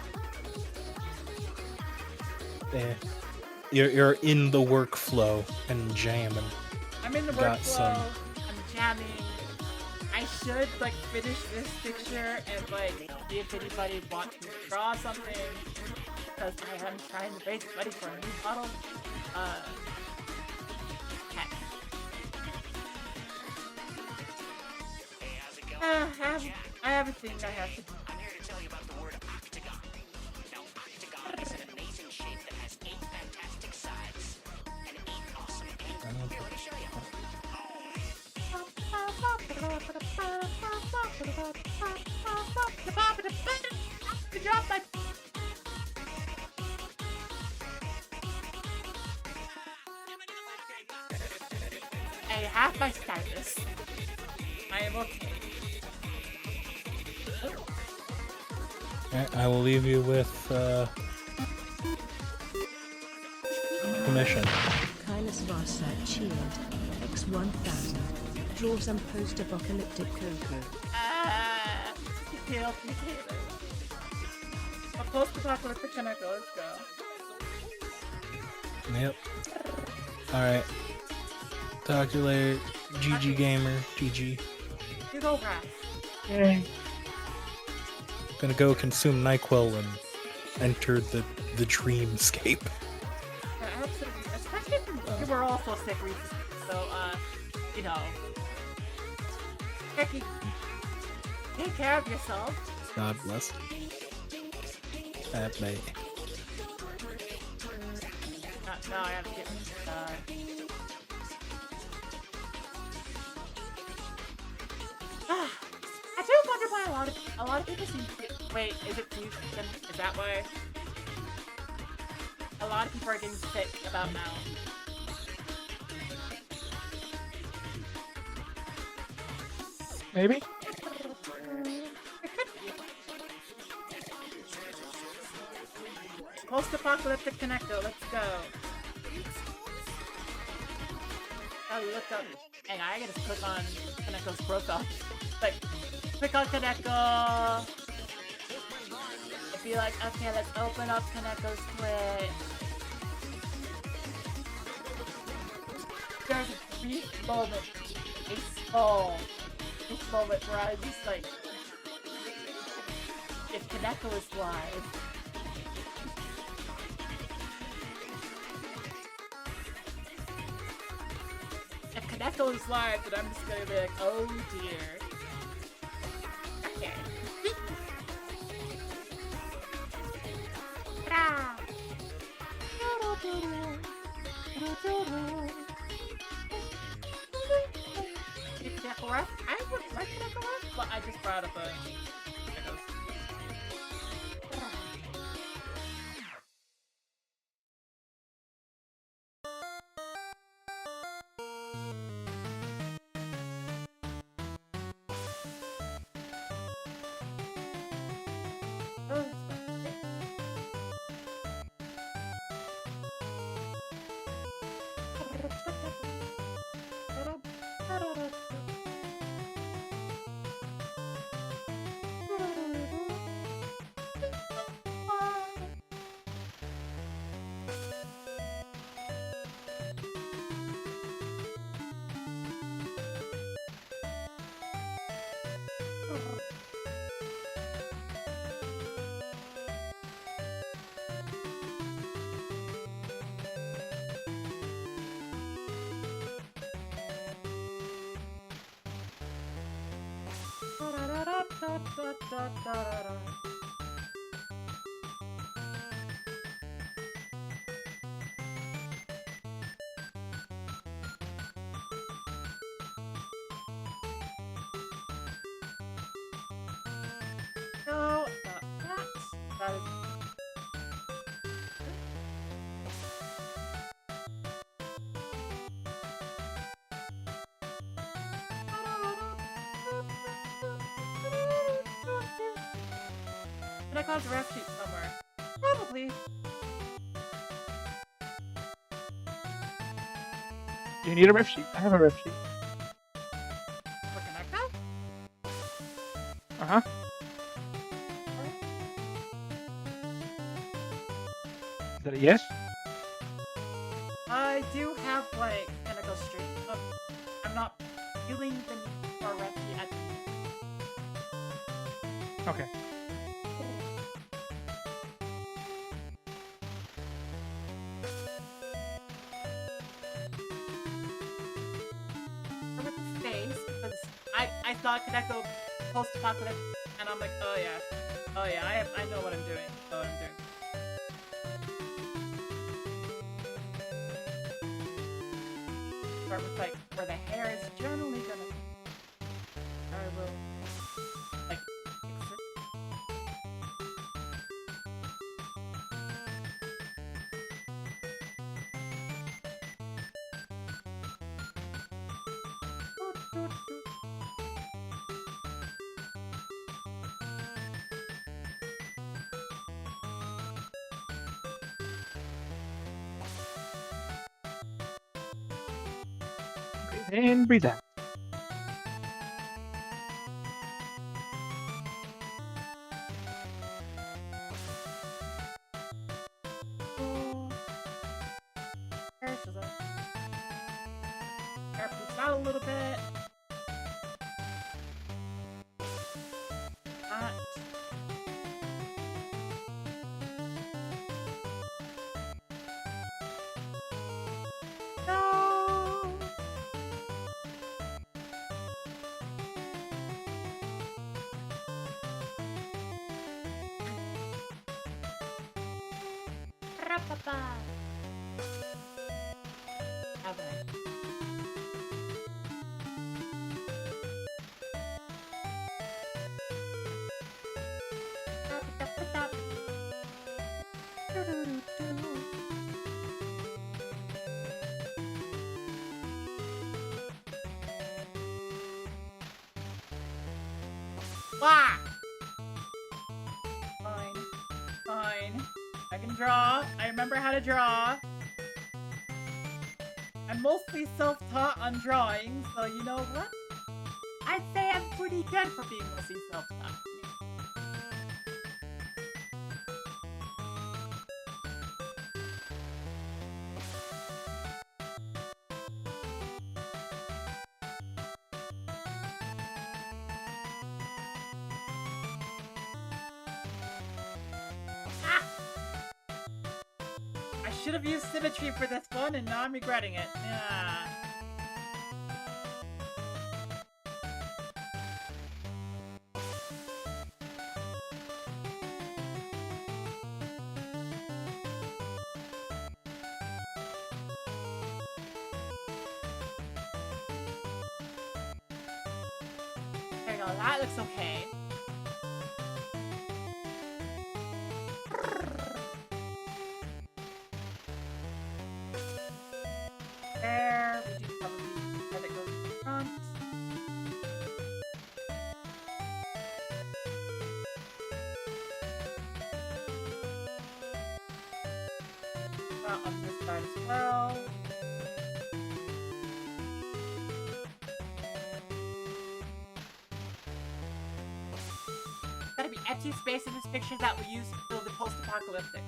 B: Yeah. You're in the workflow and jamming.
A: I'm in the
B: Got
A: workflow.
B: some.
A: I'm jamming. I should like finish this picture and like see if anybody wants to draw something because I am trying to base ready for a new model. Heck. I have a thing I have to do. Good job, my. I have my stylus. I am okay.
B: Alright, I will leave you with commission.
D: Kailas Varsat cheered. X1000. Draw some post-apocalyptic Coco.
A: Killed me, Taylor. A post-apocalyptic connector, let's go.
B: Yep. Alright. Talk to you later. GG gamer. GG.
A: You go fast.
C: Yay.
B: Gonna go consume NyQuil and enter the dreamscape.
A: Yeah, absolutely. Especially if we were all so sick recently. So, you know. Hecky. Take care of yourself.
B: God bless. That mate.
A: No, I have to get. I do wonder why a lot of people seem to. Wait, is it fusion? Is that why? A lot of people are getting sick about now.
C: Maybe?
A: It could be. Post-apocalyptic connector, let's go. Oh, look up. Hang on, I gotta click on Kaneko's profile. Like, click on Kaneko. It'd be like, okay, let's open up Kaneko's Twitch. There's a brief moment, a small moment where I just like, if Kaneko is live. If Kaneko is live, then I'm just gonna be like, oh dear. Okay. Ah. If Kaneko ref, I would like Kaneko ref, but I just brought up a Kaneko's. No, not that. That is. Can I cause a ref sheet somewhere? Probably.
C: Do you need a ref sheet? I have a ref sheet.
A: For Connecto?
C: Uh-huh. Is that a yes?
A: I do have like Connecto Street. I'm not feeling the need for a ref sheet at the moment.
C: Okay.
A: Or with the face, because I thought Connecto post-apocalypse, and I'm like, oh yeah, I know what I'm doing. Start with like where the hair is generally gonna. I will like fix it.
C: Breathe in, breathe out.
A: Hair shows up. Hair poofs out a little bit. Not. No. Rapapa. Have I? Wah! Fine. Fine. I can draw. I remember how to draw. I'm mostly self-taught on drawing, so you know what? I'd say I'm pretty good for being mostly self-taught. I should have used symmetry for this one, and now I'm regretting it. Yeah. There you go, that looks okay. There, we do probably let it go to the front. On this side as well. Gotta be empty space in this picture that we use to build the post-apocalyptic.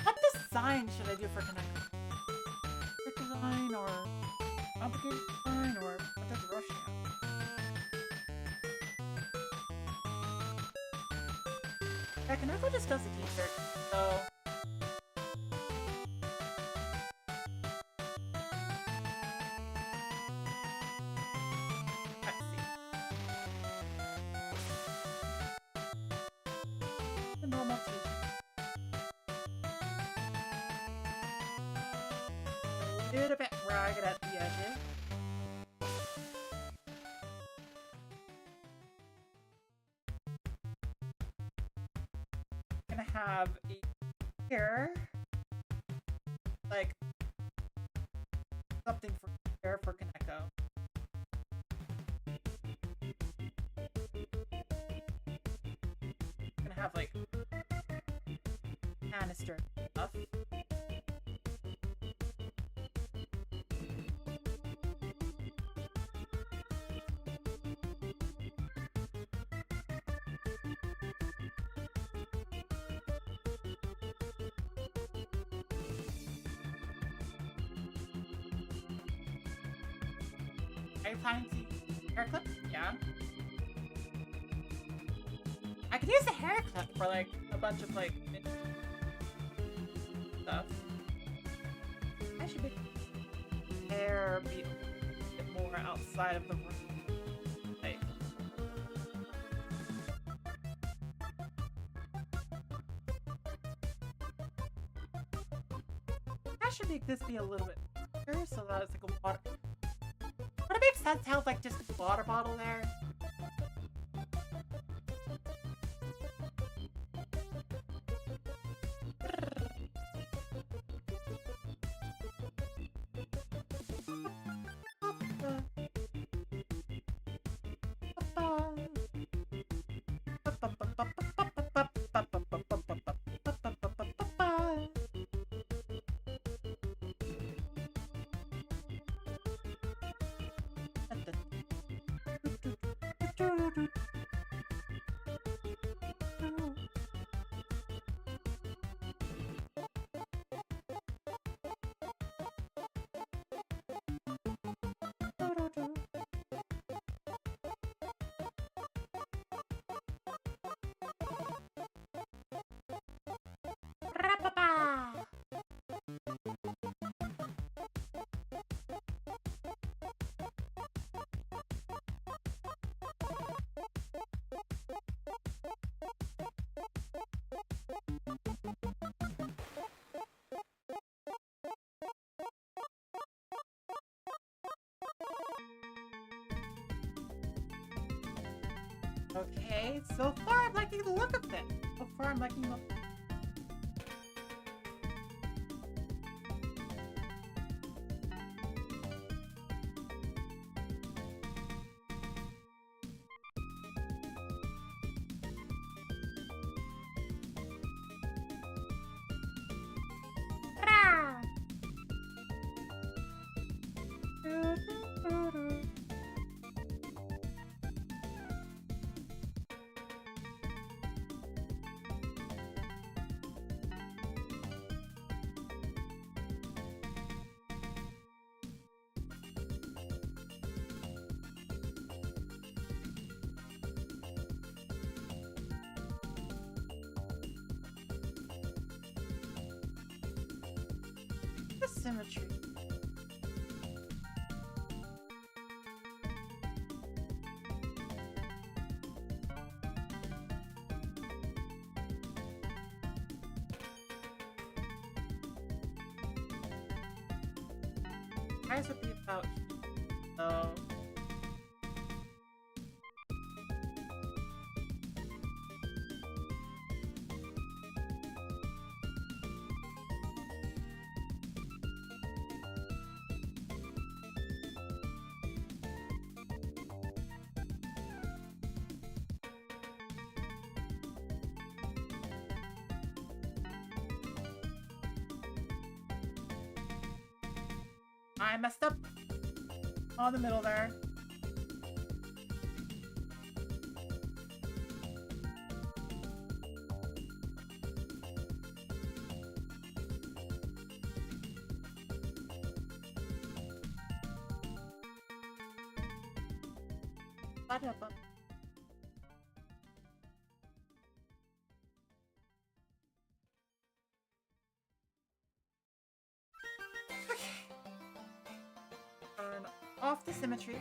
A: What design should I do for Connector? Quick design or complicated design or what does Rush have? Yeah, Connector just does the t-shirt, so. little bit ragged at the edges. Gonna have a here, like something for here for Kaneko. Gonna have like canister stuff. Are you planning to use hair clip? Yeah. I could use a hair clip for like a bunch of like stuff. I should make hair be a bit more outside of the room. Like, I should make this be a little bit bigger so that it's like a water. Would it make sense to have like just a water bottle there? Okay, so far I'm liking the look of this. So far I'm liking the... The symmetry. Eyes would be about so. I messed up on the middle there. Ba-da-ba. Turn off the symmetry.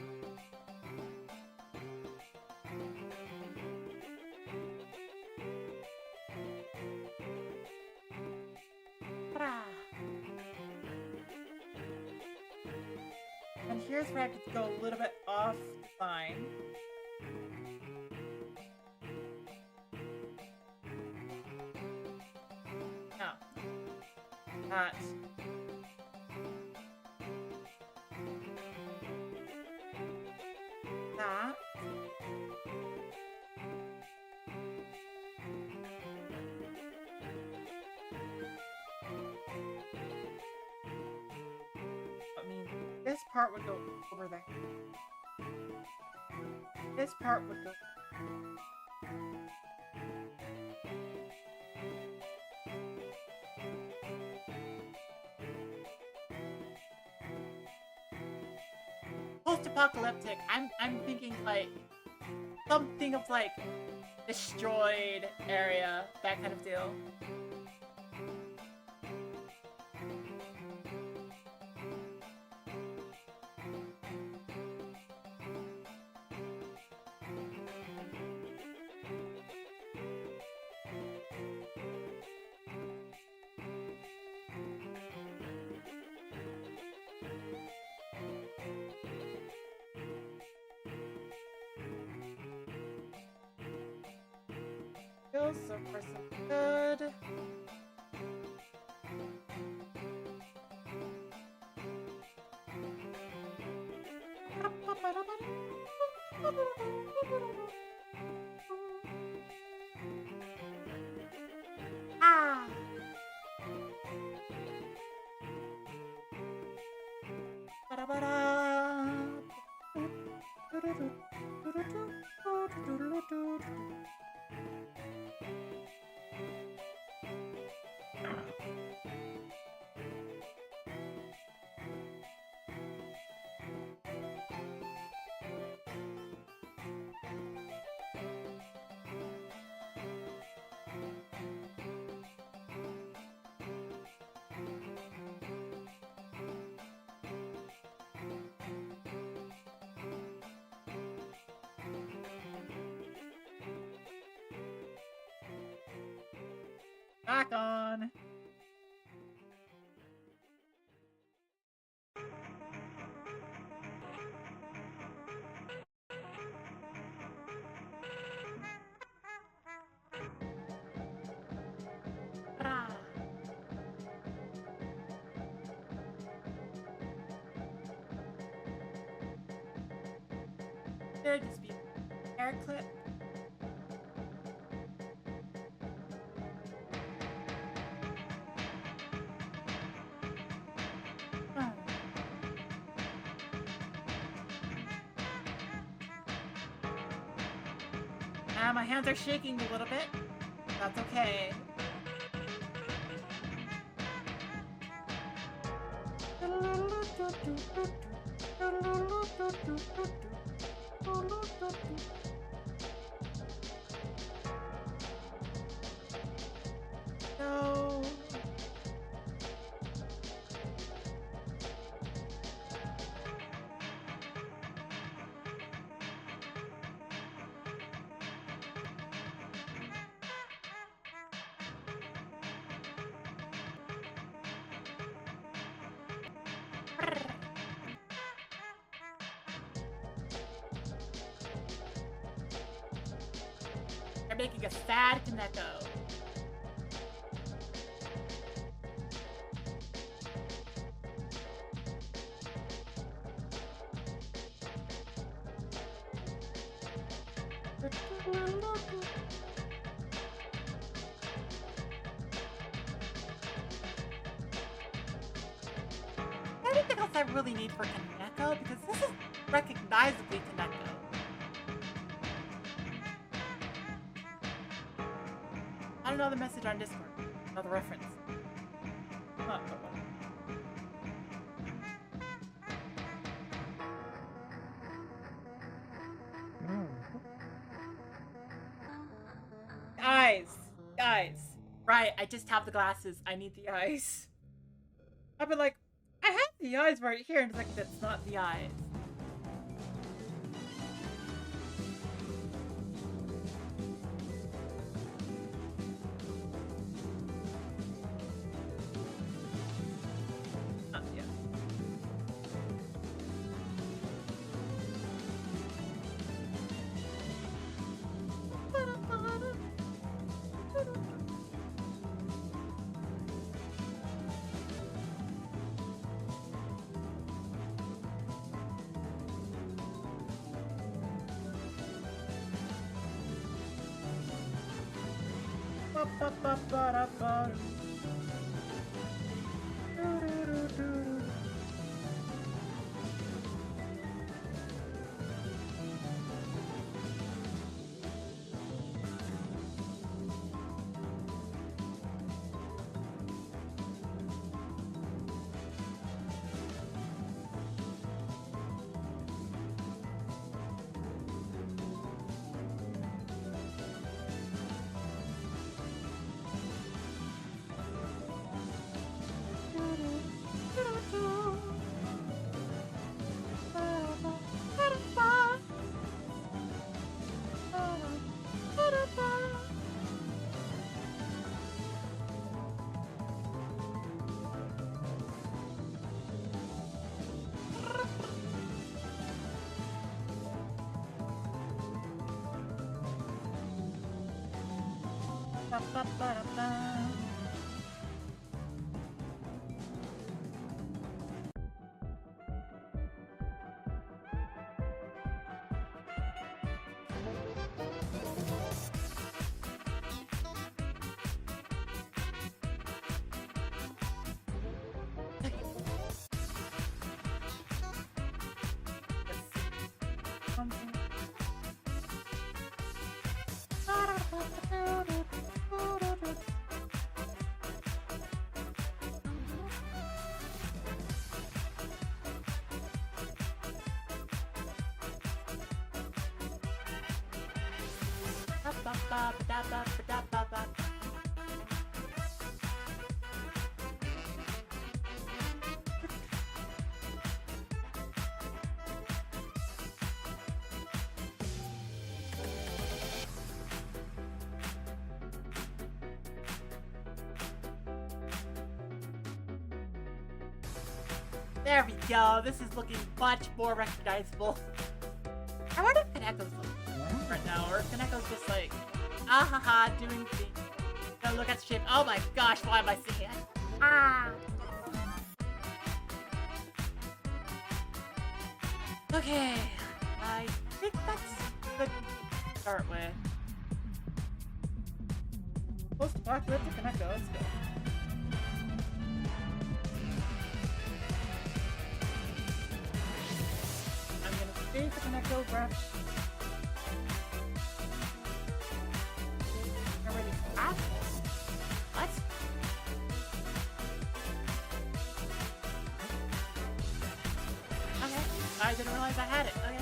A: Bra. And here's where I could go a little bit off the line. Now, that. That. I mean, this part would go over there. This part would go. Post-apocalyptic. I'm thinking like something of like destroyed area, that kind of deal. So far so good. Ah! Back on. Ah. There just be hair clip. My hands are shaking a little bit. That's okay. No. They're making a sad Kaneko. Anything else I really need for Kaneko? Because this is recognizably Kaneko. I don't know the message on Discord. Know the reference. Huh, oh well. Guys. Right, I just have the glasses. I need the eyes. I've been like, I have the eyes right here, and it's like, that's not the eyes. Yeah. There we go. This is looking much more recognizable. I wonder if Kaneko's looking right now, or if Kaneko's just like, ah ha ha, doing things. Go look at the shape. Oh my gosh, why am I seeing it? Ah. Okay, I think that's good to start with. Post-apocalyptic Kaneko, let's go. I'm gonna save the Kaneko brush. Already have this. What? Okay, I didn't realize I had it. Okay.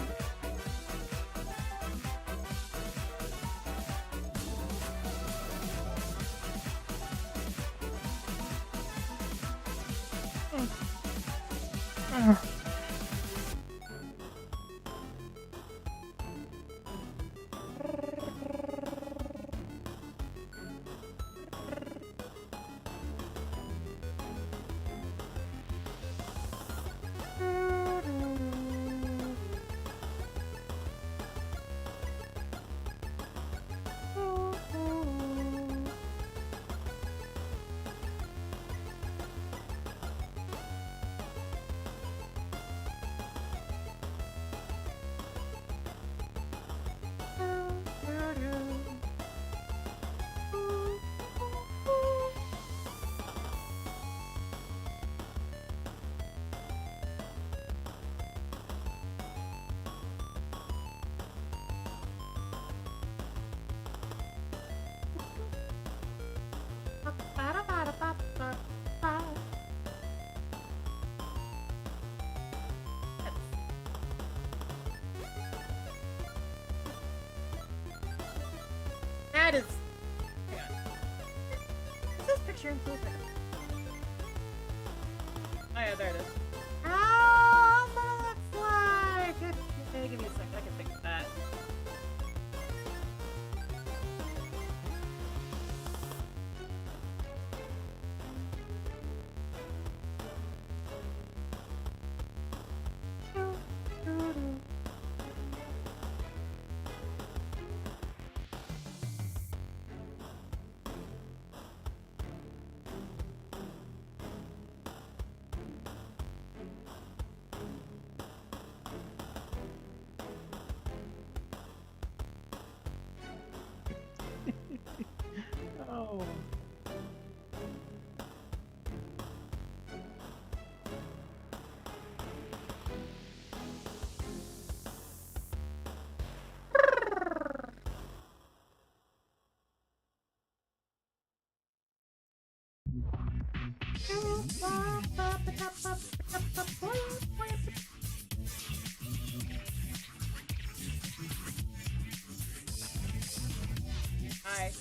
A: That is. Hang on. Is this picture included? Oh yeah, there it is. How that looks like. Okay, give me a second. I can fix that.
C: no.
A: Hi.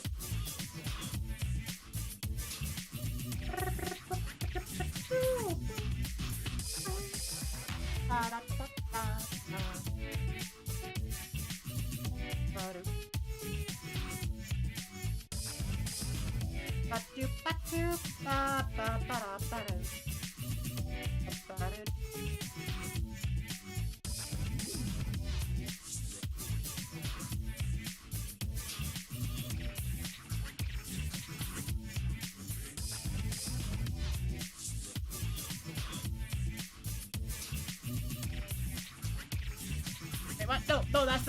A: Wait, what? No, no, that's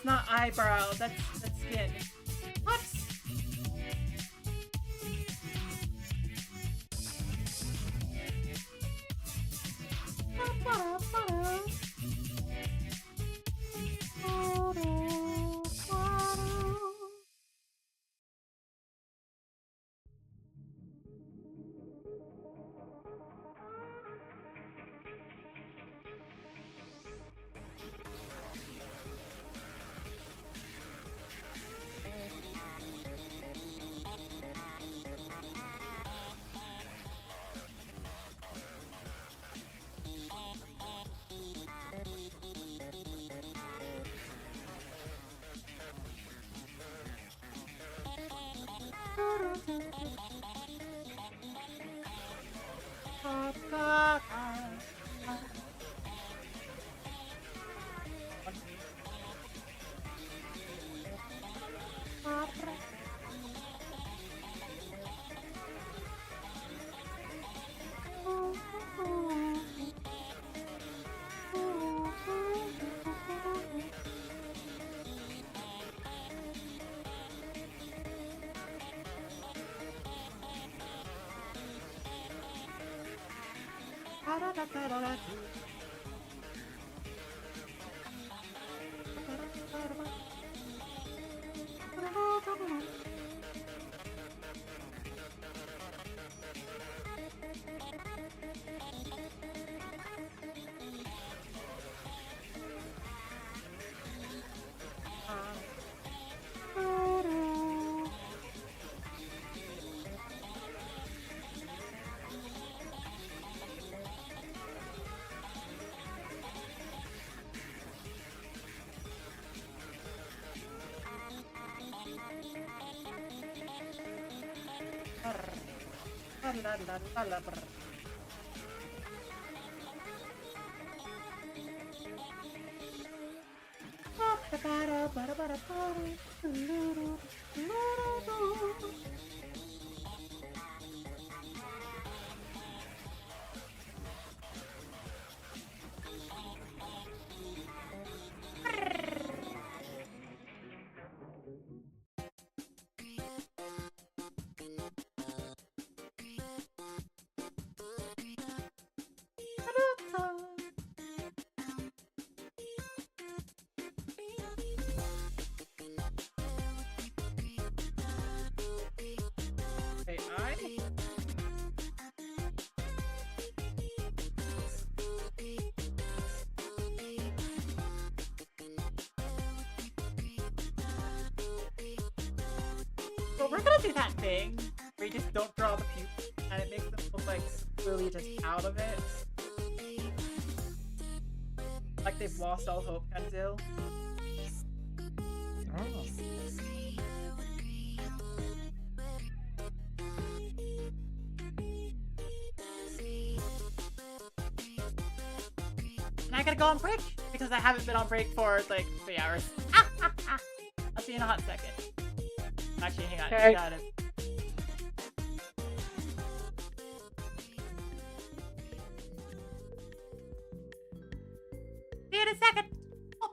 A: not eyebrow. That's skin. What? Wait, so we're gonna do that thing where you just don't draw the pupils and it makes them look like really just out of it. Like they've lost all hope kind of deal.
C: Oh.
A: And I gotta go on break because I haven't been on break for like 3 hours. I'll see you in a hot second. Actually, hang on.
C: Okay.
A: I got it. See you in a second. Oh.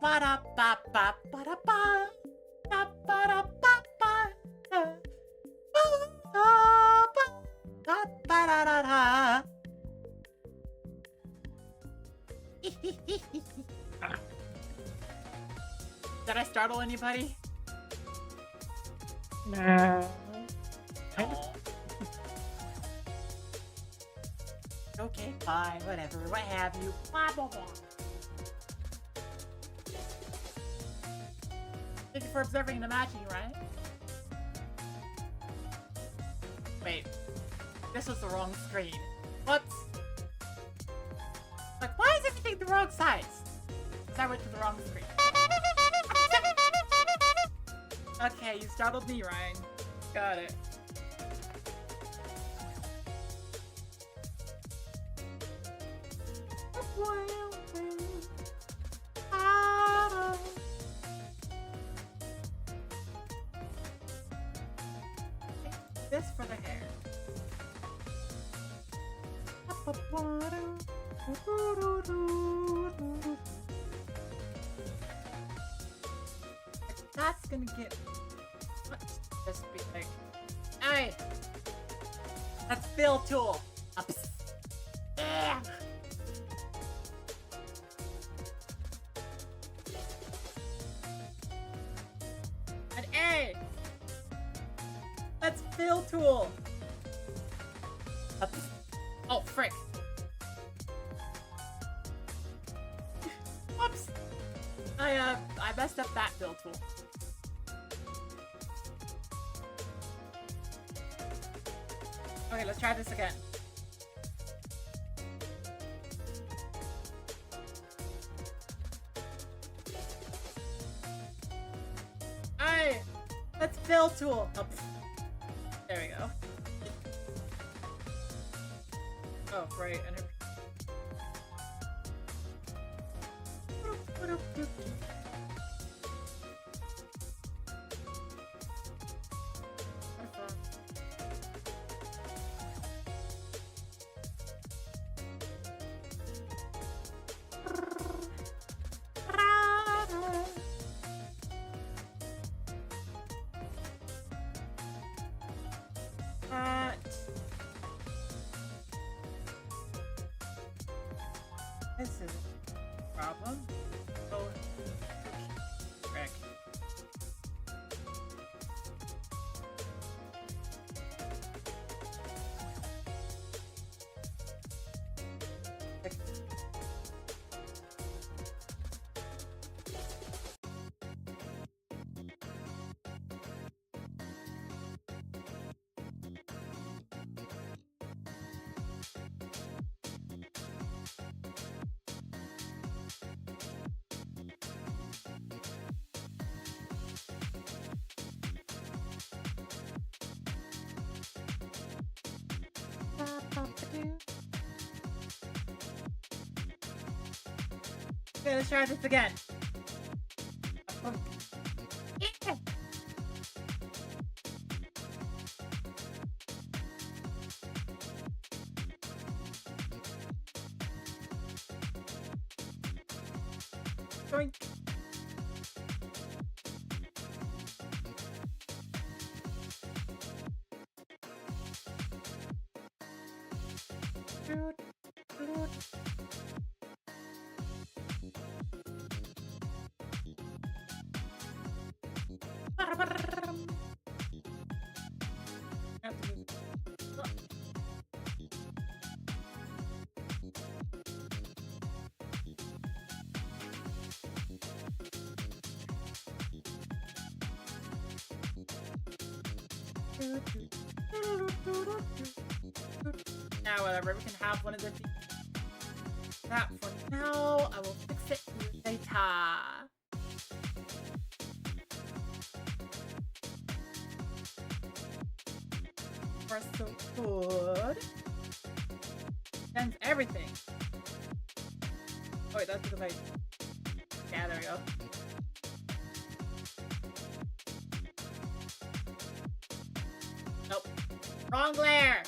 A: Ba da ba ba ba da ba. Ba ba da ba ba. Ba ba ba ba da da da. Did I startle anybody?
C: Nah.
A: No. Okay, fine, whatever, what have you. Blah, blah, blah. Thank you for observing the matching, right? Wait. This was the wrong screen. Whoops. Like, why is everything the wrong size? Because I went to the wrong screen. Okay, you startled me, Ryan. Got it. This for the hair. That's gonna get. Let's just be like, hey, that's fill tool. Ups. Yeah. An A. That's fill tool. Ups. Oh frick. Whoops. I messed up that fill tool. Okay, let's try this again. Alright, let's fill tool. Oh, there we go. Oh, right. And this is a problem. Oh, frick. Okay, let's try this again. Yeah. Doink. Now, whatever, we can have one of the that for now. I will fix it later. We're so good. Sends everything. Oh wait, that's because I. Yeah, there we go. Nope. Wrong glare!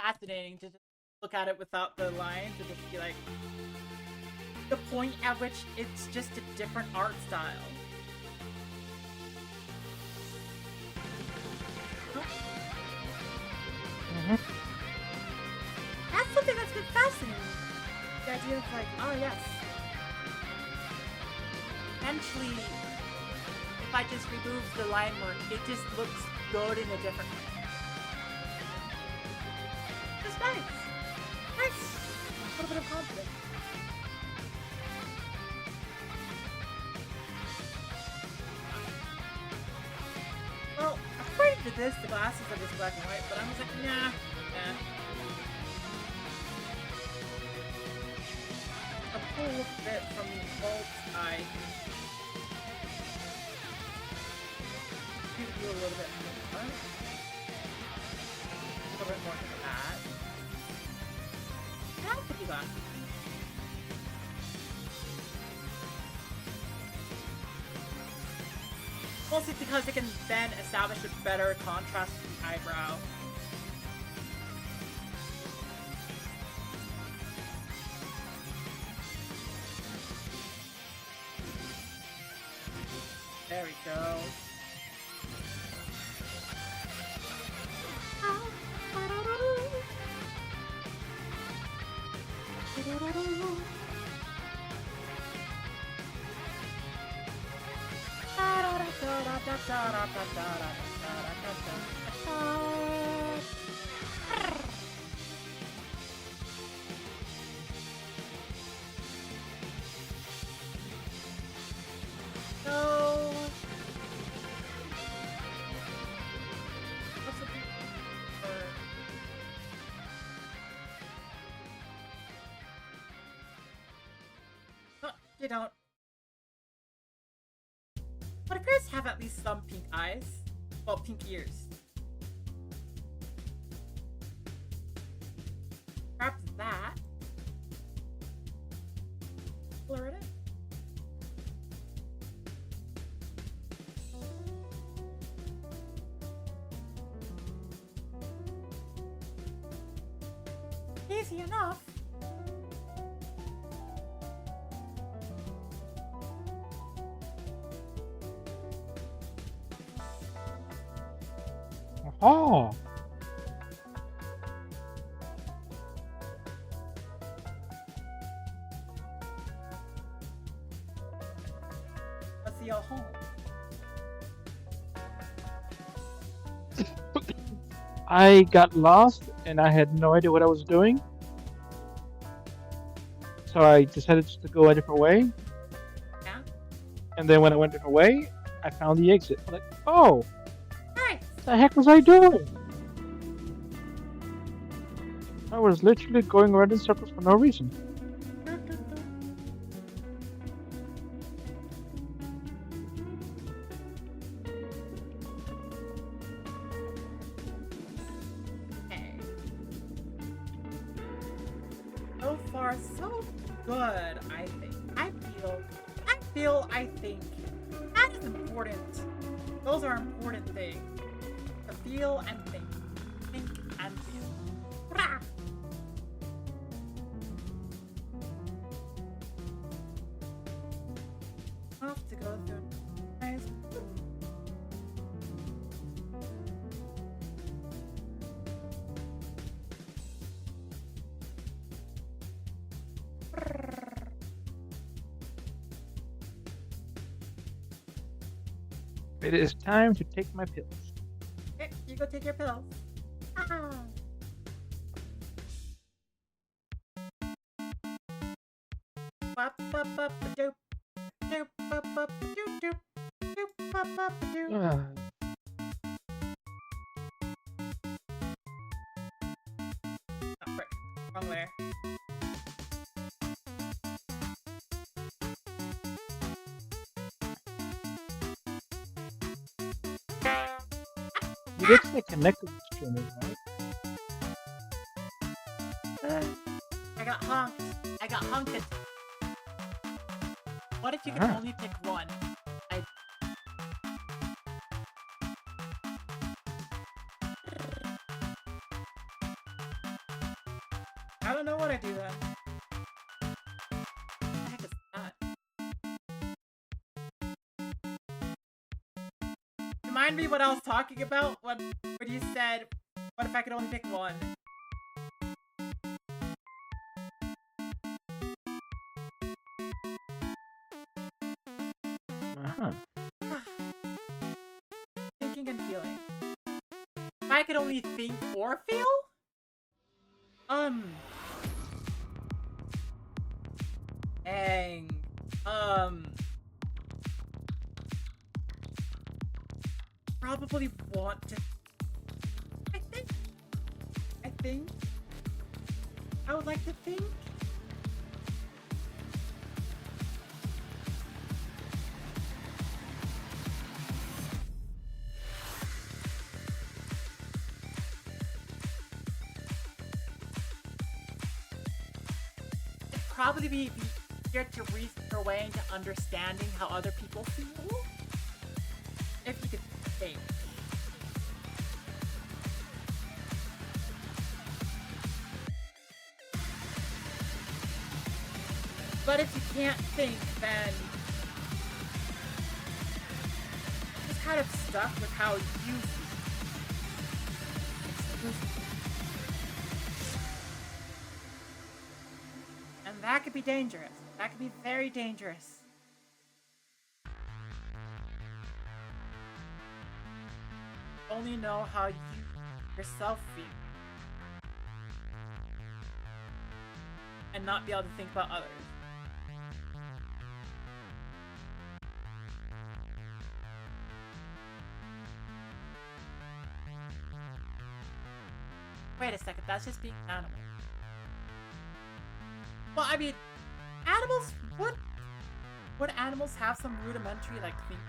A: fascinating to just look at it without the lines and just be like, the point at which it's just a different art style. That's something that's been fascinating. The idea of like, oh yes. Eventually, if I just remove the line work, it just looks good in a different way. It's nice. Nice. A little bit of confidence. Well, according to this, the glasses are just black and white, but I was like, nah. A full bit from the old eye. Give you a little bit more. A little bit more to that. Now put you glasses. Mostly because it can then establish a better contrast with the eyebrow. There we go. They don't. But appears to have at least some pink eyes. Well, pink ears. Perhaps that. Blur it in. Easy enough.
C: Oh.
A: Let's see your home.
C: I got lost and I had no idea what I was doing. So I decided just to go a different way.
A: Yeah?
C: And then when I went a different way, I found the exit. I'm like, oh,
A: Nice!
C: what the heck was I doing? I was literally going around in circles for no reason.
A: Okay. So far, so good, I think. I think. That is important. Those are important things. To feel and think. Think and feel. Rah! Off to go through. Nice.
C: It is time to take my pills.
A: Okay, you go take your pills. Ah. Bop, bop, bop, doop. Doop, bop, bop, doop, doop. Doop, bop, bop, doop.
C: Ah,
A: Oh, frick. Wrong layer.
C: you did stay connected to streaming, right?
A: I got honked. I got honked. What if you can
C: Ah.
A: only pick one? I... I don't know what I do then. What the heck is that? Remind me what I was talking about when you said, what if I could only pick one?
C: Uh-huh.
A: Thinking and feeling. If I could only think or feel? Dang. Probably want to. I think. I would like to think. It'd probably be easier to reason your way into understanding how other people feel. If you could think. But if you can't think, then you're just kind of stuck with how you and that could be dangerous. That could be very dangerous. Only know how you yourself feel. And not be able to think about others. Wait a second, that's just being an animal. Well, I mean, animals would animals have some rudimentary like think?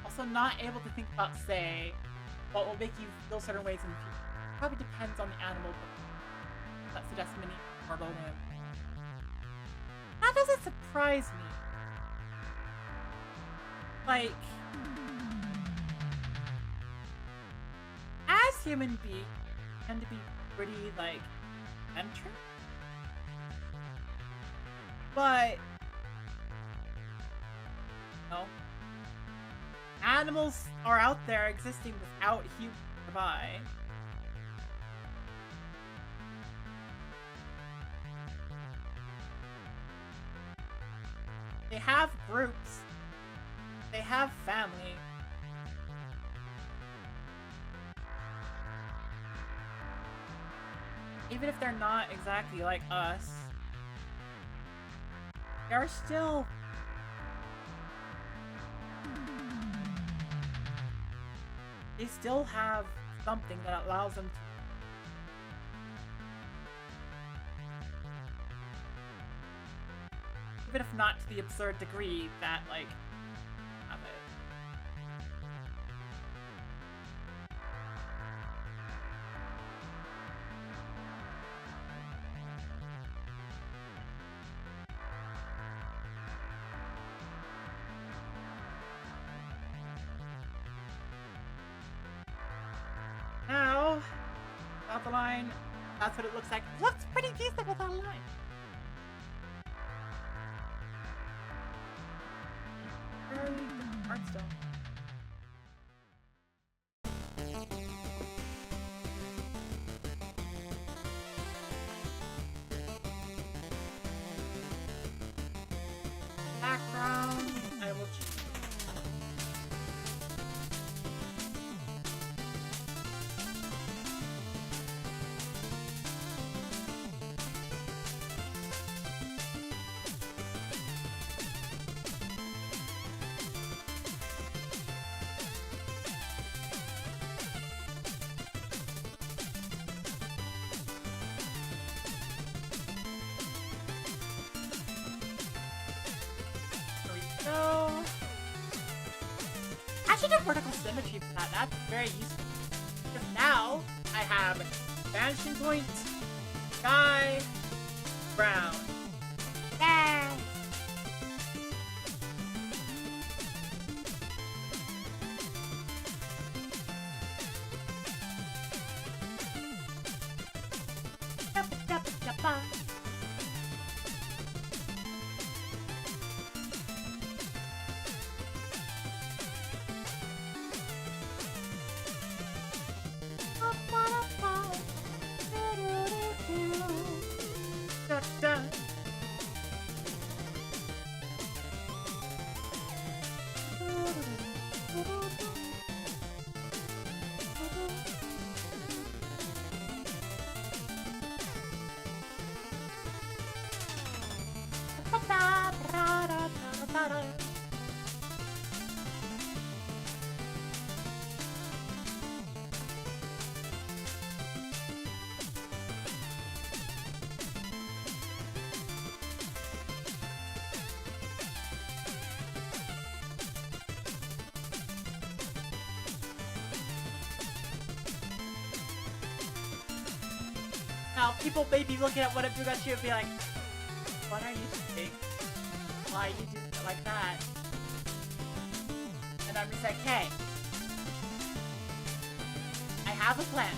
A: Also, not able to think about, say, what will make you feel certain ways in the future. Probably depends on the animal, but that suggests many more about him. That doesn't surprise me. Like, as human beings, tend to be pretty, like, centric. But, no. Animals are out there existing without humans nearby. They have groups. They have family. Even if they're not exactly like us, they're still they still have something that allows them to, even if not to the absurd degree that, like, have it. Now, without the line, that's what it looks like. Looks pretty decent without a line. Very good art still. Background, I will choose. should do vertical symmetry for that. That's very useful. Because now I have vanishing point, sky, ground. Yay! Now, people may be looking at what I do got you and be like, what are you doing? Why are you doing it like that? And I'm just like, hey, I have a plan.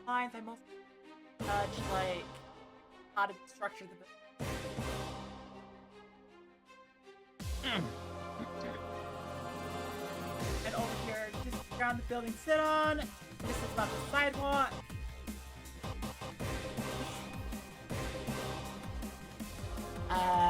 A: Lines I mostly judge like how to structure the and over here, this is the ground the building sit on. This is about the sidewalk. Okay.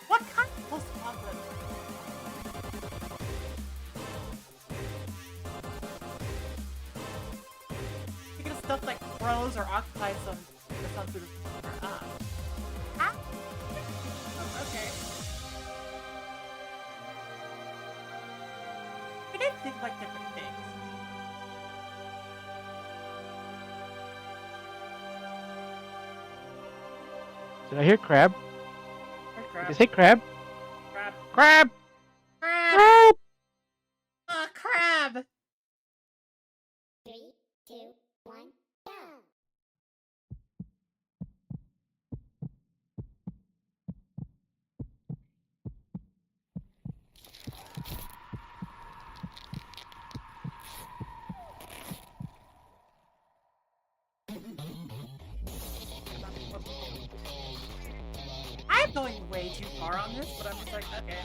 A: What kind of post-apocalypse? Speaking of stuff like grows or occupies some sort of okay. We did think like different things.
C: Did I hear crab?
A: Or
C: Did
A: crab.
C: you say crab?
A: Crab.
C: Crab!
A: Crab.
C: Crab!
A: Crab.
F: 3, 2, 1, go!
A: I'm going way too far on this, but I'm just like, okay.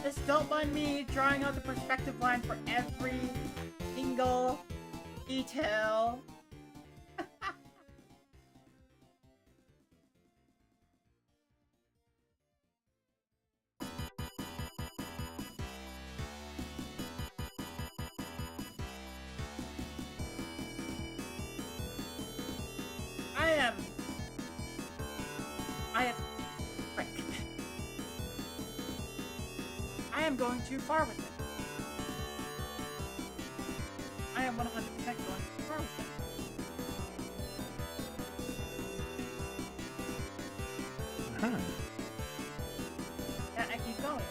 A: Just don't mind me drawing out the perspective line for every single detail. Frick. I am going too far with it. I am 100% going too far with it.
C: Huh.
A: Yeah, I keep going.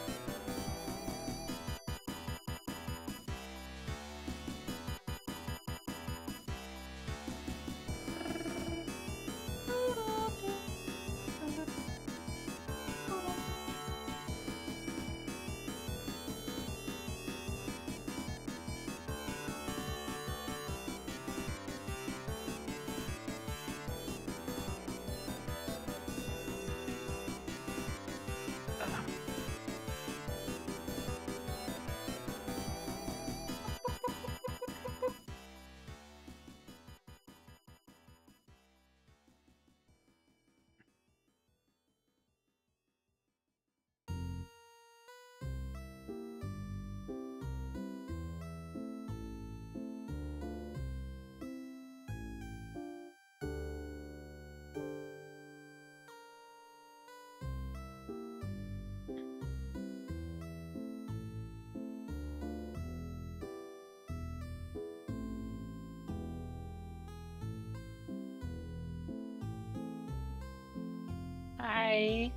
G: Hi.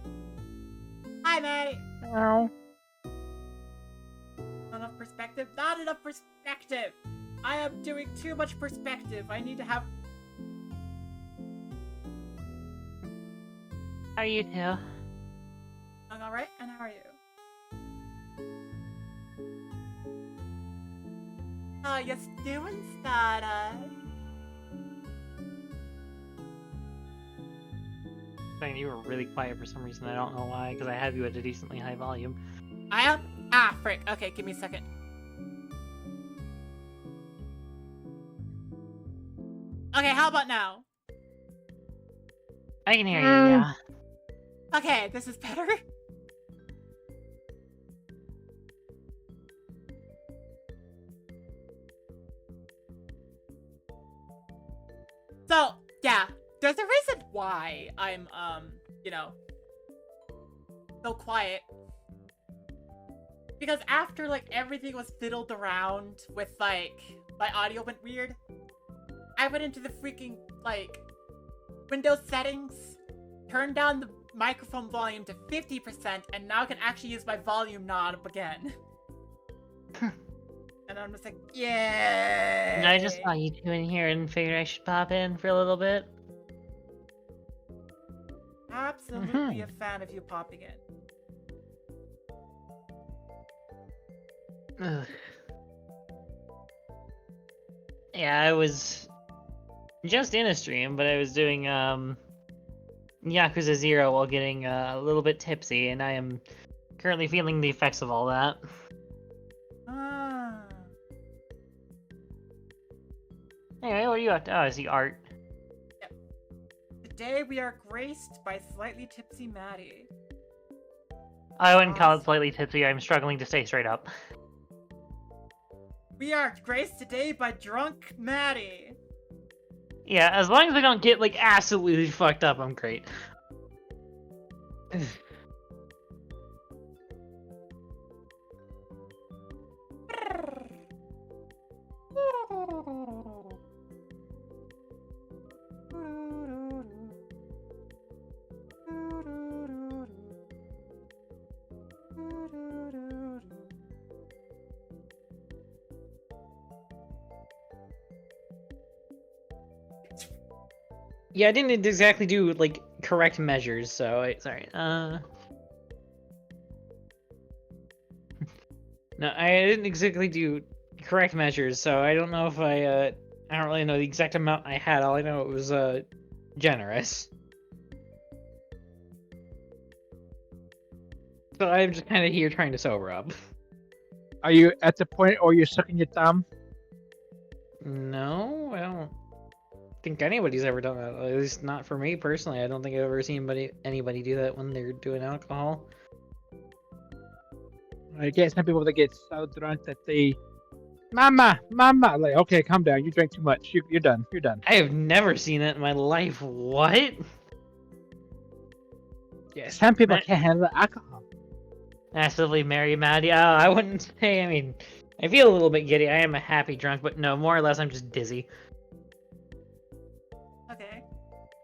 A: Hi, Maddie.
C: Hello.
A: Not enough perspective? Not enough perspective! I am doing too much perspective. I need to have...
G: How are you two?
A: I'm alright, and how are you? Oh, you're doing Stardust.
G: Saying you were really quiet for some reason. I don't know why, because I have you at a decently high volume.
A: I am? Ah, frick. Okay, give me a second. Okay, how about now?
G: I can hear you, yeah.
A: Okay, this is better. So, yeah, there's a reason why I'm, you know, so quiet. Because after, like, everything was fiddled around with, like, my audio went weird, I went into the freaking, like, Windows settings, turned down the microphone volume to 50%, and now I can actually use my volume knob again. And I'm just like, yay!
G: I just saw you two in here and figured I should pop in for a little bit.
A: Absolutely a fan of you popping in.
G: Ugh. Yeah, I was just in a stream, but I was doing Yakuza 0 while getting a little bit tipsy, and I am currently feeling the effects of all that.
A: Ah.
G: Anyway, what are you up to? Oh, I see art.
A: Today we are graced by slightly tipsy Maddie.
G: I wouldn't call it slightly tipsy, I'm struggling to stay straight up.
A: We are graced today by drunk Maddie.
G: Yeah, as long as I don't get, like, absolutely fucked up, I'm great. Yeah, I didn't exactly do, like, correct measures, so sorry. No, I didn't exactly do correct measures, so I don't know if I don't really know the exact amount I had. All I know it was, generous. So I'm just kind of here trying to sober up.
C: Are you at the point or you're sucking your thumb?
G: No, I don't think anybody's ever done that. At least not for me personally. I don't think I've ever seen anybody do that when they're doing alcohol.
C: I get some people that get so drunk that they, Mama, like, okay, calm down. You drank too much. You're done. You're done.
G: I have never seen that in my life. What?
C: Yeah, some people
G: Man.
C: can't handle alcohol.
G: Massively Mary Maddie. I wouldn't say. I mean, I feel a little bit giddy. I am a happy drunk, but no, more or less, I'm just dizzy.
A: Okay.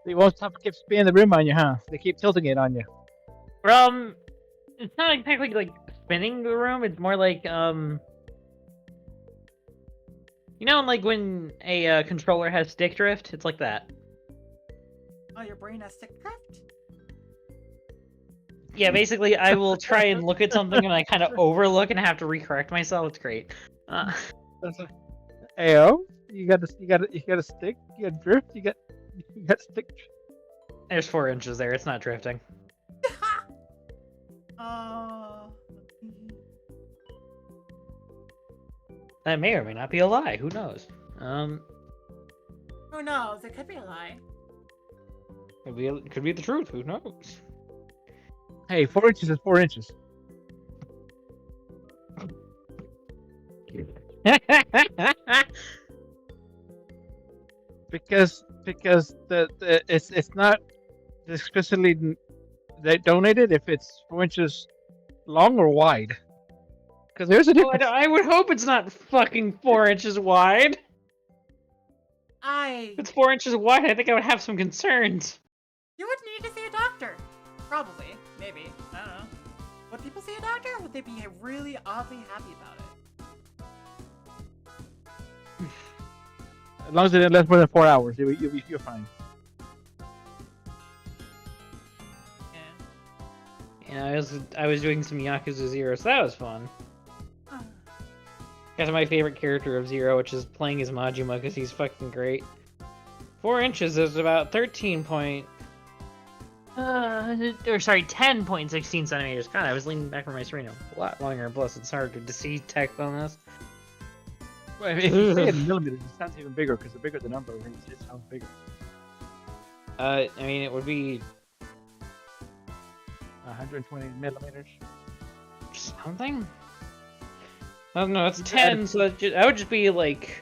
C: They won't stop keep spinning the room on you, huh? They keep tilting it on you.
G: It's not exactly like spinning the room. It's more like you know, like when a controller has stick drift. It's like that.
A: Oh, your brain has stick drift?
G: Yeah, basically, I will try and look at something and I kind of overlook and have to recorrect myself. It's great.
C: Ayo, you got a stick. You got drift. You got stick.
G: There's 4 inches there. It's not drifting. That may or may not be a lie. Who knows?
A: Who knows? It could be a lie.
G: Could be the truth. Who knows?
C: Hey, 4 inches is 4 inches. Because it's not explicitly they donated if it's 4 inches long or wide. Because there's a difference.
G: I would hope it's not fucking 4 inches wide.
A: If
G: If it's 4 inches wide, I think I would have some concerns.
A: You would need to see a doctor. Probably. Maybe. I don't know. Would people see a doctor, or would they be really oddly happy about it?
C: As long as it didn't last more than 4 hours, you're fine.
A: Yeah.
G: I was doing some Yakuza 0, so that was fun. Got to my favorite character of Zero, which is playing as Majima, because he's fucking great. 4 inches is about 10.16 centimeters. God, I was leaning back from my screen a lot longer, and plus it's hard to see text on this.
C: Well, if you say it in millimeters, it sounds even bigger, because the bigger the number, it sounds bigger.
G: I mean, it would be
C: 120 millimeters.
G: something? Oh no, it's 10, so that would just be like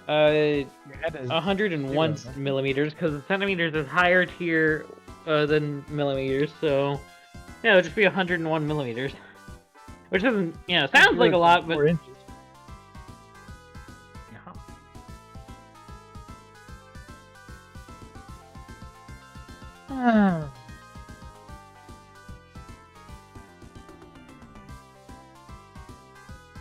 G: 101 millimeters, because centimeters is higher tier than millimeters, so yeah, it would just be 101 millimeters. Which doesn't, sounds like a lot, but
C: 4 inches.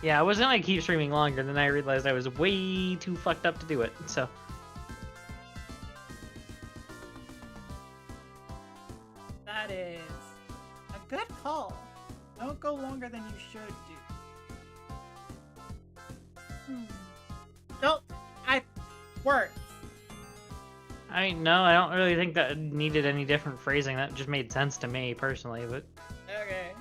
G: yeah, I was gonna keep streaming longer, then I realized I was way too fucked up to do it, so.
A: That is a good call. Don't go longer than you should do. Don't. Words.
G: No, I don't really think that needed any different phrasing. That just made sense to me, personally, but.
A: Okay.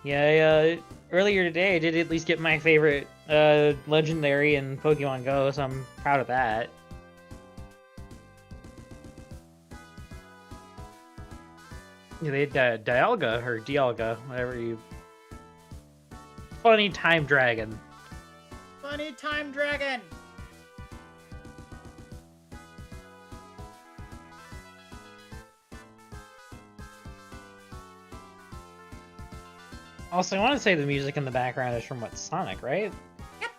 G: Yeah, earlier today I did at least get my favorite legendary in Pokemon Go, so I'm proud of that. Yeah, they had Dialga, or Dialga, whatever you... Funny Time Dragon.
A: Funny Time Dragon!
G: Also, I want to say the music in the background is from, what, Sonic, right?
A: Yep.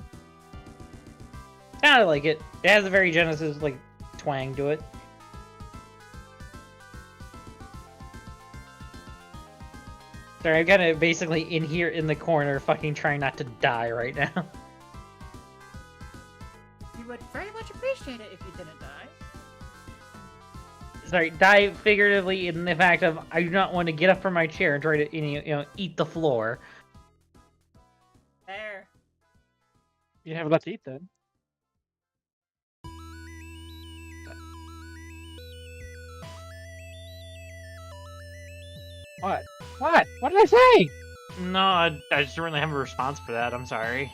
G: Kinda like it. It has a very Genesis, like, twang to it. Sorry, I'm kinda basically in here in the corner fucking trying not to die right now.
A: You would very much appreciate it if you didn't die.
G: Sorry, die figuratively in the fact of I do not want to get up from my chair and try to, eat the floor.
A: There.
C: You have a lot to eat then. What? What? What did I say?
G: No, I just don't really have a response for that. I'm sorry.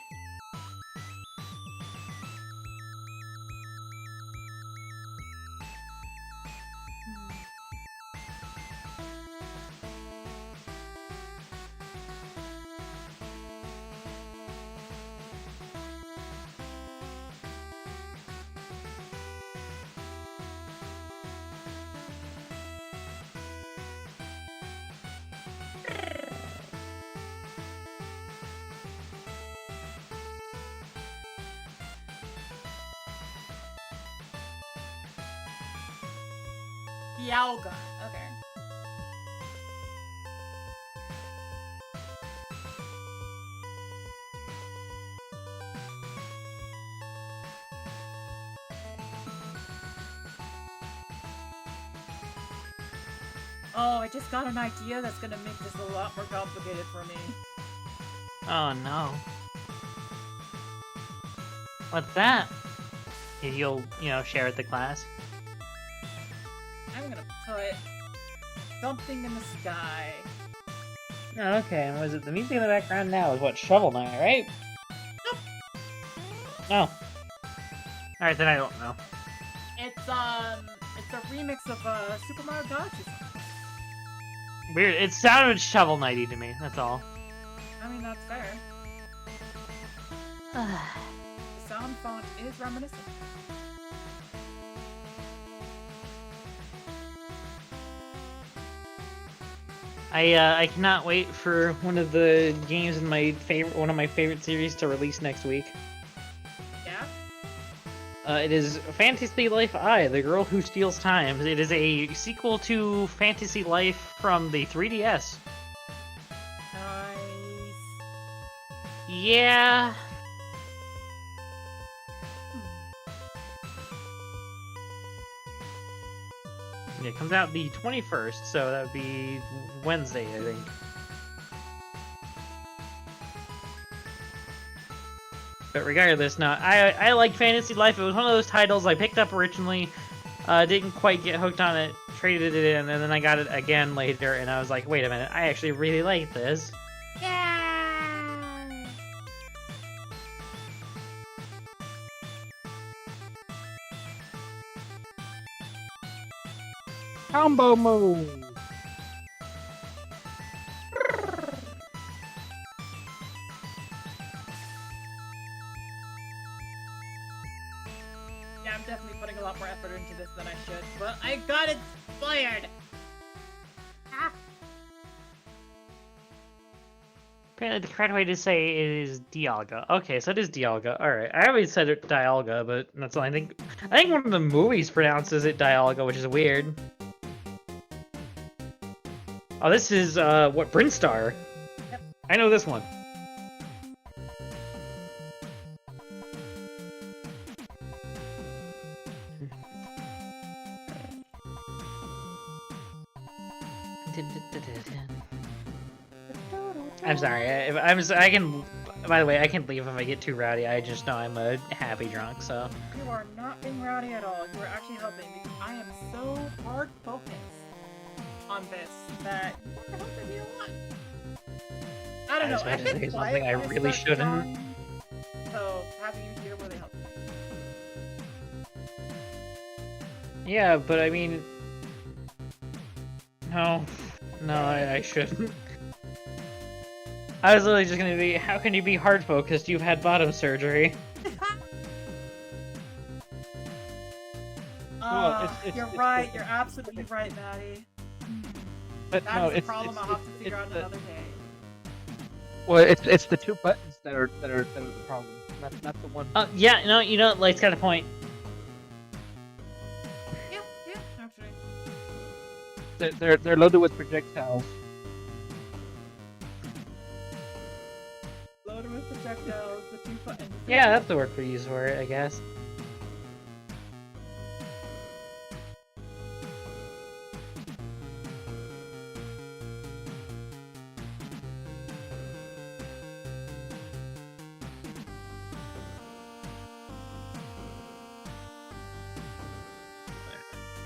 A: Dialga. Okay. Oh, I just got an idea that's gonna make this a lot more complicated for me.
G: Oh no. What's that? You'll, share with the class.
A: I'm gonna put something in the sky.
G: Oh, okay, and was it the music in the background now is what, Shovel Knight, right? Oh. Alright, then I don't know.
A: It's a remix of Super Mario Galaxy song.
G: Weird, it sounded Shovel Knighty to me, that's all.
A: I mean, that's fair. The sound font is reminiscent.
G: I cannot wait for one of the games in one of my favorite series to release next week.
A: Yeah?
G: It is Fantasy Life I, The Girl Who Steals Time. It is a sequel to Fantasy Life from the 3DS.
A: Nice.
G: Yeah. It comes out the 21st, so that would be Wednesday, I think. But regardless, no, I like Fantasy Life. It was one of those titles I picked up originally, didn't quite get hooked on it, traded it in, and then I got it again later, and I was like, wait a minute, I actually really like this.
A: Yeah.
C: Combo move.
A: Yeah, I'm definitely putting a lot more effort into this than I should, but I got inspired! Ah!
G: Apparently the correct way to say it is Dialga. Okay, so it is Dialga. Alright, I always said it Dialga, but that's all I think one of the movies pronounces it Dialga, which is weird. Oh, this is, what, Brinstar?
A: Yep.
G: I know this one. I'm sorry, I can, by the way, I can leave if I get too rowdy. I just know I'm a happy drunk, so.
A: You are not being rowdy at all. You are actually helping because I am so hard focused on this that you're helping me a lot. I don't
G: I
A: know.
G: was about to
A: I've
G: say
A: been quiet
G: something I
A: when
G: really
A: start
G: shouldn't.
A: drawing, so having you here really helps.
G: Yeah, but I mean, no, I shouldn't. I was literally just gonna be, how can you be hard focused? You've had bottom surgery.
A: You're right. You're absolutely right, Maddie.
C: But
A: That
C: no,
A: is a
C: it's
A: problem I'll have to figure out
C: the,
A: another day.
C: well, it's the two buttons that are the problem, not the one.
G: Yeah, no, Light's got a point.
A: Yeah, actually.
C: They're loaded with projectiles.
A: Loaded with projectiles, the two buttons.
G: Yeah, that's the word we use for it, I guess.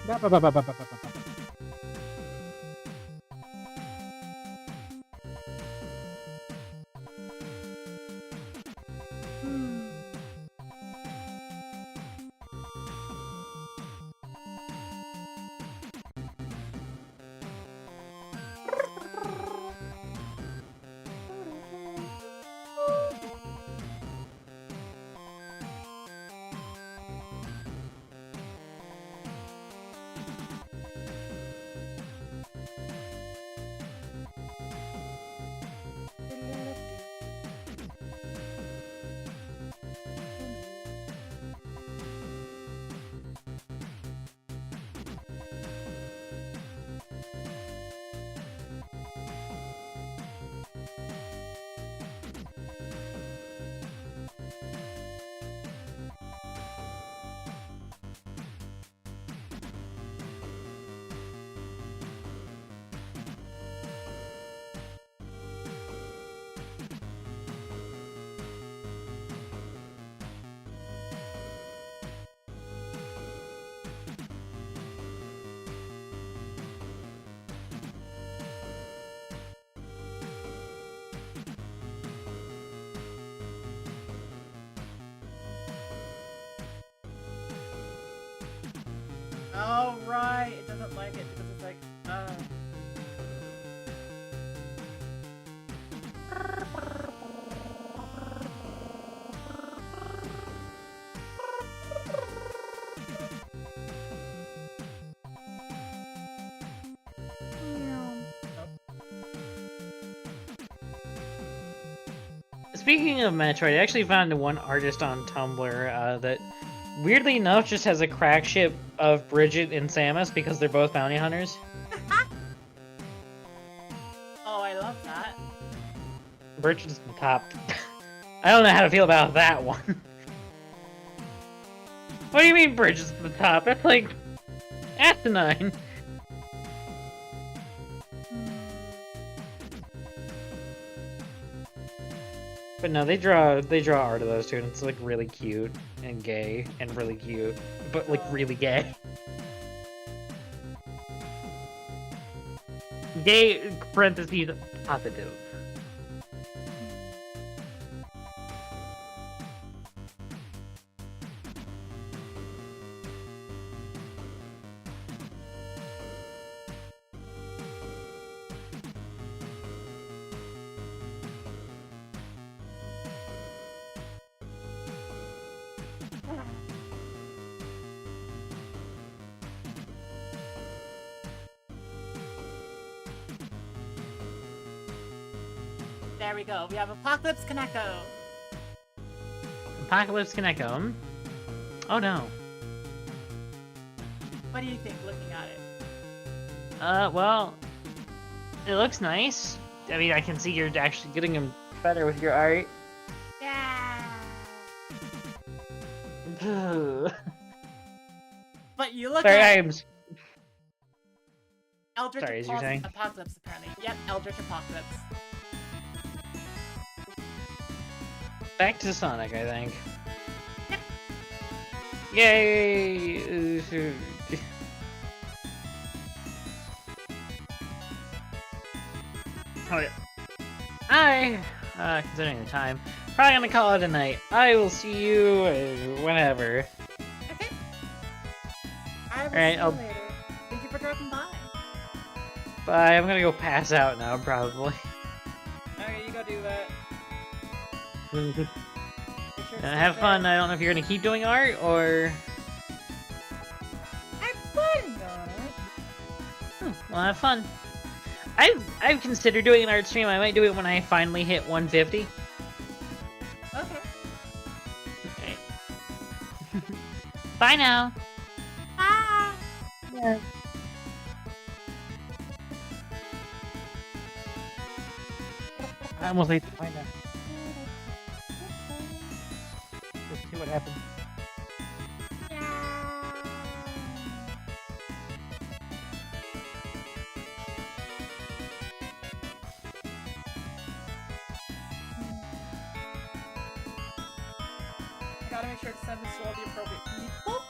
C: Ba, ba, ba, ba, ba, ba, ba, ba, ba.
A: Oh, right. It doesn't like it because it's like,
G: Speaking of Metroid, I actually found one artist on Tumblr that, weirdly enough, just has a crack ship of Bridget and Samus because they're both bounty hunters.
A: oh, I love that.
G: Bridget's the top. I don't know how to feel about that one. What do you mean Bridget's the top? That's like asinine. But no, they draw art of those two, and it's like really cute and gay and really cute, but like really gay. Gay parentheses positive.
A: There we go. We have Apocalypse Kaneko.
G: Apocalypse Kaneko. Oh no.
A: What do you think looking at it?
G: Well, it looks nice. I mean, I can see you're actually getting them better with your art.
A: Yeah. But you look
G: Sorry,
A: at
G: I'm...
A: Eldritch
G: Sorry, as you're saying.
A: Apocalypse, apparently. Yep, Eldritch Apocalypse.
G: Back to Sonic, I think. Yay! Oh yeah. Considering the time, probably gonna call it a night. I will see you whenever.
A: Okay. I will
G: Alright,
A: see
G: I'll-
A: you later. Thank you for dropping by.
G: Bye. I'm gonna go pass out now, probably.
A: Okay, you go do that. Be sure to stay
G: Have fun.
A: safe.
G: I don't know if you're gonna keep doing art or.
A: I'm planning on it.
G: Well, have fun. I've considered doing an art stream. I might do it when I finally hit 150.
A: Okay.
G: Okay. Bye now.
A: Bye.
C: I almost ate the pineapple. Let's see what happens.
A: I gotta make sure to send this to all the appropriate people.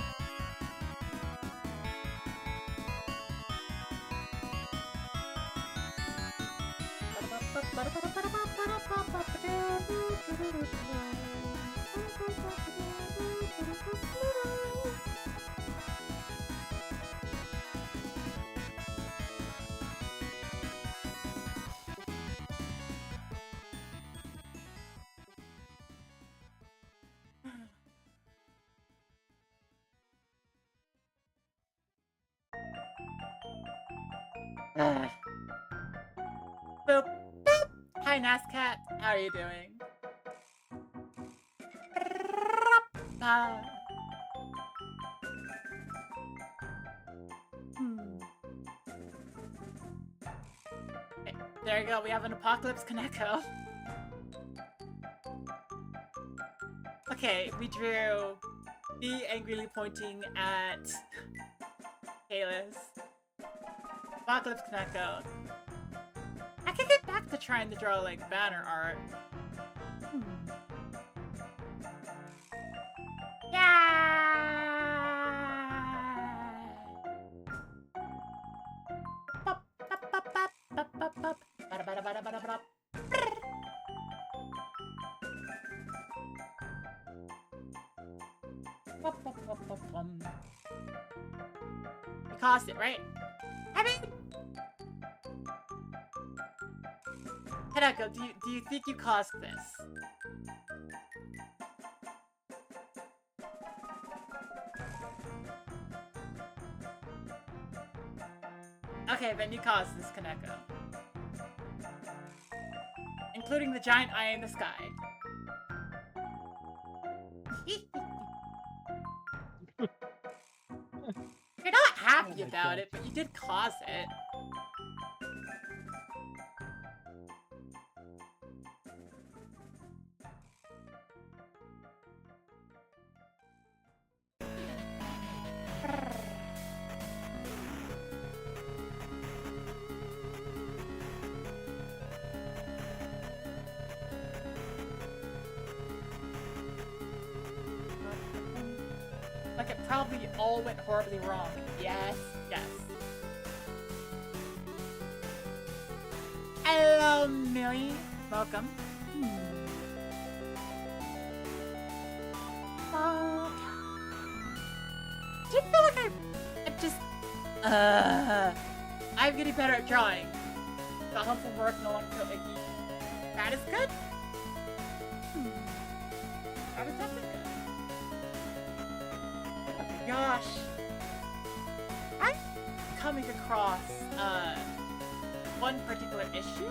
A: Boop. Boop. Hi, Nascat. How are you doing? Ah. Okay, there you go. We have an Apocalypse Kaneko. Okay, we drew me angrily pointing at Kalis. Apocalypse Kaneko. I could get back to trying to draw like banner art. We caused it, right? I mean, Hideko, do you think you caused this? Okay, then you caused this, Kaneko. Including the giant eye in the sky. You're not happy about it, but you did cause it. Like, it probably all went horribly wrong. Yes, yes. Hello, Millie. Welcome. Do you feel like I'm just... I'm getting better at drawing. The humble work no longer feel icky. That is good. That is definitely good. Gosh, I'm coming across one particular issue.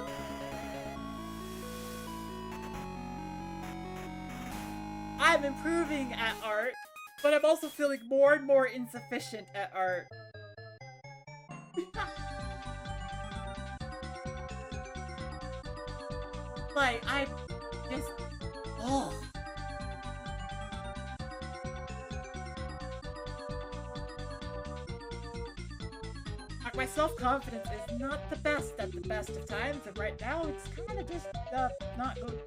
A: I'm improving at art, but I'm also feeling more and more insufficient at art. Like, I just... Oh. My self-confidence is not the best at the best of times, and right now it's kind of just, not good.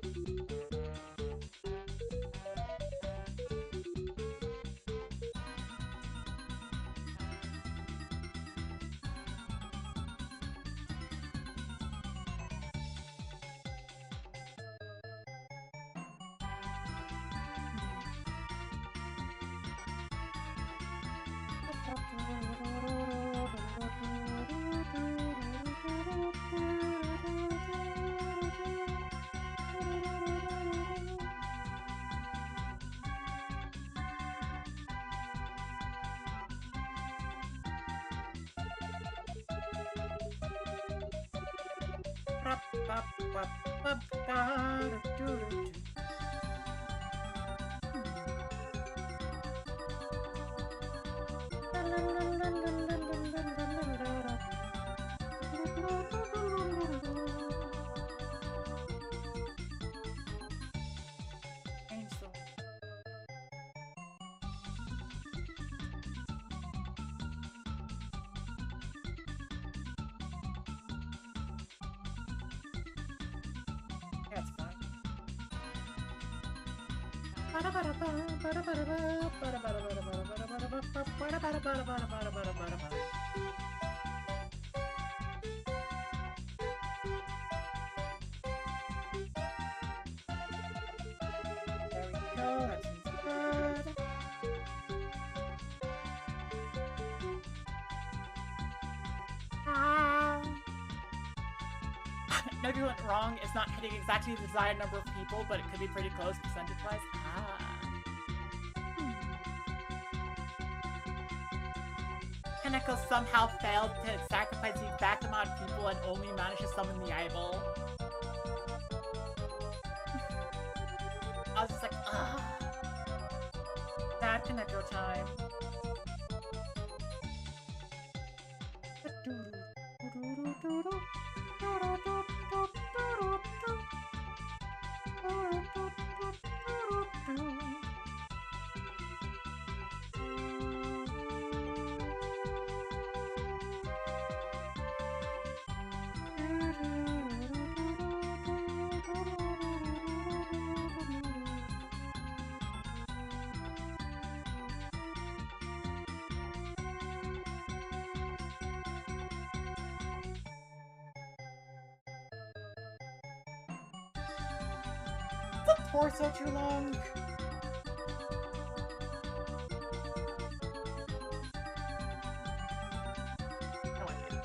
A: That's fine. maybe went wrong is not hitting exactly the desired number of people, but it could be pretty close percentage-wise. Kaneko somehow failed to sacrifice the exact amount of people and only managed to summon the eyeball. I was just like, ah. Bad Kaneko time. The torso too long. No idea.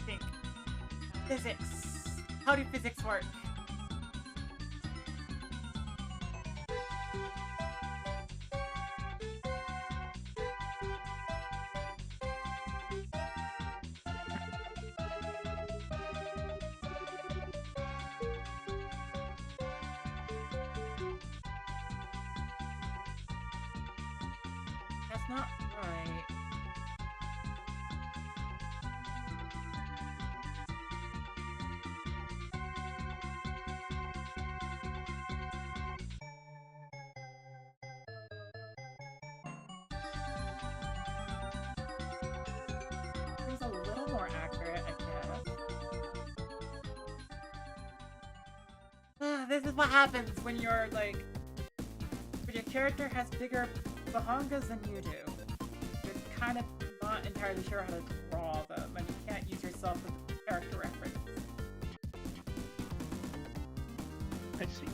A: Think. Physics. How do physics work? That's not right. Seems a little more accurate, I guess. This is what happens when you're like, when your character has bigger bahangas than you do. You're kind of not entirely sure how to draw them, and you can't use yourself as a character reference.
C: I see.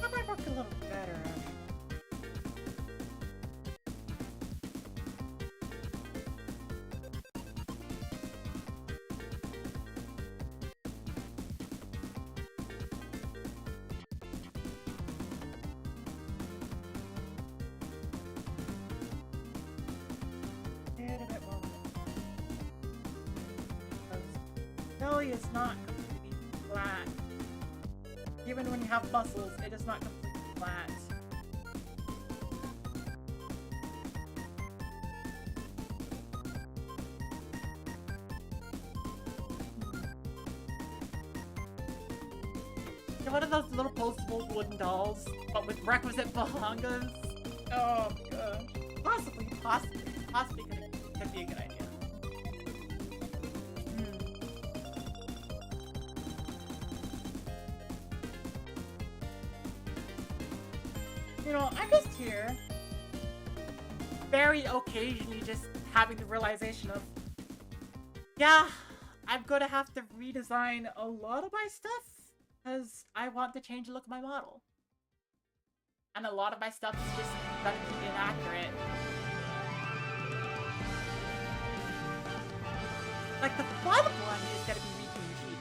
C: That might work a little better. Get a bit more. Because belly is not completely flat. Even when you have muscles, it is not completely flat. You're one of those little postable wooden dolls, but with requisite bahangas. Oh my gosh. Possibly could be a good idea. You know, I'm just here, very occasionally just having the realization of, yeah, I'm gonna have to redesign a lot of my stuff, because I want to change the look of my model. And a lot of my stuff is just gonna be inaccurate. Like, the bottom one is gonna be redoing TV.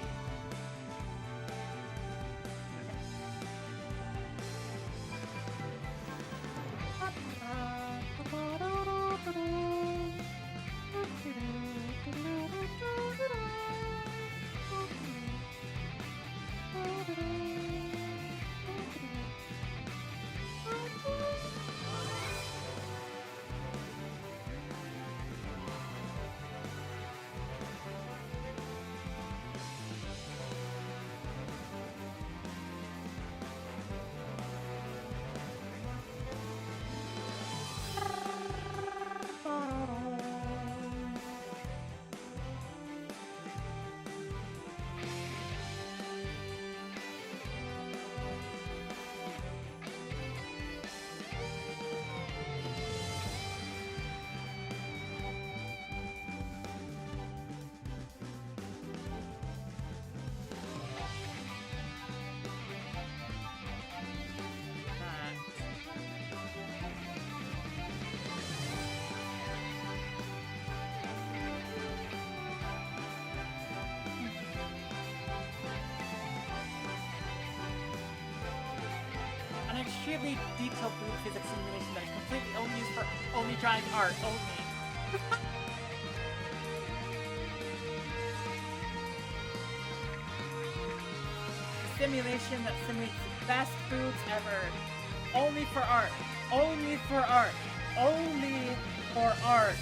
A: extremely detailed fluid physics simulation that is completely only used for only drawing art only. Simulation that simulates the best foods ever. Only for art. Only for art. Only for art.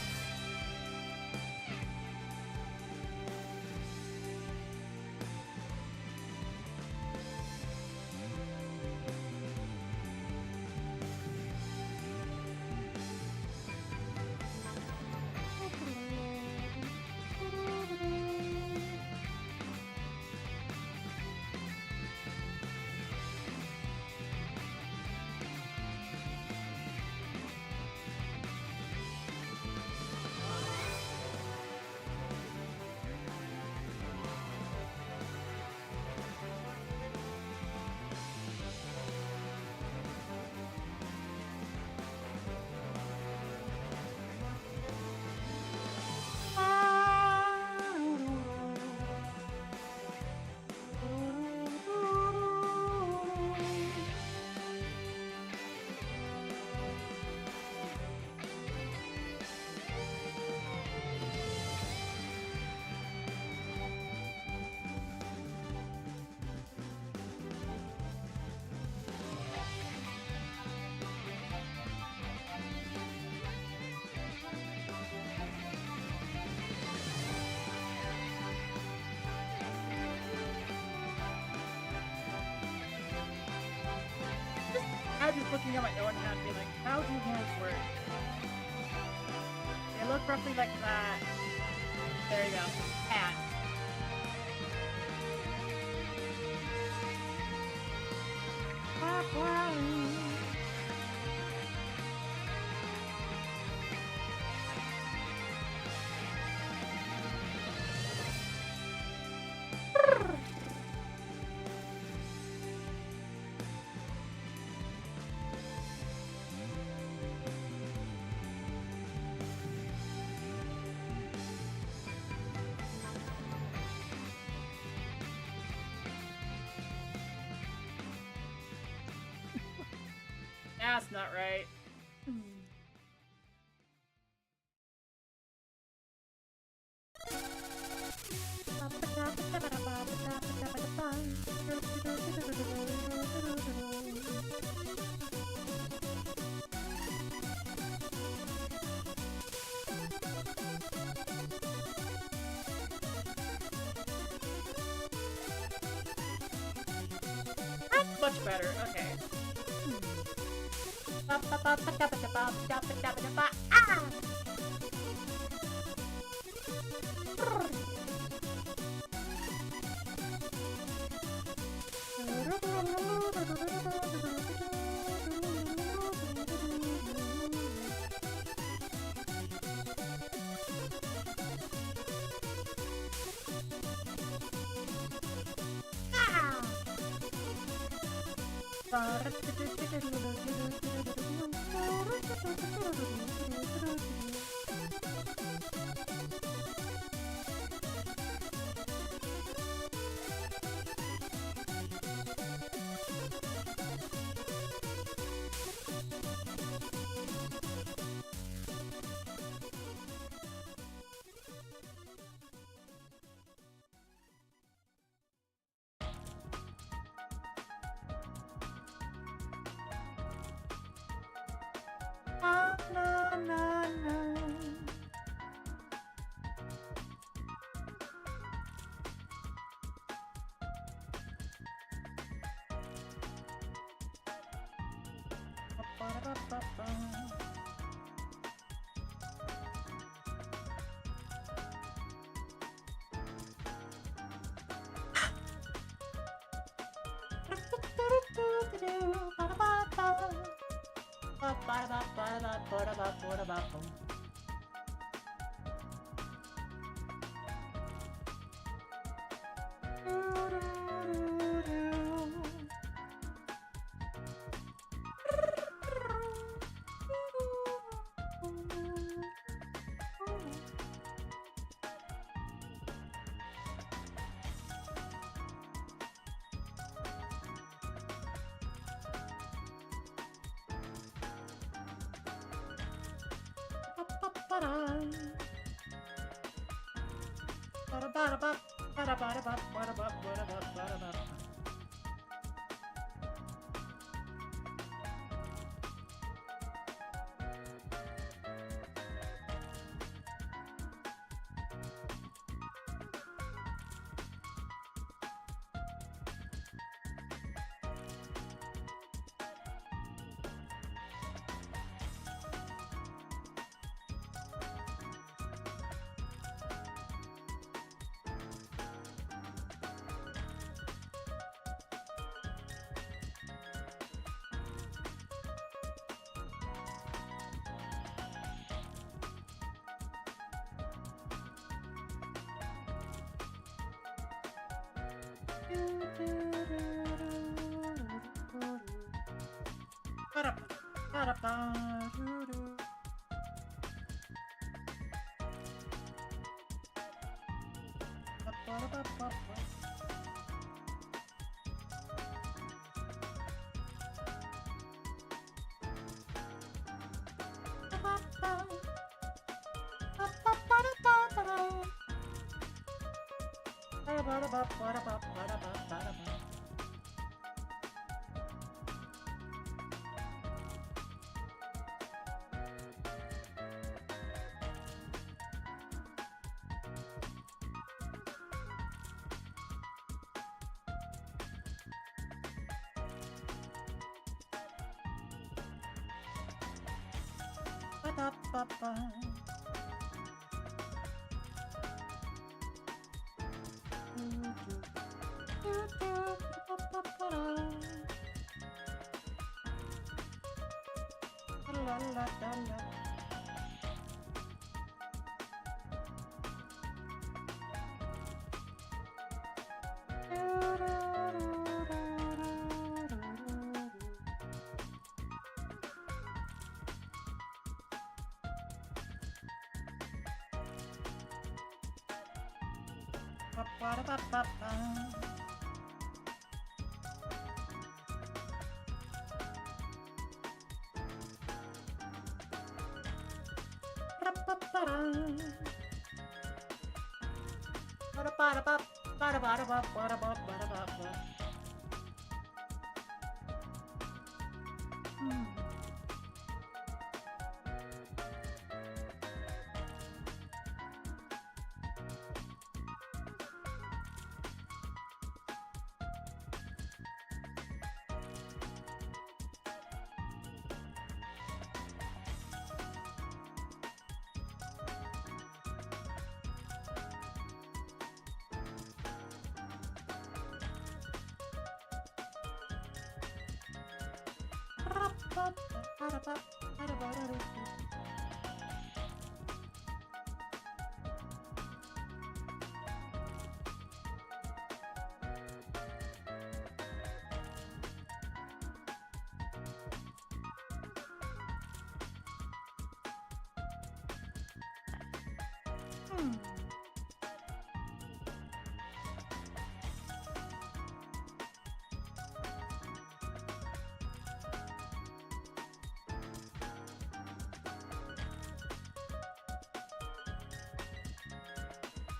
A: I'm just looking at my own hand and being like, how do hands work? They look roughly like that. There you go. Hand. That's not right. That's much better. Okay. Ah!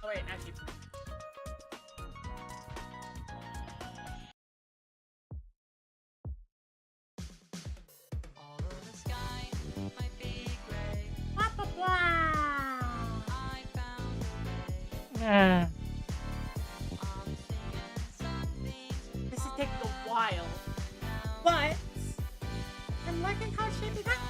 A: Oh wait, actually. This is taking a while, but I'm liking how it's shaping up.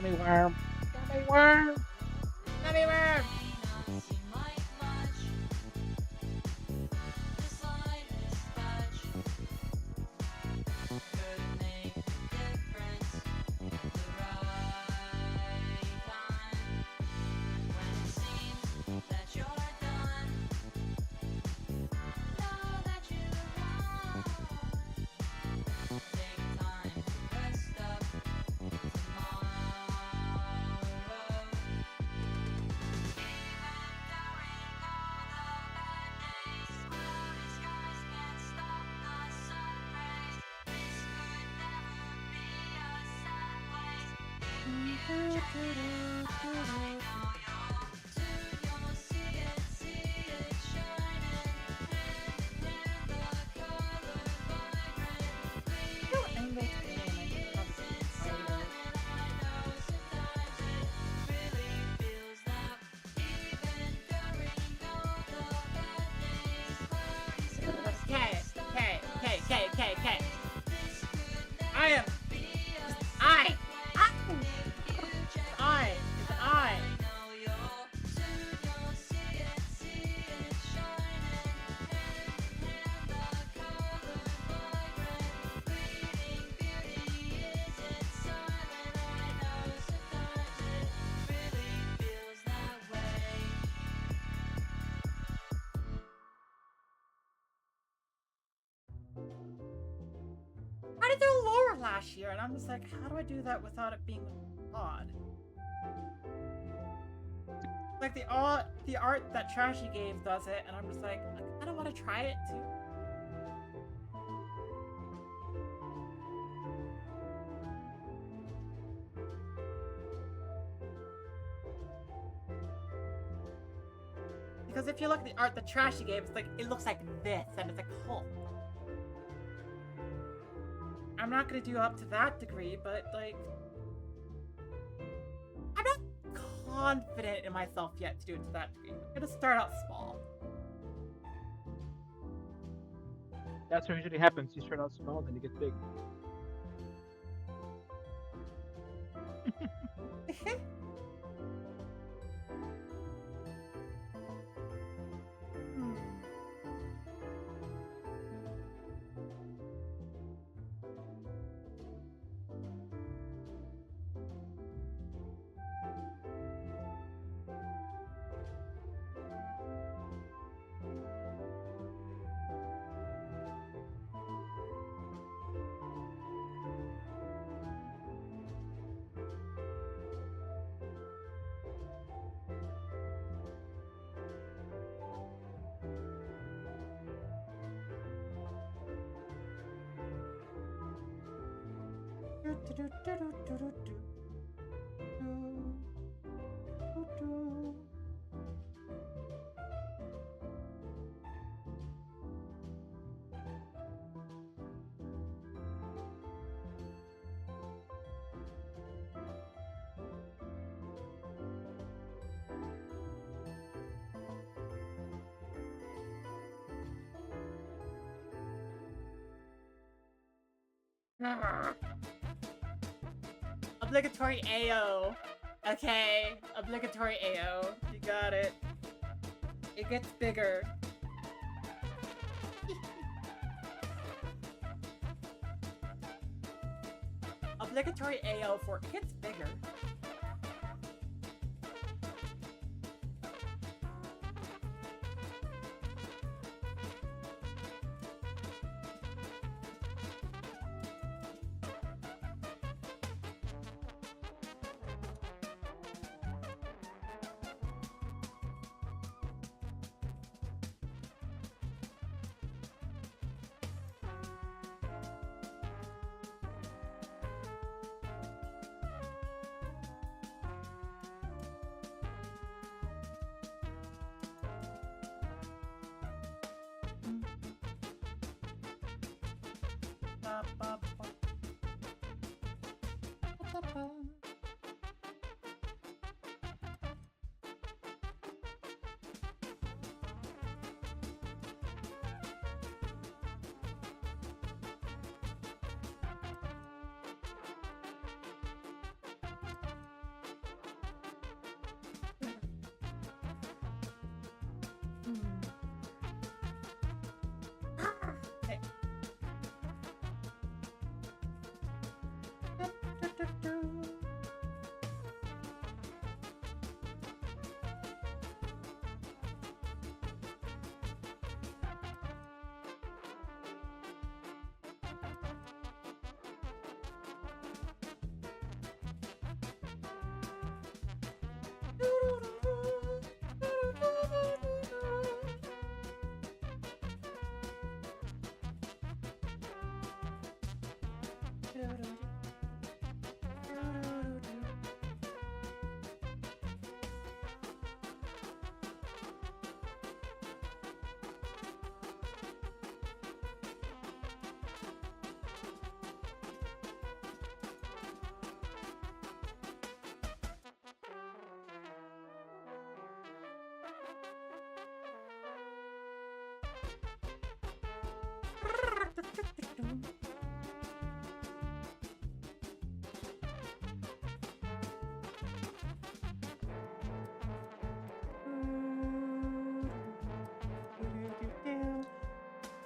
C: Gummy worm. Gummy worm.
A: Gummy worm! Okay. I am. I. I. I did do lore last year, and I'm just like, how do I do that without it being odd? Like the art that Trashy gave does it, and I'm just like, I kind of want to try it too. Because if you look at the art that Trashy gave, it's like, it looks like this, and it's like, oh. I'm not gonna do up to that degree, but like, I'm not confident in myself yet to do it to that degree. I'm gonna start out small.
C: That's what usually happens. You start out small, then you get big. Obligatory AO. Okay, obligatory AO. You got it. It gets bigger. Obligatory AO for it gets bigger.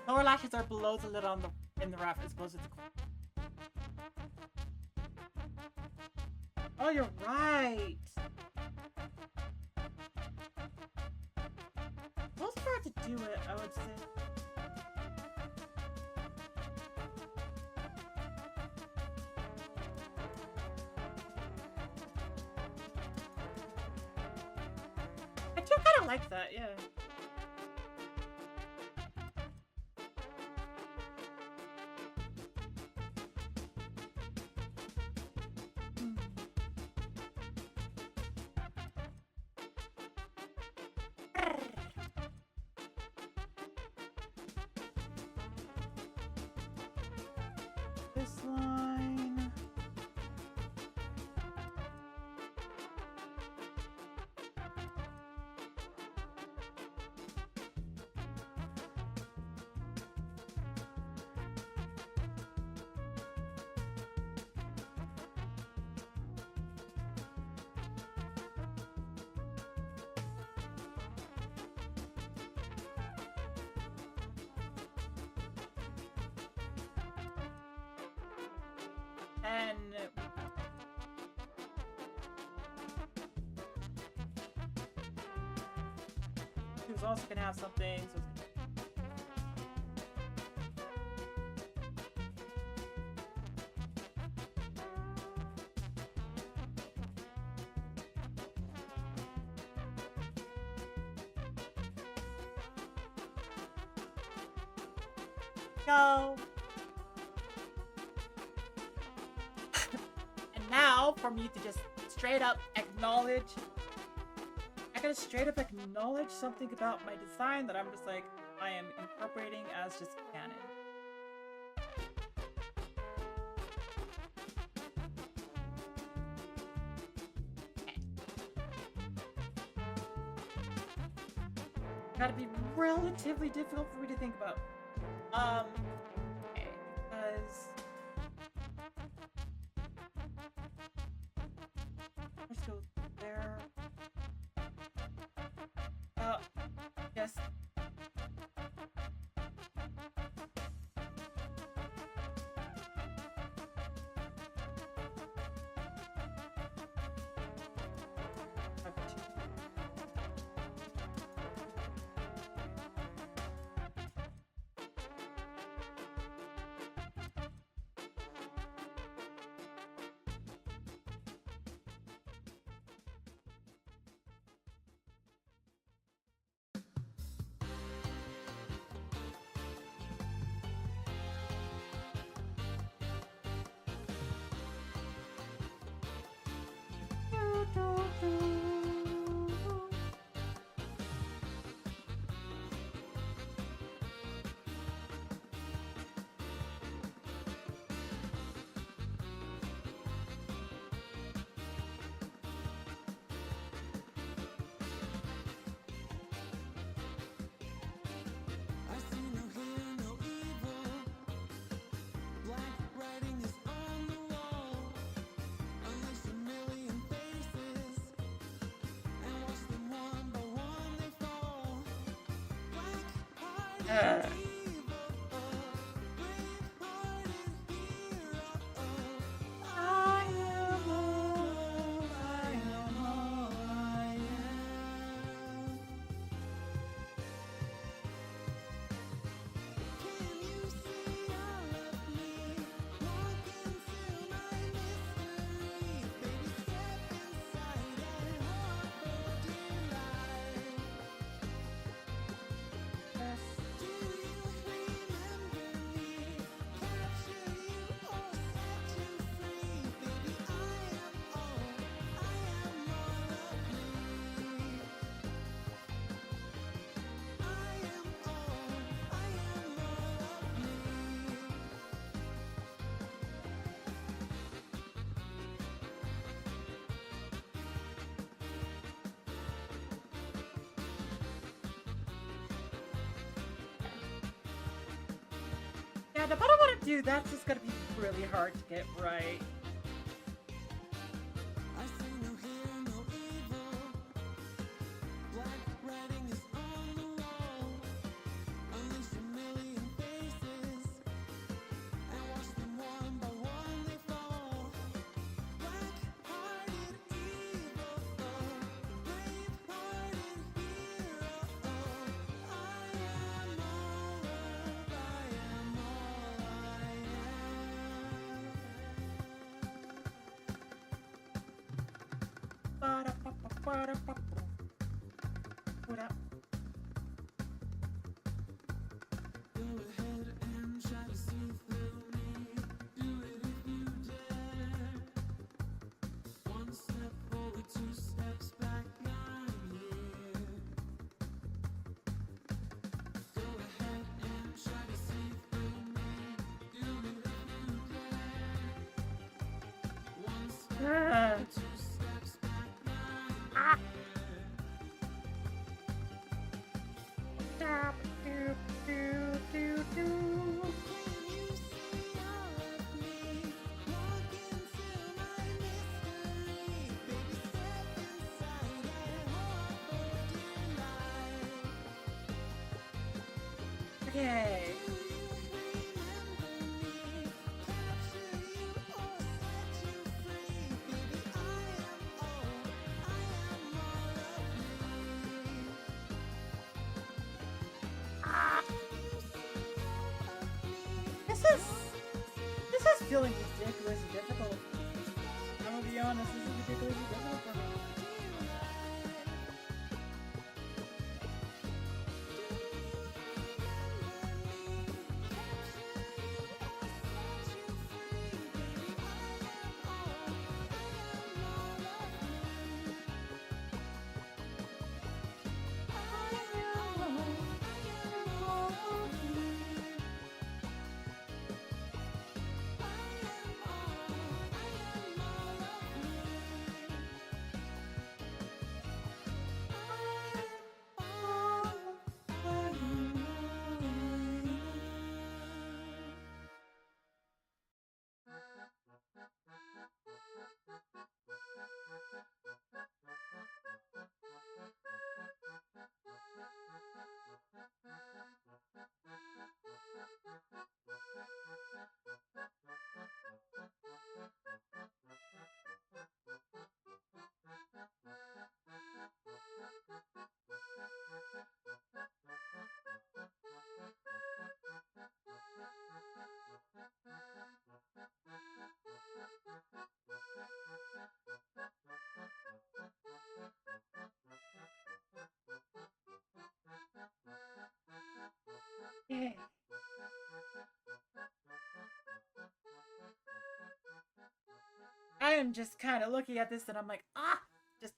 A: Lower lashes are below the lid on the in the wrap as opposed to the. Oh, you're right. Most hard to do it, I would say. I do kind of like that, yeah. This line. And he was also gonna have something. So go. And now, for me to just straight up acknowledge, I gotta straight up acknowledge something about my design that I'm just like, I am incorporating as just canon. Okay. Gotta be relatively difficult for me to think about. Okay, because let's go there. Yes. Yeah, the bottom one to do, that's just gonna be really hard to get right. What up? Ah. Ah. Do, do, do, do. Okay. This is feeling ridiculously difficult. I'm gonna be honest, this is ridiculously difficult for me. Yeah. I am just kind of looking at this and I'm like, just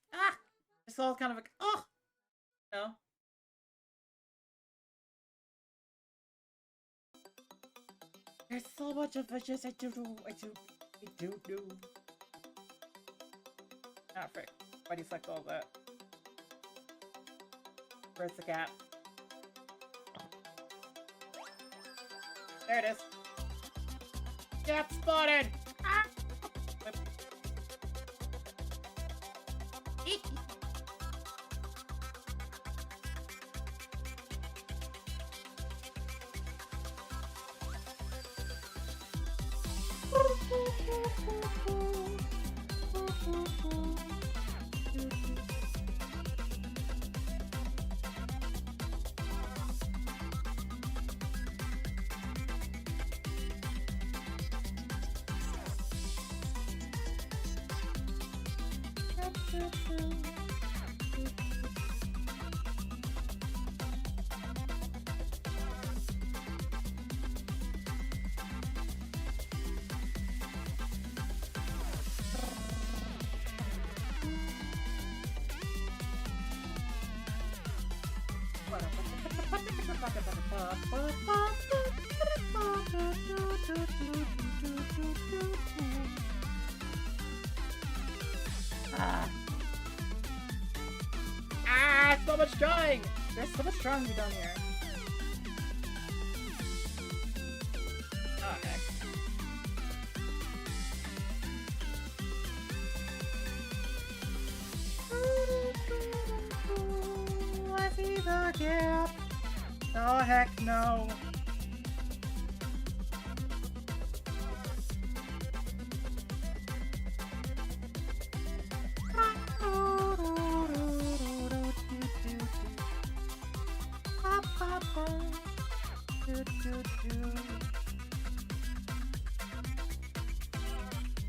A: all kind of like, no. There's so much of it, just I do. Ah, frick. Why do you select all that? Where's the gap? There it is. Gap spotted! Ah! Whip. Eek. So much drawing! There's so much drawing to be done here. Oh, heck. I see the gap. Oh, heck no.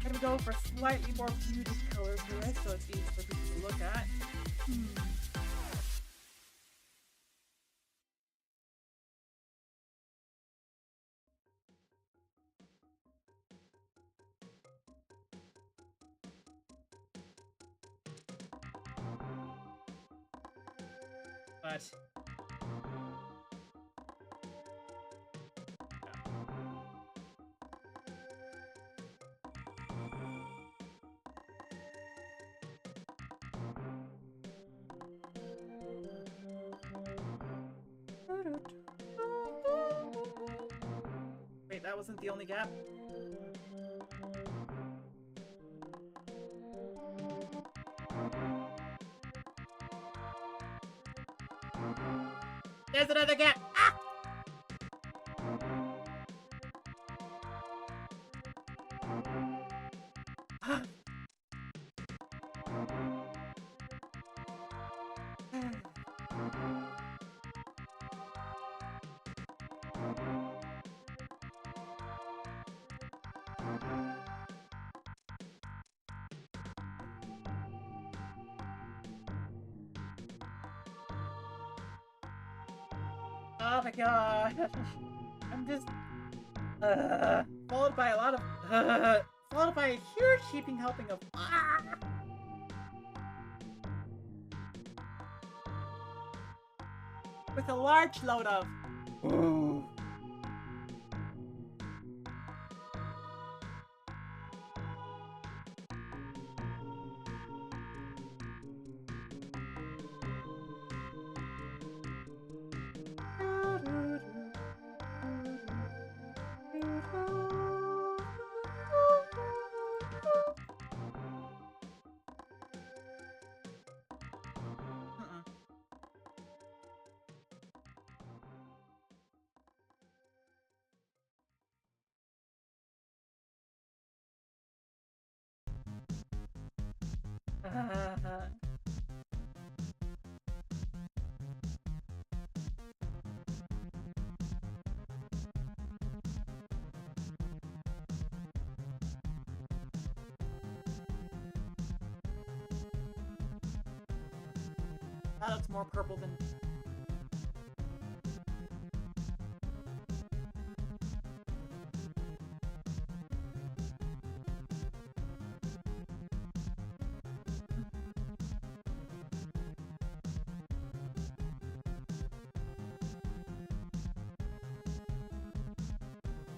A: Gonna go for slightly more muted colors here, so it's easy for people to look at. But wait, that wasn't the only gap? There's another gap! Ah! Oh my god. I'm just followed by a lot of followed by a huge heaping helping of with a large load of that looks more purple than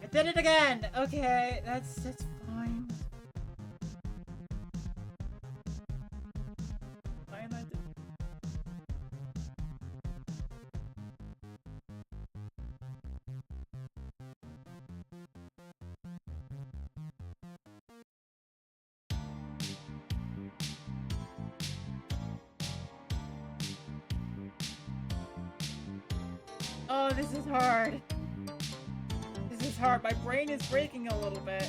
A: I did it again! Okay, that's fine. Fine, I did. Oh, this is hard. This is hard. My brain is breaking a little bit.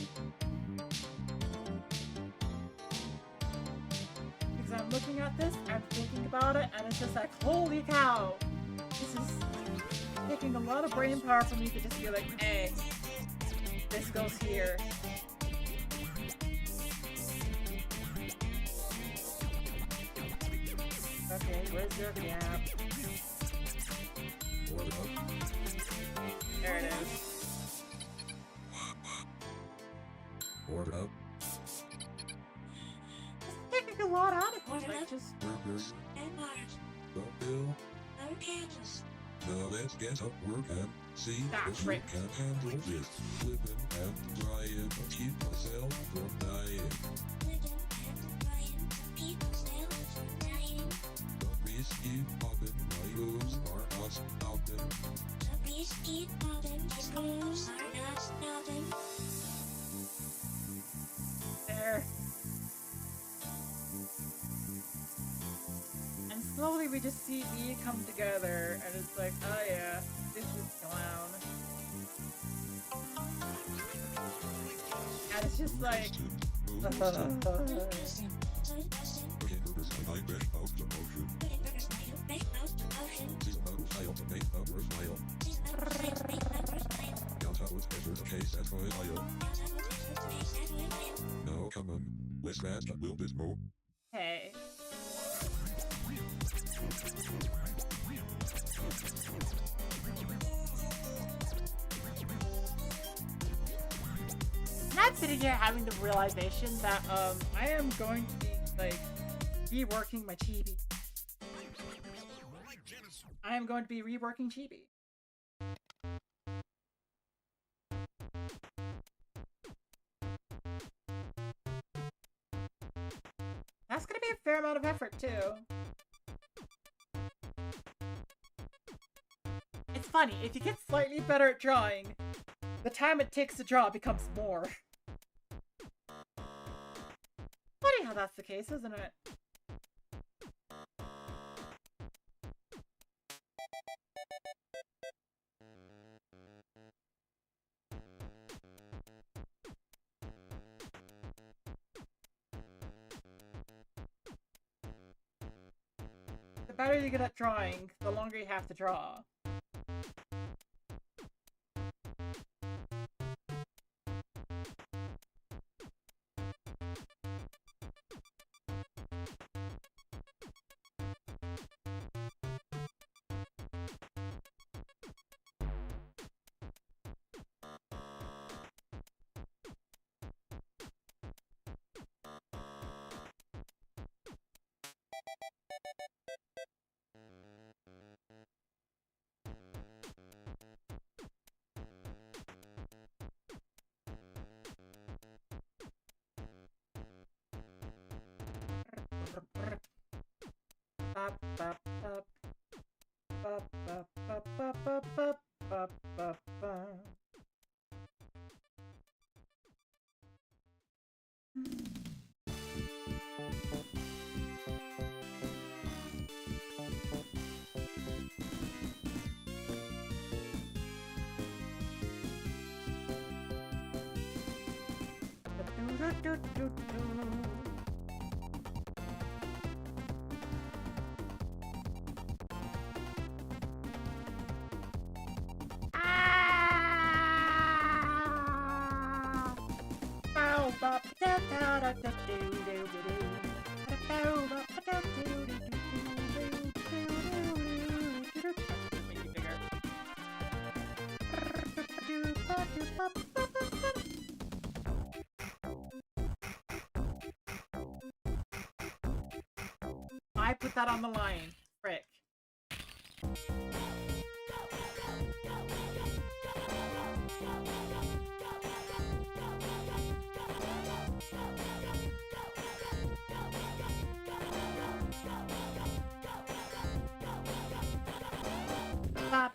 A: Because I'm looking at this, I'm thinking about it, and it's just like, holy cow! This is taking a lot of brain power for me to just be like, hey, this goes here. Okay, where's your gap? There it is.
E: Order up.
A: It's taking a lot out of me. Like, just...
E: Burgers.
F: And Mars.
E: Don't Bill.
F: No Kansas.
E: Now let's get up work and see
A: Ah,
E: if we
A: frick.
E: can handle this. Flipping and trying to keep myself from dying.
F: Living and dying. People still dying.
E: The risky poppin' my goes are us open.
F: To be Please keep nodding. These colors are not nodding.
A: There. And slowly we just see E come together, and it's like, oh yeah, this is clown. And it's just like,
E: Now come on, let's match a little bit more.
A: hey. And I'm sitting here having the realization that I am going to be like reworking my chibi. I am going to be reworking chibi. That's gonna be a fair amount of effort too. It's funny, if you get slightly better at drawing, the time it takes to draw becomes more. Funny how that's the case, isn't it? The better you get at drawing, the longer you have to draw. I put that on the line. Frick. Stop.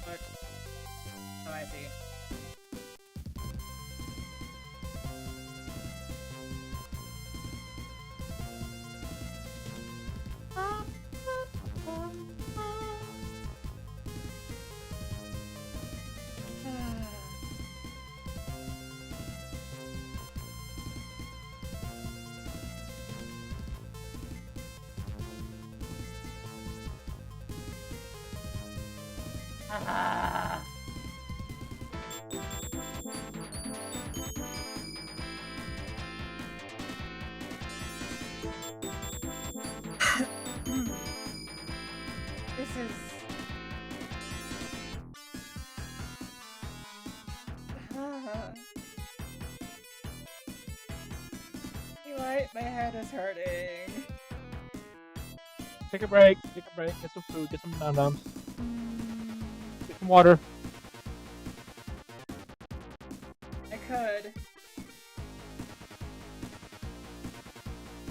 A: What? Oh, I see. Ah. This is... Eli, my head is hurting.
C: Take a break. Get some food. Get some num-nums. Get some water.
A: I could.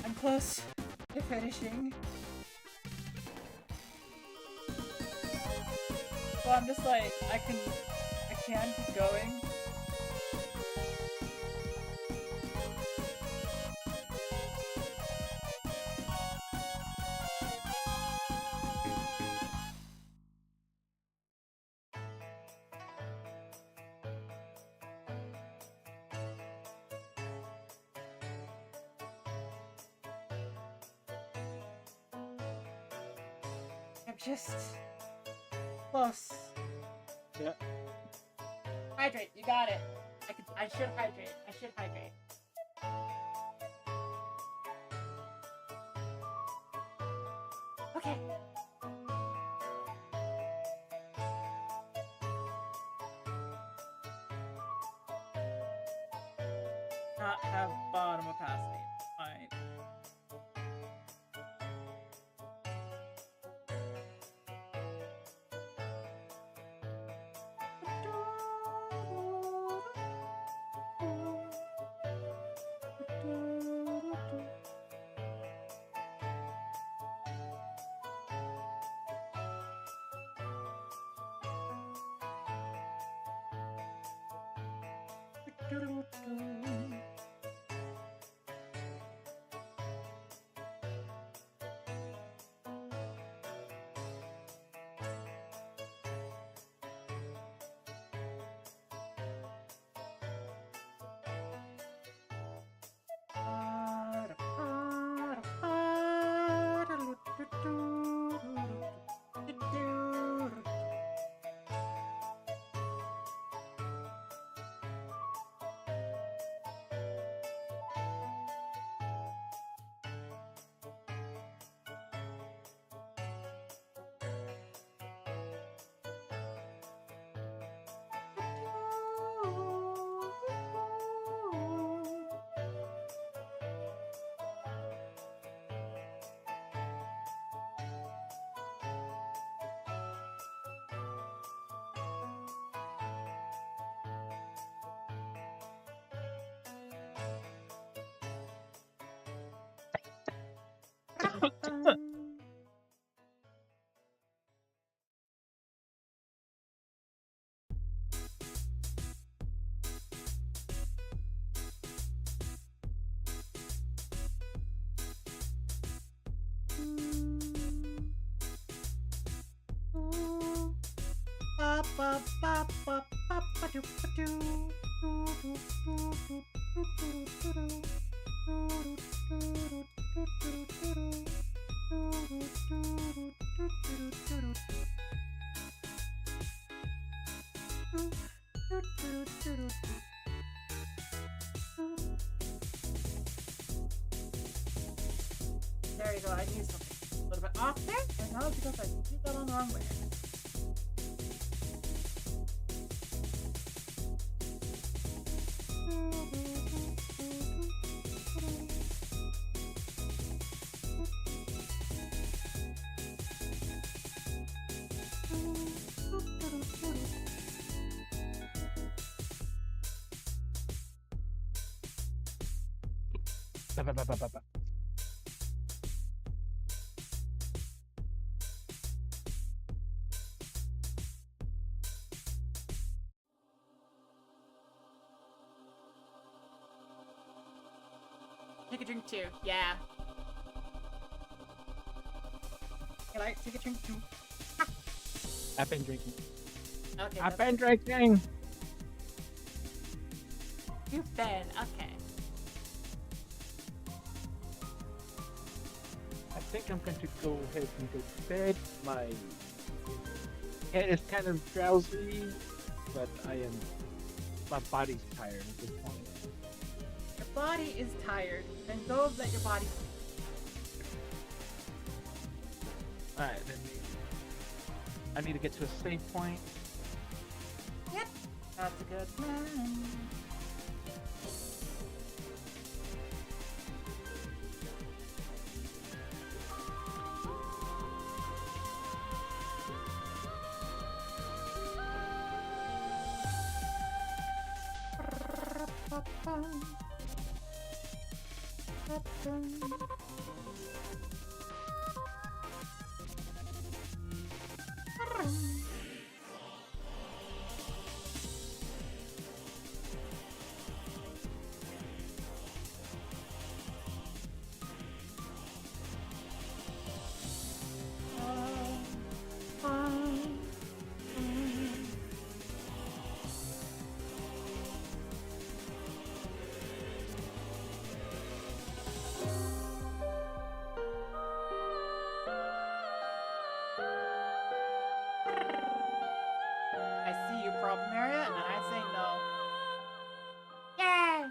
A: I'm close to finishing. So I'm just like, I can keep going. I'm just close.
C: Yeah.
A: Hydrate, you got it. I should hydrate. Okay. Not have bottom opacity. Fine. There you go, I knew something a little bit off there, and that was because I did that on the wrong way.
C: Ba-ba-ba-ba-ba.
A: Take a drink too, yeah. Can I take a drink too?
C: I've been drinking.
A: Okay.
C: I've been drinking.
A: You've been, okay.
C: I think I'm going to go ahead and go to bed. My head is kind of drowsy, but my body's tired at this point.
A: Your body is tired, then go let your body sleep.
C: Alright, then I need to get to a save point.
A: Yep, that's a good plan. I see you, problem area, and I say no. Yay!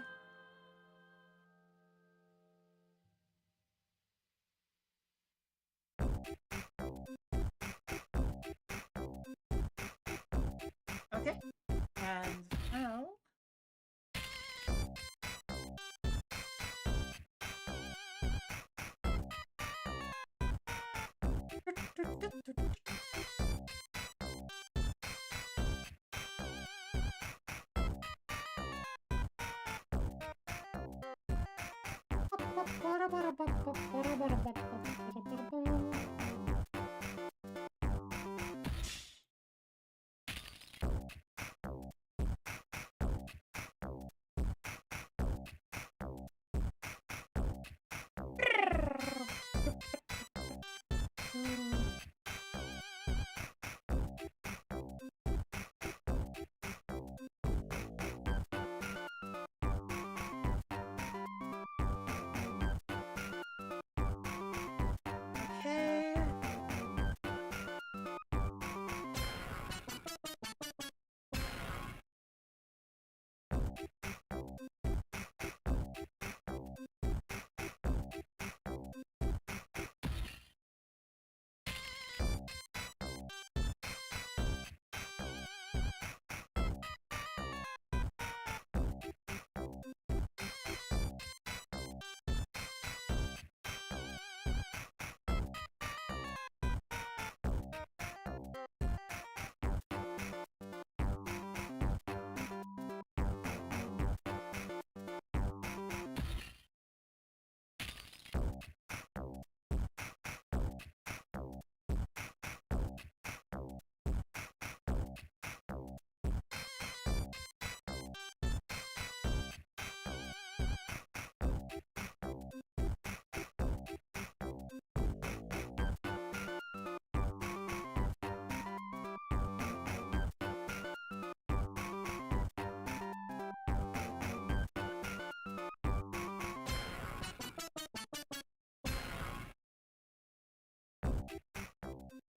A: Okay. And now. Okay.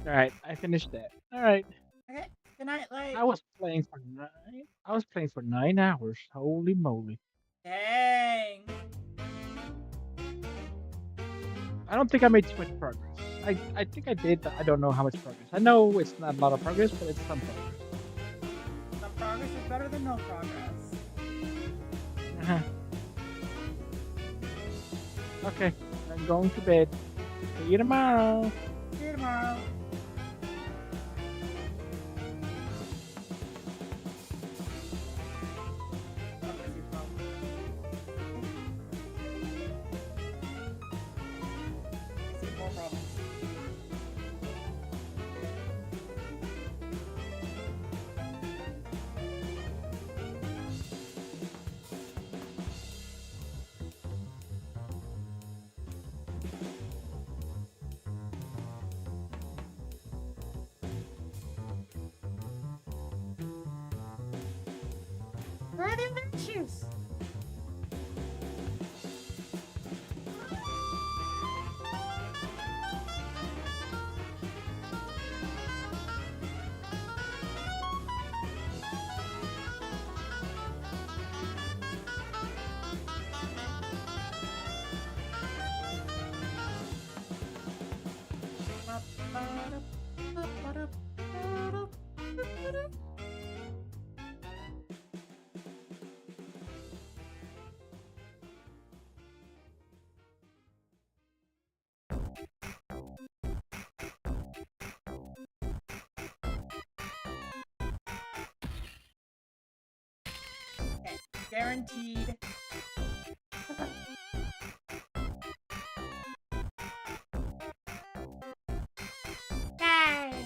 C: All right, I finished that. All right,
A: Okay. Good night, Light.
C: I was playing for 9. I was playing for 9 hours. Holy moly!
A: Dang.
C: I don't think I made too much progress. I think I did, but I don't know how much progress. I know it's not a lot of progress, but it's some progress.
A: Some progress is better than no progress.
C: Uh-huh. Okay, I'm going to bed. See you tomorrow.
A: See you tomorrow. More problems. Where are the virtues? Okay. Guaranteed. Yay!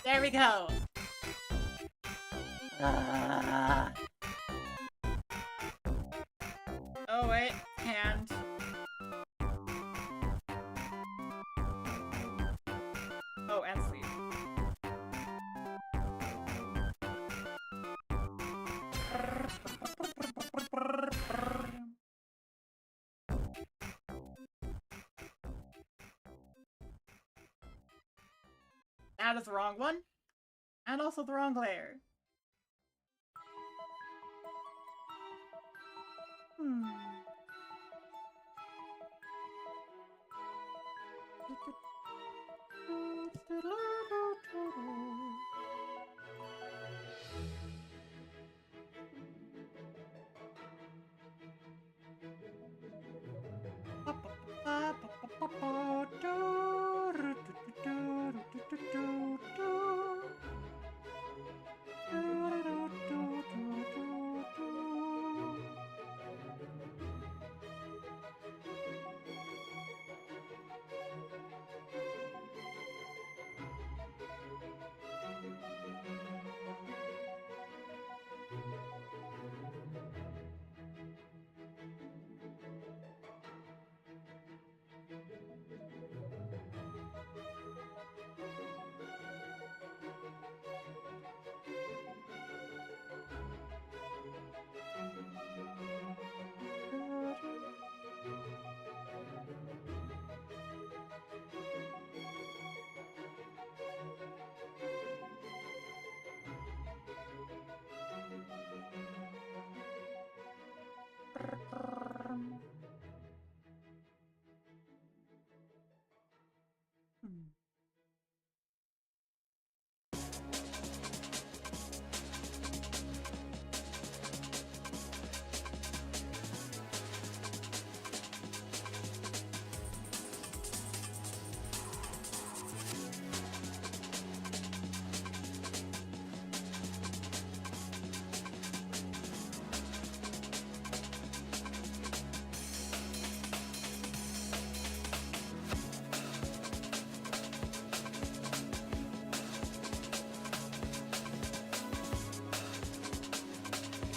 A: There we go. Oh wait, hand. Oh, and sleep. That is the wrong one. And also the wrong layer.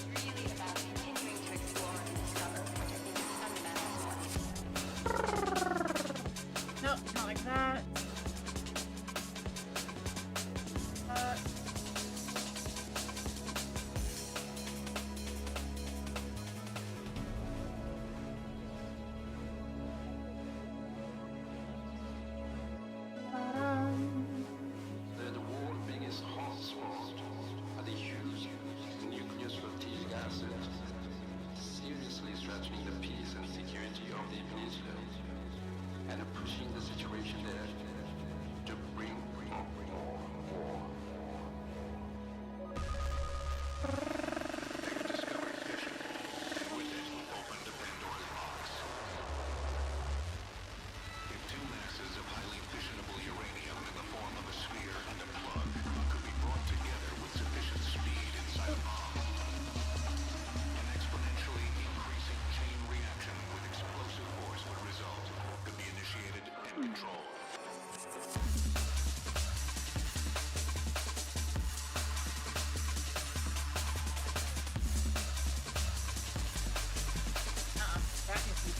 F: Really about continuing to explore and discover, which I think is fundamental.
A: No, not like that.
H: They're the world's biggest hotspot are the huge nuclear-strategic assets, seriously threatening the peace and security of the peninsula, and pushing the situation there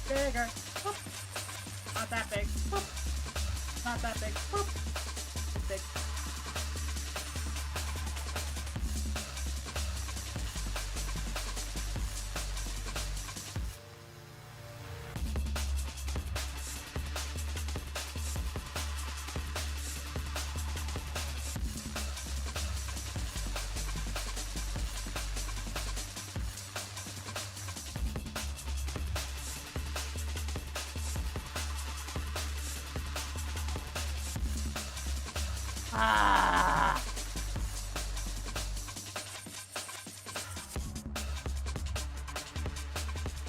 A: Bigger. Whoop. Not that big. Whoop. Not that big. Whoop. Big. Ah.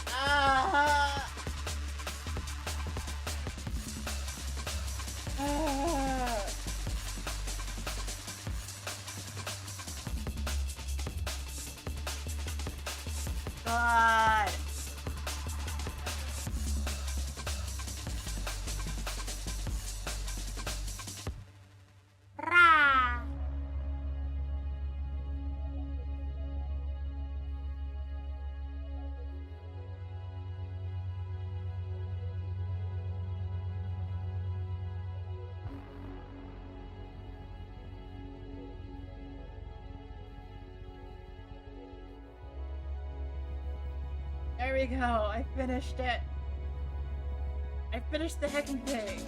A: Ah. Ah. God. Rah. There we go. I finished it. I finished the heckin' thing.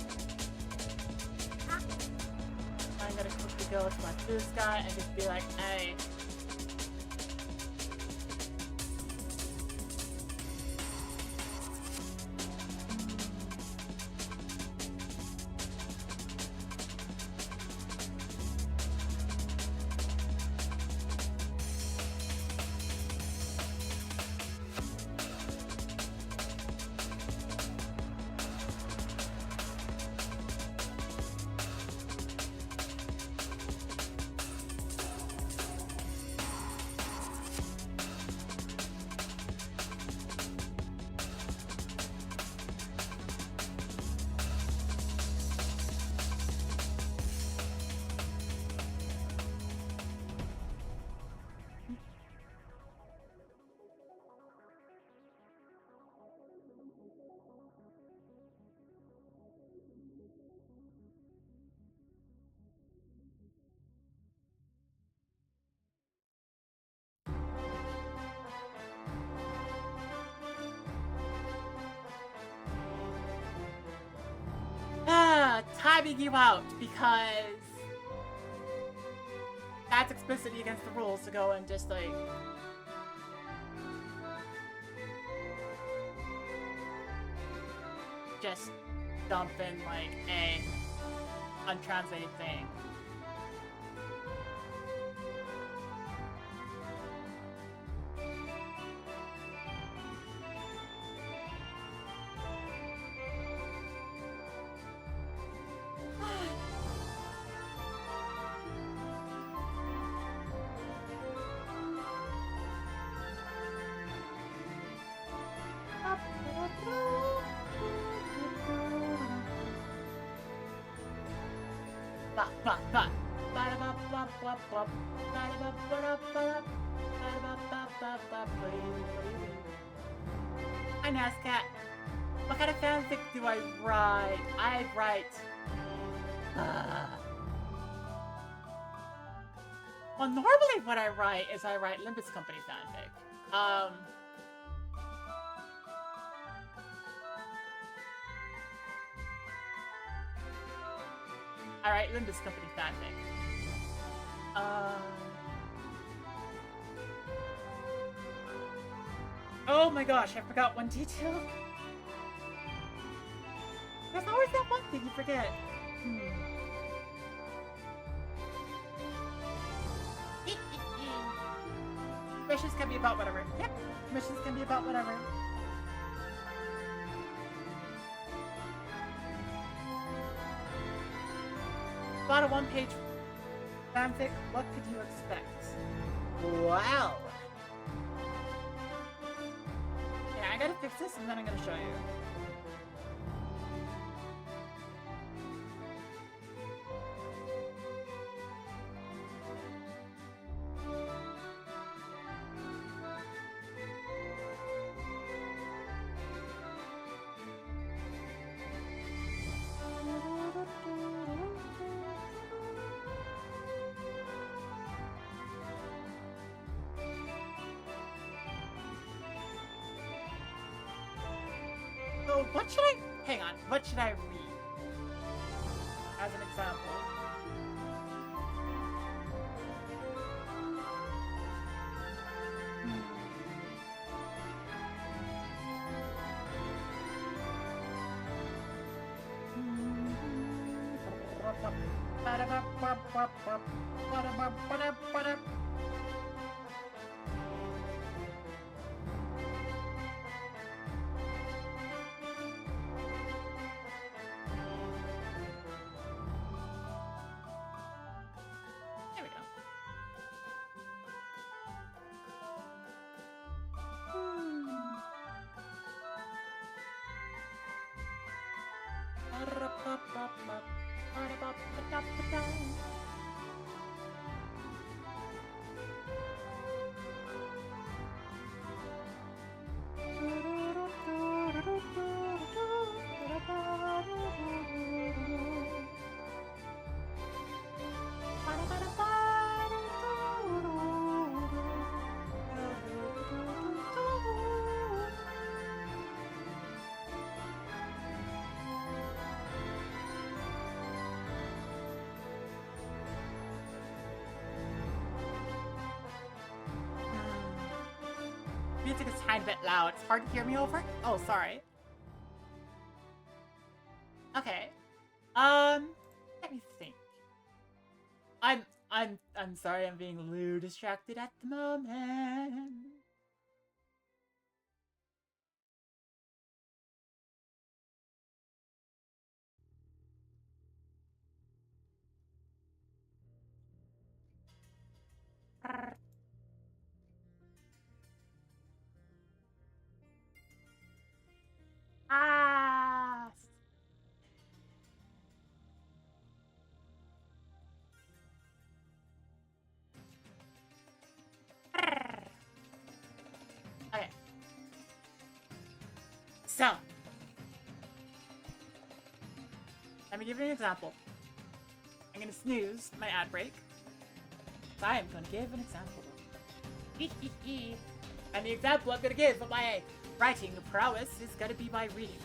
A: I'm gonna quickly go to my boost guy and just be like, hey. Timing you out because that's explicitly against the rules to go and just like just dump in like a untranslated thing. Hi Nascat. What kind of fanfic do I write? I write. Well, normally what I write is I write Limbus Company fanfic. I write Limbus Company fanfic. Oh my gosh, I forgot one detail. There's always that one thing you forget. Missions can be about whatever. Yep, missions can be about whatever. About a one-page fanfic, what could you expect? Wow. Yeah, I gotta fix this and then I'm gonna show you. Oh, what should I... Hang on. What should I read? As an example. There we go. Music is a tiny bit loud. It's hard to hear me over. Oh, sorry. Okay. Let me think. I'm sorry. I'm being a little distracted at the moment. Ah. Okay. So, let me give you an example. I'm gonna snooze my ad break. So I am gonna give an example. And the example I'm gonna give of my writing prowess is gonna be my reading.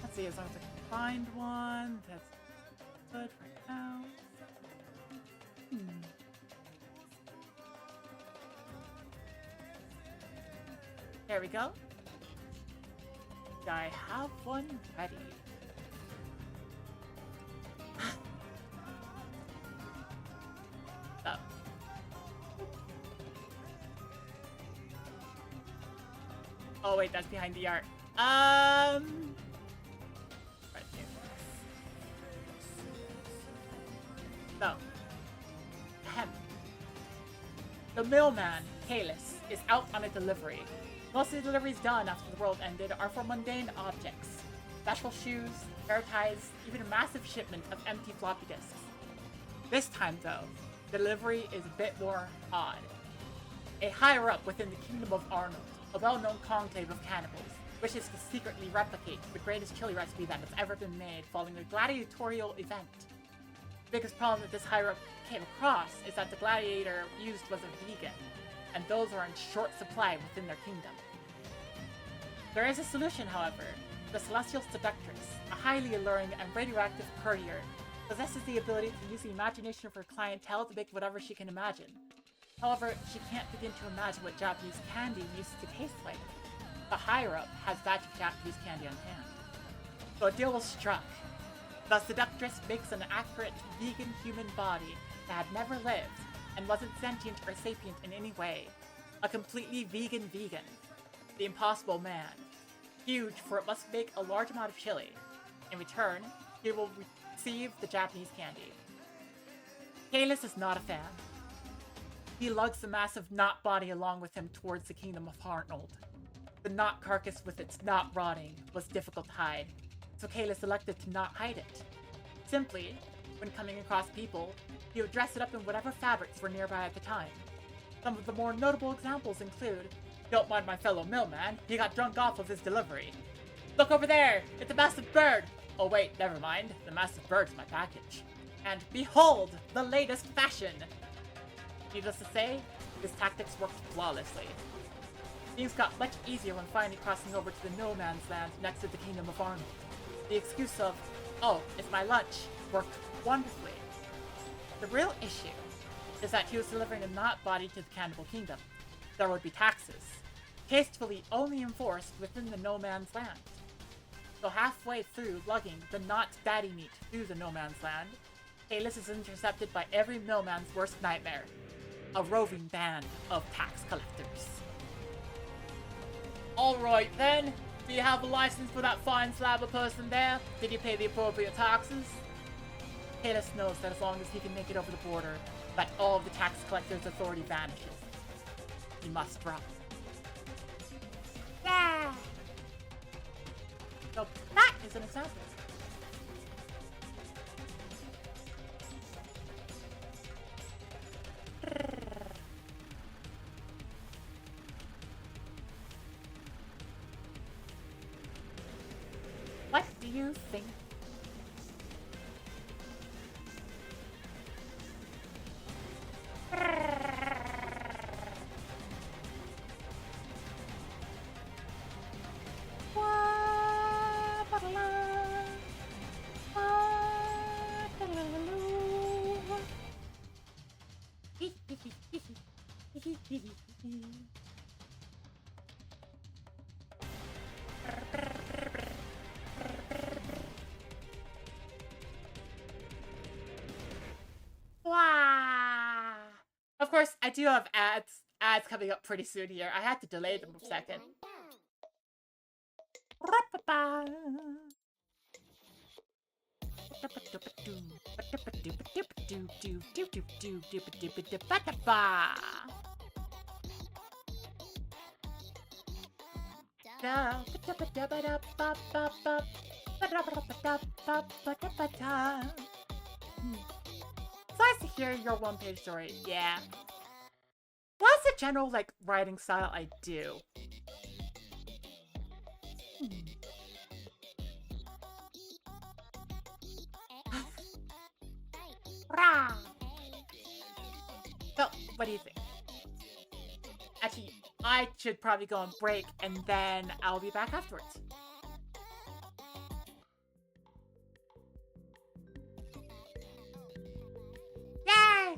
A: Let's see, as long as I can find one, that's good right now. There we go. I have one ready. Oh. Oh wait, that's behind the art. Right here. So. Ahem. The mailman, Kalis, is out on a delivery. Most of the deliveries done after the world ended are for mundane objects. Special shoes, hair ties, even a massive shipment of empty floppy disks. This time, though, the delivery is a bit more odd. A higher-up within the Kingdom of Arnold, a well-known conclave of cannibals, wishes to secretly replicate the greatest chili recipe that has ever been made following a gladiatorial event. The biggest problem that this higher-up came across is that the gladiator used was a vegan, and those are in short supply within their kingdom. There is a solution, however. The Celestial Seductress, a highly alluring and radioactive courier, possesses the ability to use the imagination of her clientele to make whatever she can imagine. However, she can't begin to imagine what Japanese candy used to taste like. The higher-up has that Japanese candy on hand. So a deal was struck. The Seductress makes an accurate vegan human body that had never lived and wasn't sentient or sapient in any way. A completely vegan. The Impossible Man. Huge, for it must make a large amount of chili. In return, he will receive the Japanese candy. Kalis is not a fan. He lugs the massive knot body along with him towards the Kingdom of Arnold. The knot carcass with its knot rotting was difficult to hide, so Kalis elected to not hide it. Simply, when coming across people, he would dress it up in whatever fabrics were nearby at the time. Some of the more notable examples include, "Don't mind my fellow millman, he got drunk off of his delivery." "Look over there, it's a massive bird!" "Oh wait, never mind, the massive bird's my package." And "Behold, the latest fashion!" Needless to say, His tactics worked flawlessly. Things got much easier when finally crossing over to the no man's land next to the Kingdom of Arnold. The excuse of, "Oh, it's my lunch," worked wonderfully. The real issue is that he was delivering a not body to the Cannibal Kingdom. There would be taxes, tastefully only enforced within the no man's land. So halfway through lugging the not daddy meat through the no man's land, Kalis is intercepted by every millman's worst nightmare, a roving band of tax collectors. Alright then, do you have a license for that fine slab of person there? Did you pay the appropriate taxes? Kalis knows that as long as he can make it over the border, that all of the tax collector's authority vanishes. He must run. Yeah! So that is an example. What do you think? Wow. Of course, I do have ads coming up pretty soon here. I had to delay them a second. It's nice to hear your one-page story. Yeah. What's the general, like, writing style I do? Rah! So, what do you think? Actually, I should probably go on break, and then I'll be back afterwards. Yay!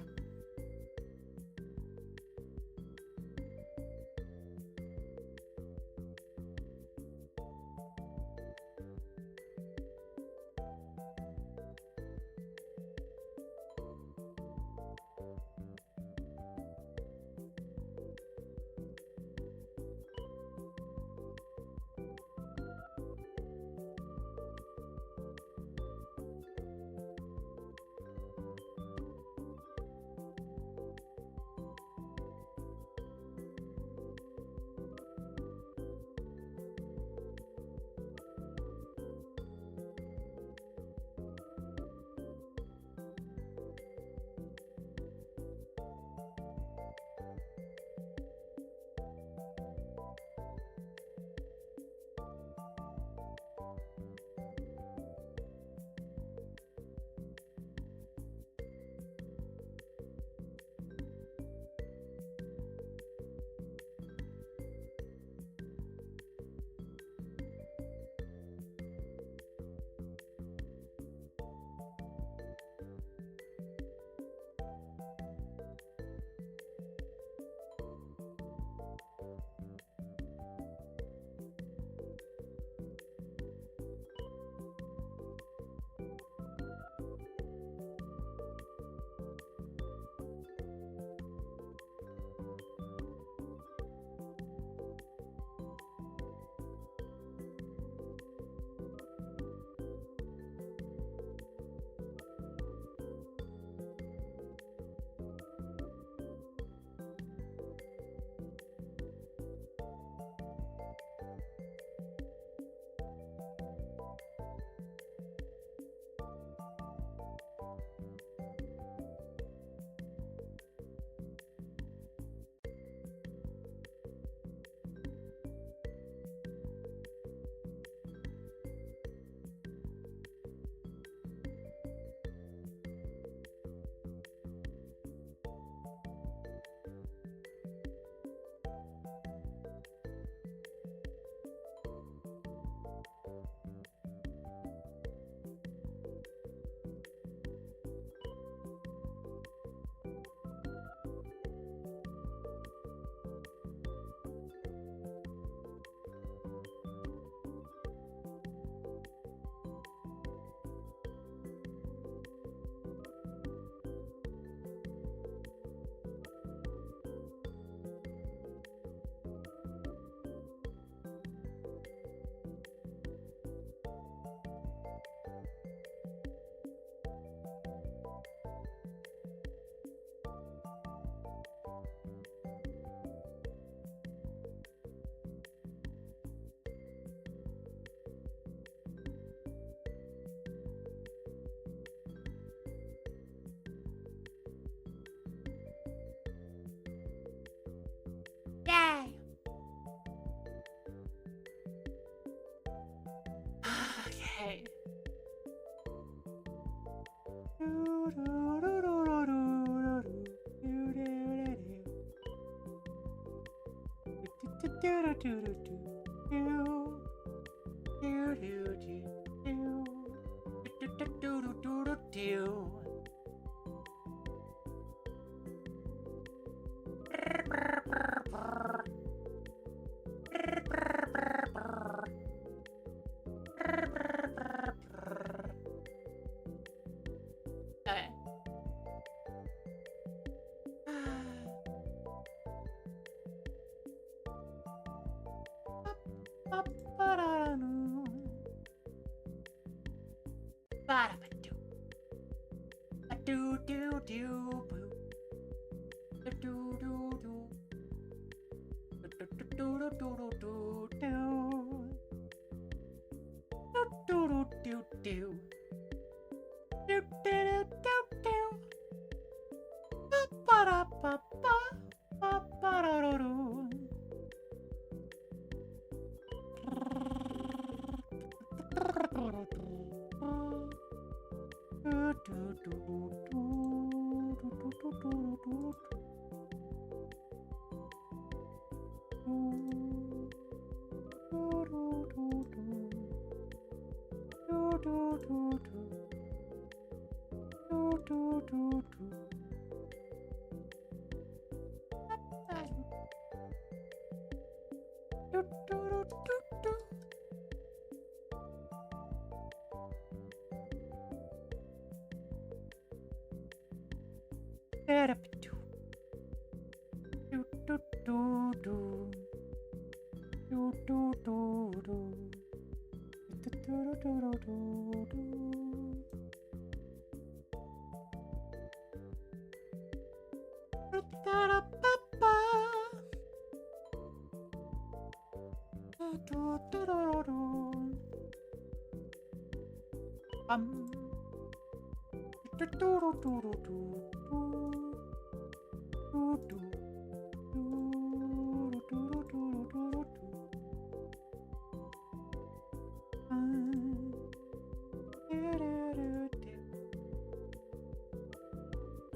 A: Okay. Okay.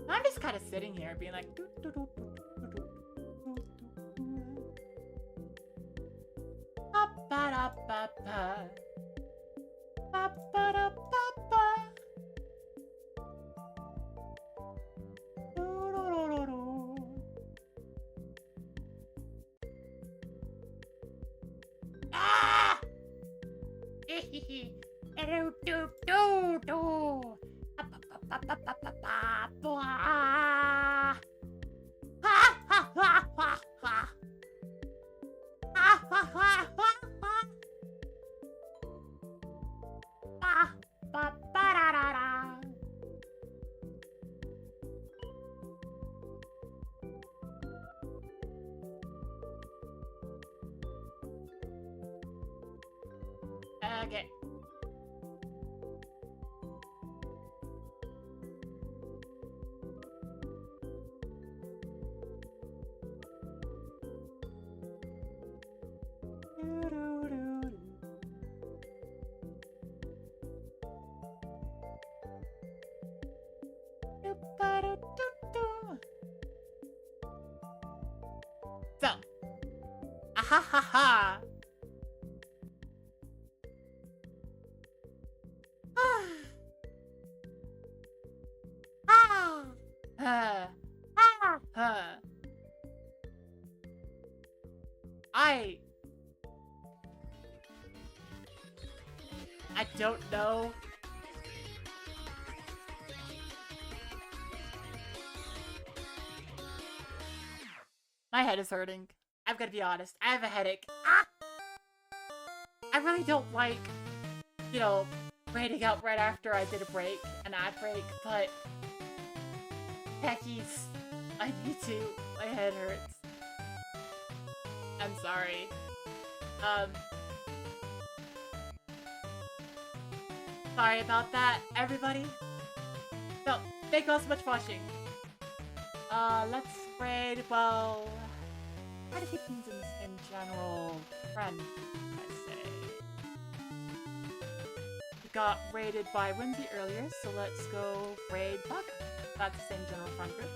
A: I'm just kind of sitting here being like, ah! Okay. So, ah ha ha. I don't know. My head is hurting. I've got to be honest. I have a headache. Ah! I really don't like, you know, raiding out right after I did a break, an ad break, but Peckies, I need to. My head hurts. I'm sorry. Sorry about that, everybody. So, thank you all so much for watching. Let's raid, well, try to keep things in general friend, I say. got raided by Whimsy earlier, so let's go raid Baga. That's the same general front group.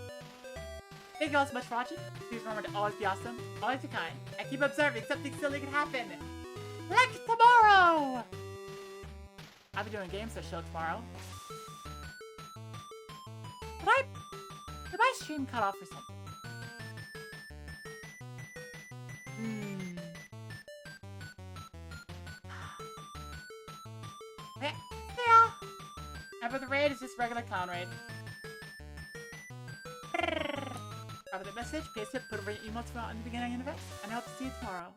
A: Thank you all so much for watching. Please remember to always be awesome, always be kind, and keep observing something silly can happen. Like tomorrow! I'll be doing a game show tomorrow. Did my stream cut off or something? Yeah. And for the raid, it's just regular clown raid. Have a message, paste it, put over your email tomorrow in the beginning of the event, and I hope to see you tomorrow.